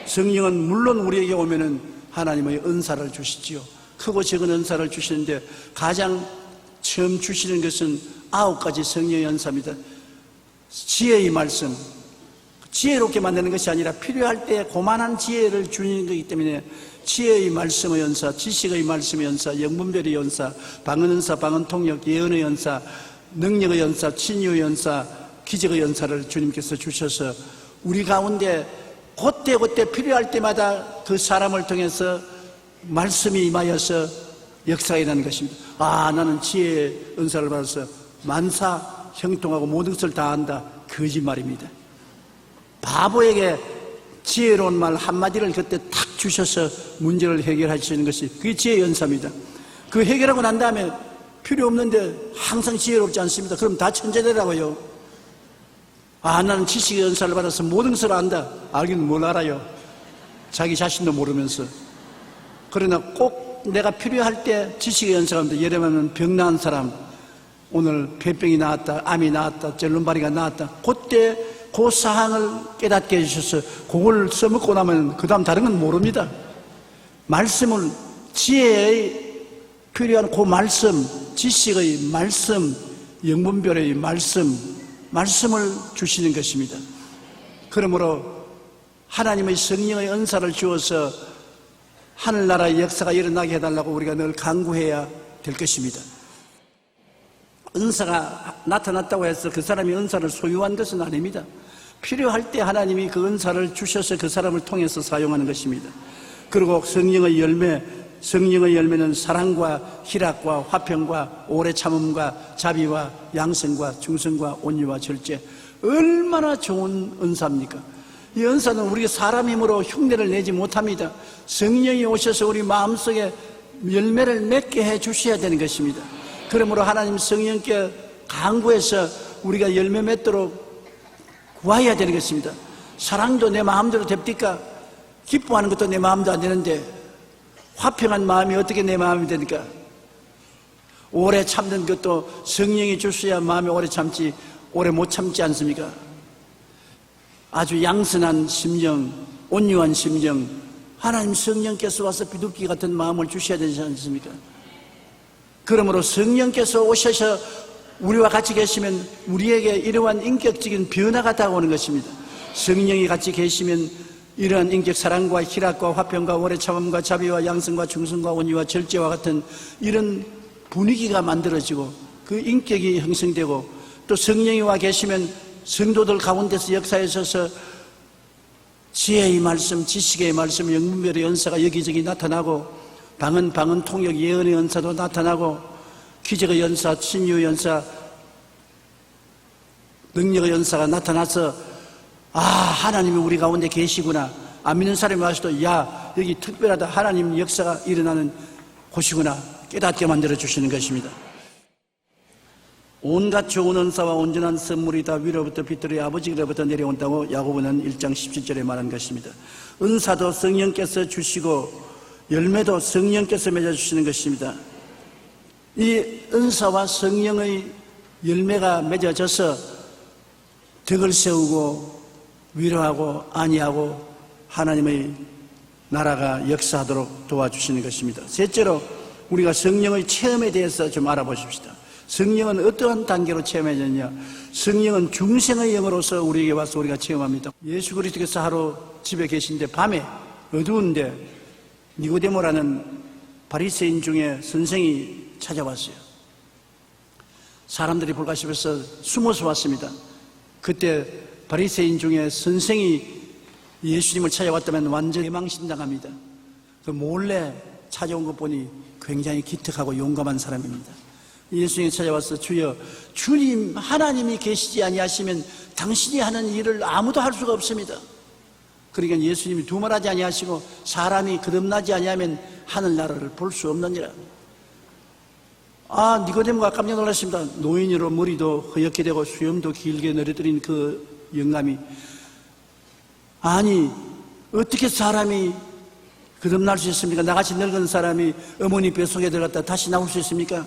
성령은 물론 우리에게 오면은 하나님의 은사를 주시지요. 크고 작은 은사를 주시는데 가장 처음 주시는 것은 9가지 성령의 은사입니다. 지혜의 말씀, 지혜롭게 만드는 것이 아니라 필요할 때 고만한 지혜를 주는 것이기 때문에 지혜의 말씀의 연사, 지식의 말씀의 연사, 영분별의 연사, 방언 연사, 방언 통역, 예언의 연사, 능력의 연사, 친유의 연사, 기적의 연사를 주님께서 주셔서 우리 가운데 그때 필요할 때마다 그 사람을 통해서 말씀이 임하여서 역사가 일어나는 것입니다. 나는 지혜의 은사를 받아서 만사 형통하고 모든 것을 다 안다. 거짓말입니다. 바보에게 지혜로운 말 한마디를 그때 탁 주셔서 문제를 해결하시는 것이 그게 지혜의 연사입니다. 그 해결하고 난 다음에 필요 없는데 항상 지혜롭지 않습니다. 그럼 다 천재되라고요. 나는 지식의 연사를 받아서 모든 것을 안다. 알기는 뭘 알아요. 자기 자신도 모르면서. 그러나 꼭 내가 필요할 때 지식의 연사가 합니다. 예를 들면 병 나은 사람, 오늘 폐병이 나왔다, 암이 나왔다, 절름발이가 나왔다. 그때 그 사항을 깨닫게 해주셔서 그걸 써먹고 나면 그 다음 다른 건 모릅니다. 말씀을 지혜의 필요한 그 말씀, 지식의 말씀, 영분별의 말씀을 주시는 것입니다. 그러므로 하나님의 성령의 은사를 주어서 하늘나라의 역사가 일어나게 해달라고 우리가 늘 간구해야 될 것입니다. 은사가 나타났다고 해서 그 사람이 은사를 소유한 것은 아닙니다. 필요할 때 하나님이 그 은사를 주셔서 그 사람을 통해서 사용하는 것입니다. 그리고 성령의 열매는 사랑과 희락과 화평과 오래 참음과 자비와 양성과 중성과 온유와 절제. 얼마나 좋은 은사입니까? 이 은사는 우리가 사람 힘으로 흉내를 내지 못합니다. 성령이 오셔서 우리 마음속에 열매를 맺게 해 주셔야 되는 것입니다. 그러므로 하나님 성령께 간구해서 우리가 열매 맺도록 구해야 되는 것입니다. 사랑도 내 마음대로 됩니까? 기뻐하는 것도 내 마음도 안 되는데 화평한 마음이 어떻게 내 마음이 되니까? 오래 참는 것도 성령이 주셔야 마음이 오래 참지 오래 못 참지 않습니까? 아주 양선한 심령, 온유한 심령, 하나님 성령께서 와서 비둘기 같은 마음을 주셔야 되지 않습니까? 그러므로 성령께서 오셔서 우리와 같이 계시면 우리에게 이러한 인격적인 변화가 다가오는 것입니다. 성령이 같이 계시면 이러한 인격 사랑과 희락과 화평과 오래 참음과 자비와 양성과 중성과 온유와 절제와 같은 이런 분위기가 만들어지고 그 인격이 형성되고 또 성령이 와 계시면 성도들 가운데서 역사하셔서 지혜의 말씀, 지식의 말씀, 영분별의 은사가 여기저기 나타나고 방언 통역 예언의 은사도 나타나고 기적의 연사, 신유의 연사, 능력의 연사가 나타나서 하나님이 우리 가운데 계시구나. 안 믿는 사람이 와서도 야, 여기 특별하다. 하나님 역사가 일어나는 곳이구나 깨닫게 만들어 주시는 것입니다. 온갖 좋은 은사와 온전한 선물이 다 위로부터 빛들의 아버지로부터 내려온다고 야고보는 1장 17절에 말한 것입니다. 은사도 성령께서 주시고 열매도 성령께서 맺어주시는 것입니다. 이 은사와 성령의 열매가 맺어져서 덕을 세우고 위로하고 안위하고 하나님의 나라가 역사하도록 도와주시는 것입니다. 셋째로 우리가 성령의 체험에 대해서 좀 알아보십시다. 성령은 어떠한 단계로 체험해졌냐? 성령은 중생의 영으로서 우리에게 와서 우리가 체험합니다. 예수 그리스도께서 하루 집에 계신데 밤에 어두운데 니고데모라는 바리새인 중에 선생이 찾아왔어요. 사람들이 볼까 싶어서 숨어서 왔습니다. 그때 바리새인 중에 선생이 예수님을 찾아왔다면 완전히 망신당합니다. 그 몰래 찾아온 것 보니 굉장히 기특하고 용감한 사람입니다. 예수님이 찾아와서 주여, 주님 하나님이 계시지 아니하시면 당신이 하는 일을 아무도 할 수가 없습니다. 그러니까 예수님이 두말하지 아니하시고 사람이 거듭나지 아니하면 하늘나라를 볼 수 없느니라. 니고데모가 깜짝 놀랐습니다. 노인으로 머리도 허옇게 되고 수염도 길게 내려드린 그 영감이 아니 어떻게 사람이 거듭날 수 있습니까? 나같이 늙은 사람이 어머니 뱃속에 들어갔다 다시 나올 수 있습니까?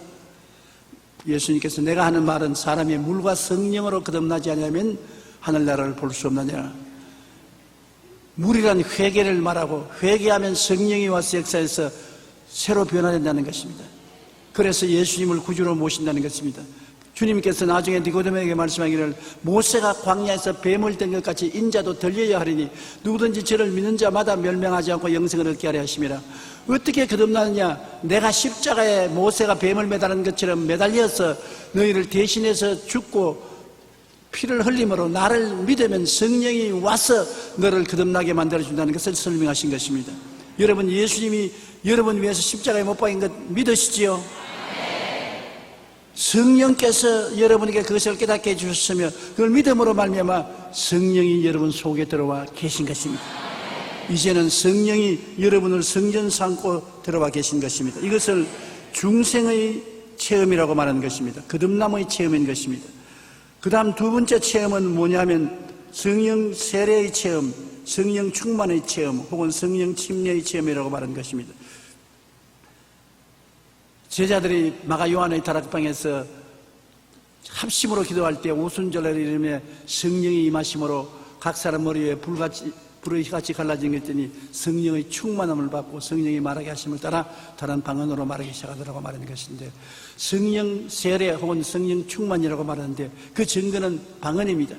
예수님께서 내가 하는 말은 사람이 물과 성령으로 거듭나지 않으면 하늘나라를 볼 수 없느냐. 물이란 회개를 말하고 회개하면 성령이 와서 역사해서 새로 변화된다는 것입니다. 그래서 예수님을 구주로 모신다는 것입니다. 주님께서 나중에 니고데모에게 말씀하기를 모세가 광야에서 뱀을 든 것 같이 인자도 들려야 하리니 누구든지 저를 믿는 자마다 멸망하지 않고 영생을 얻게 하려 하심이라. 어떻게 거듭나느냐? 내가 십자가에 모세가 뱀을 매다는 것처럼 매달려서 너희를 대신해서 죽고 피를 흘림으로 나를 믿으면 성령이 와서 너를 거듭나게 만들어준다는 것을 설명하신 것입니다. 여러분, 예수님이 여러분 위해서 십자가에 못 박인 것 믿으시지요? 성령께서 여러분에게 그것을 깨닫게 해주셨으며 그걸 믿음으로 말미암아 성령이 여러분 속에 들어와 계신 것입니다. 이제는 성령이 여러분을 성전 삼고 들어와 계신 것입니다. 이것을 중생의 체험이라고 말하는 것입니다. 거듭남의 체험인 것입니다. 그 다음 두 번째 체험은 뭐냐면 성령 세례의 체험, 성령 충만의 체험 혹은 성령 침례의 체험이라고 말하는 것입니다. 제자들이 마가 요한의 다락방에서 합심으로 기도할 때 오순절을 이름에 성령이 임하심으로 각 사람 머리 위에 불의 같이 갈라진 것 했더니 성령의 충만함을 받고 성령이 말하게 하심을 따라 다른 방언으로 말하기 시작하더라고 말하는 것인데, 성령 세례 혹은 성령 충만이라고 말하는데 그 증거는 방언입니다.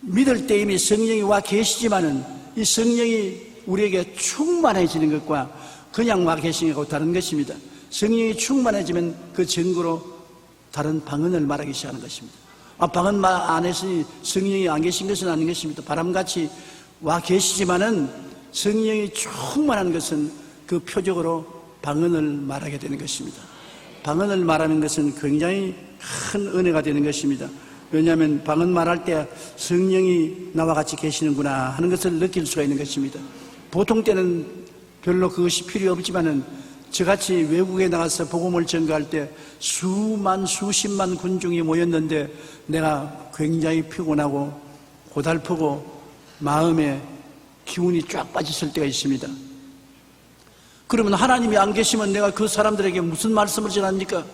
믿을 때 이미 성령이 와 계시지만은 이 성령이 우리에게 충만해지는 것과 그냥 와 계시는 것하고 다른 것입니다. 성령이 충만해지면 그 증거로 다른 방언을 말하기 시작하는 것입니다. 방언 말 안 했으니 성령이 안 계신 것은 아닌 것입니다. 바람같이 와 계시지만은 성령이 충만한 것은 그 표적으로 방언을 말하게 되는 것입니다. 방언을 말하는 것은 굉장히 큰 은혜가 되는 것입니다. 왜냐하면 방언 말할 때 성령이 나와 같이 계시는구나 하는 것을 느낄 수가 있는 것입니다. 보통 때는 별로 그것이 필요 없지만은 저같이 외국에 나가서 복음을 전가할 때 수십만 군중이 모였는데 내가 굉장히 피곤하고 고달프고 마음에 기운이 쫙 빠졌을 때가 있습니다. 그러면 하나님이 안 계시면 내가 그 사람들에게 무슨 말씀을 전합니까?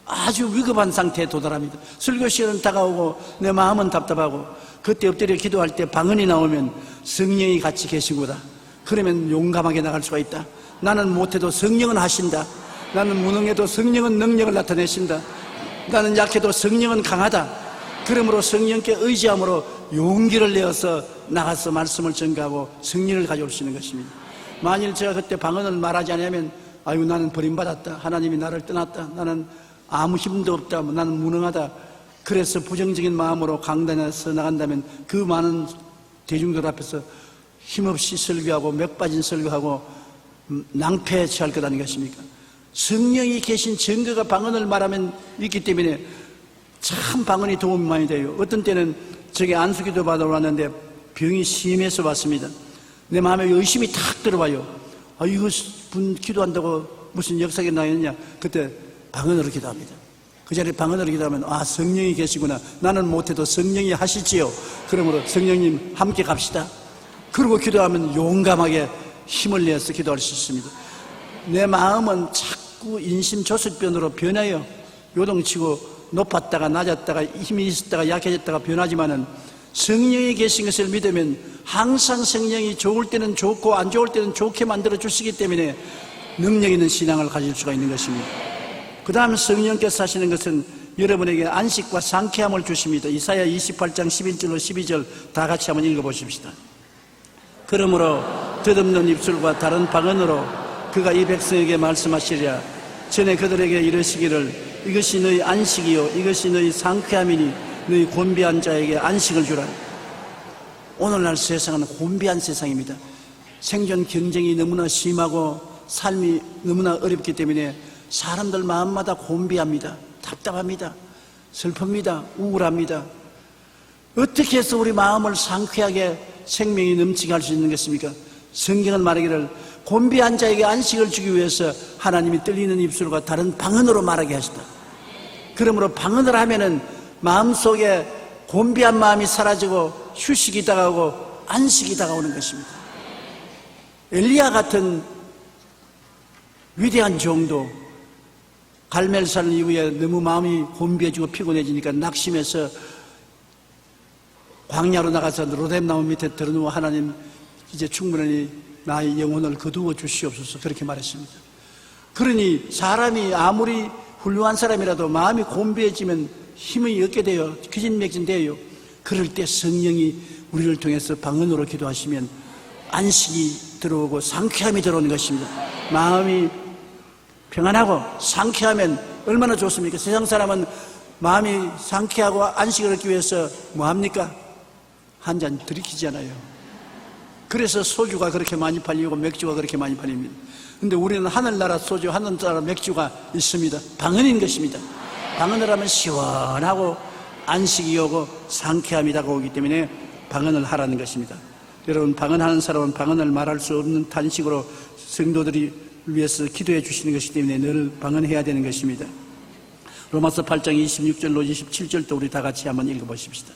아주 위급한 상태에 도달합니다. 설교 시간은 다가오고 내 마음은 답답하고 그때 엎드려 기도할 때 방언이 나오면 성령이 같이 계시구나. 그러면 용감하게 나갈 수가 있다. 나는 못해도 성령은 하신다. 나는 무능해도 성령은 능력을 나타내신다. 나는 약해도 성령은 강하다. 그러므로 성령께 의지함으로 용기를 내어서 나가서 말씀을 전가하고 승리를 가져올 수 있는 것입니다. 만일 제가 그때 방언을 말하지 않으면 아유 나는 버림받았다. 하나님이 나를 떠났다. 나는 아무 힘도 없다. 나는 무능하다. 그래서 부정적인 마음으로 강단에서 나간다면 그 많은 대중들 앞에서 힘없이 설교하고 맥 빠진 설교하고 낭패에 처할 것 아니겠습니까? 성령이 계신 증거가 방언을 말하면 있기 때문에 참 방언이 도움이 많이 돼요. 어떤 때는 저기 안수기도 받으러 왔는데 병이 심해서 왔습니다. 내 마음에 의심이 탁 들어와요. 이거 분 기도한다고 무슨 역사가 나였냐? 그때 방언으로 기도합니다. 그 자리에 방언으로 기도하면 성령이 계시구나. 나는 못해도 성령이 하시지요. 그러므로 성령님 함께 갑시다. 그러고 기도하면 용감하게 힘을 내서 기도할 수 있습니다. 내 마음은 자꾸 인심조습변으로 변해요. 요동치고 높았다가 낮았다가 힘이 있었다가 약해졌다가 변하지만은 성령이 계신 것을 믿으면 항상 성령이 좋을 때는 좋고 안 좋을 때는 좋게 만들어 주시기 때문에 능력 있는 신앙을 가질 수가 있는 것입니다. 그 다음 성령께서 하시는 것은 여러분에게 안식과 상쾌함을 주십니다. 이사야 28장 11절로 12절 다 같이 한번 읽어보십시다. 그러므로 덧없는 입술과 다른 방언으로 그가 이 백성에게 말씀하시리라. 전에 그들에게 이르시기를 이것이 너희 안식이요 이것이 너희 상쾌함이니 너희 곤비한 자에게 안식을 주라. 오늘날 세상은 곤비한 세상입니다. 생존 경쟁이 너무나 심하고 삶이 너무나 어렵기 때문에 사람들 마음마다 곤비합니다. 답답합니다. 슬픕니다. 우울합니다. 어떻게 해서 우리 마음을 상쾌하게 생명이 넘치게 할 수 있는 것입니까? 성경은 말하기를 곤비한 자에게 안식을 주기 위해서 하나님이 떨리는 입술과 다른 방언으로 말하게 하시다. 그러므로 방언을 하면은 마음속에 곤비한 마음이 사라지고 휴식이 다가오고 안식이 다가오는 것입니다. 엘리야 같은 위대한 종도 갈멜산 이후에 너무 마음이 곤비해지고 피곤해지니까 낙심해서 광야로 나가서 로뎀나무 밑에 들어누워 하나님 이제 충분히 나의 영혼을 거두어 주시옵소서 그렇게 말했습니다. 그러니 사람이 아무리 훌륭한 사람이라도 마음이 곤비해지면 힘이 얻게 돼요. 기진맥진돼요. 그럴 때 성령이 우리를 통해서 방언으로 기도하시면 안식이 들어오고 상쾌함이 들어오는 것입니다. 마음이 평안하고 상쾌하면 얼마나 좋습니까? 세상 사람은 마음이 상쾌하고 안식을 얻기 위해서 뭐합니까? 한 잔 들이키잖아요. 그래서 소주가 그렇게 많이 팔리고 맥주가 그렇게 많이 팔립니다. 근데 우리는 하늘나라 소주, 하늘나라 맥주가 있습니다. 방언인 것입니다. 방언을 하면 시원하고 안식이 오고 상쾌함이 다가오기 때문에 방언을 하라는 것입니다. 여러분, 방언하는 사람은 방언을 말할 수 없는 탄식으로 성도들이 위해서 기도해 주시는 것이기 때문에 늘 방언해야 되는 것입니다. 로마서 8장 26절로 27절도 우리 다 같이 한번 읽어보십시다.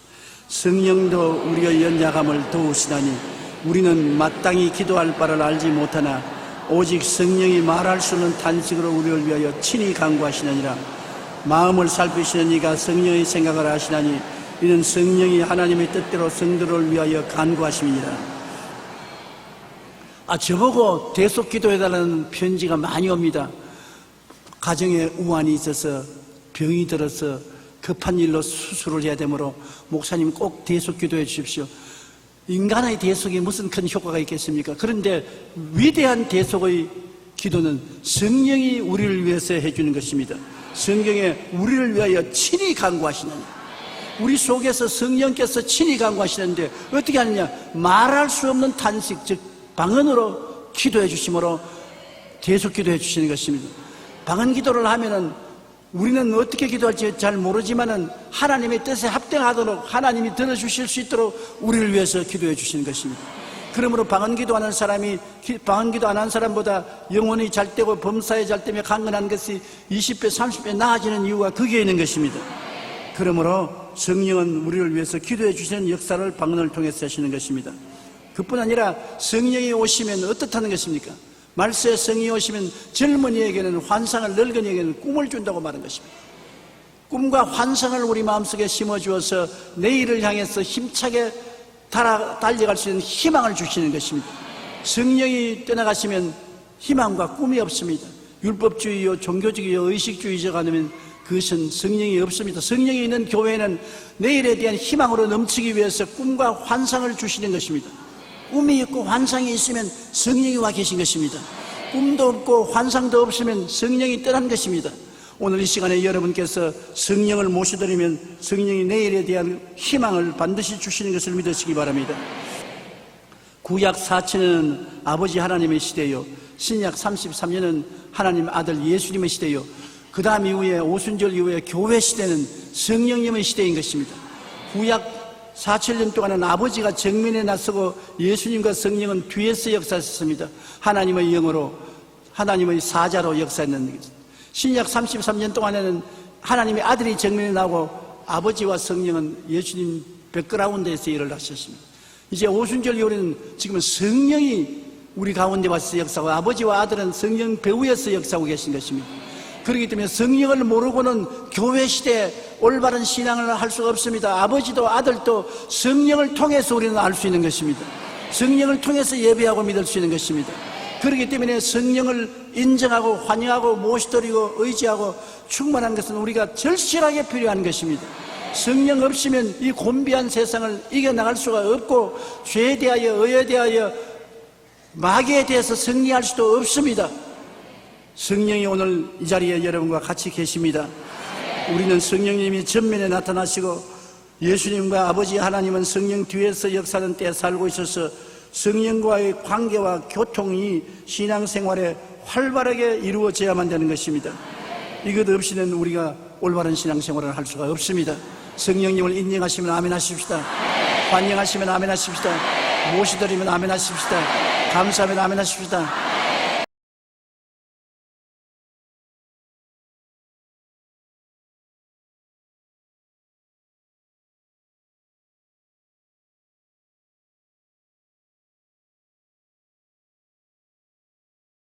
성령도 우리의 연약함을 도우시나니 우리는 마땅히 기도할 바를 알지 못하나 오직 성령이 말할 수 없는 탄식으로 우리를 위하여 친히 간구하시느니라. 마음을 살피시는 이가 성령의 생각을 하시나니 이는 성령이 하나님의 뜻대로 성도를 위하여 간구하심이니라. 저보고 대속 기도해달라는 편지가 많이 옵니다. 가정에 우환이 있어서 병이 들어서 급한 일로 수술을 해야 되므로 목사님 꼭 대속 기도해 주십시오. 인간의 대속이 무슨 큰 효과가 있겠습니까? 그런데 위대한 대속의 기도는 성령이 우리를 위해서 해주는 것입니다. 성경에 우리를 위하여 친히 간구하시느니 우리 속에서 성령께서 친히 간구하시는데 어떻게 하느냐? 말할 수 없는 탄식, 즉 방언으로 기도해 주심으로 대속 기도해 주시는 것입니다. 방언 기도를 하면은 우리는 어떻게 기도할지 잘 모르지만은 하나님의 뜻에 합당하도록 하나님이 들어주실 수 있도록 우리를 위해서 기도해 주시는 것입니다. 그러므로 방언 기도하는 사람이 방언 기도 안 하는 사람보다 영혼이 잘 되고 범사에 잘 되며 강건한 것이 20배, 30배 나아지는 이유가 거기에 있는 것입니다. 그러므로 성령은 우리를 위해서 기도해 주시는 역사를 방언을 통해서 하시는 것입니다. 그뿐 아니라 성령이 오시면 어떻다는 것입니까? 말세에 성령이 오시면 젊은이에게는 환상을, 늙은이에게는 꿈을 준다고 말한 것입니다. 꿈과 환상을 우리 마음속에 심어주어서 내일을 향해서 힘차게 달려갈 수 있는 희망을 주시는 것입니다. 성령이 떠나가시면 희망과 꿈이 없습니다. 율법주의요, 종교주의요, 의식주의자가 되면 그것은 성령이 없습니다. 성령이 있는 교회는 내일에 대한 희망으로 넘치기 위해서 꿈과 환상을 주시는 것입니다. 꿈이 있고 환상이 있으면 성령이 와 계신 것입니다. 꿈도 없고 환상도 없으면 성령이 떠난 것입니다. 오늘 이 시간에 여러분께서 성령을 모셔드리면 성령이 내일에 대한 희망을 반드시 주시는 것을 믿으시기 바랍니다. 구약 4천년은 아버지 하나님의 시대요, 신약 33년은 하나님 아들 예수님의 시대요, 그 다음 이후에 오순절 이후에 교회 시대는 성령님의 시대인 것입니다. 구약 4천년 동안은 아버지가 정면에 나서고 예수님과 성령은 뒤에서 역사했습니다. 하나님의 영으로, 하나님의 사자로 역사했는 것입니다. 신약 33년 동안에는 하나님의 아들이 정면에 나오고 아버지와 성령은 예수님 백그라운드에서 일을 하셨습니다. 이제 오순절 이후에는 지금은 성령이 우리 가운데 와서 역사하고 아버지와 아들은 성령 배후에서 역사하고 계신 것입니다. 그렇기 때문에 성령을 모르고는 교회 시대에 올바른 신앙을 할 수가 없습니다. 아버지도 아들도 성령을 통해서 우리는 알 수 있는 것입니다. 성령을 통해서 예배하고 믿을 수 있는 것입니다. 그렇기 때문에 성령을 인정하고 환영하고 모시드리고 의지하고 충만한 것은 우리가 절실하게 필요한 것입니다. 성령 없이면 이 곤비한 세상을 이겨나갈 수가 없고 죄에 대하여 의에 대하여 마귀에 대해서 승리할 수도 없습니다. 성령이 오늘 이 자리에 여러분과 같이 계십니다. 우리는 성령님이 전면에 나타나시고 예수님과 아버지 하나님은 성령 뒤에서 역사하는 때에 살고 있어서 성령과의 관계와 교통이 신앙생활에 활발하게 이루어져야만 되는 것입니다. 이것 없이는 우리가 올바른 신앙생활을 할 수가 없습니다. 성령님을 인정하시면 아멘 하십시다. 환영하시면 아멘 하십시다. 모시드리면 아멘 하십시다. 감사하면 아멘 하십시다.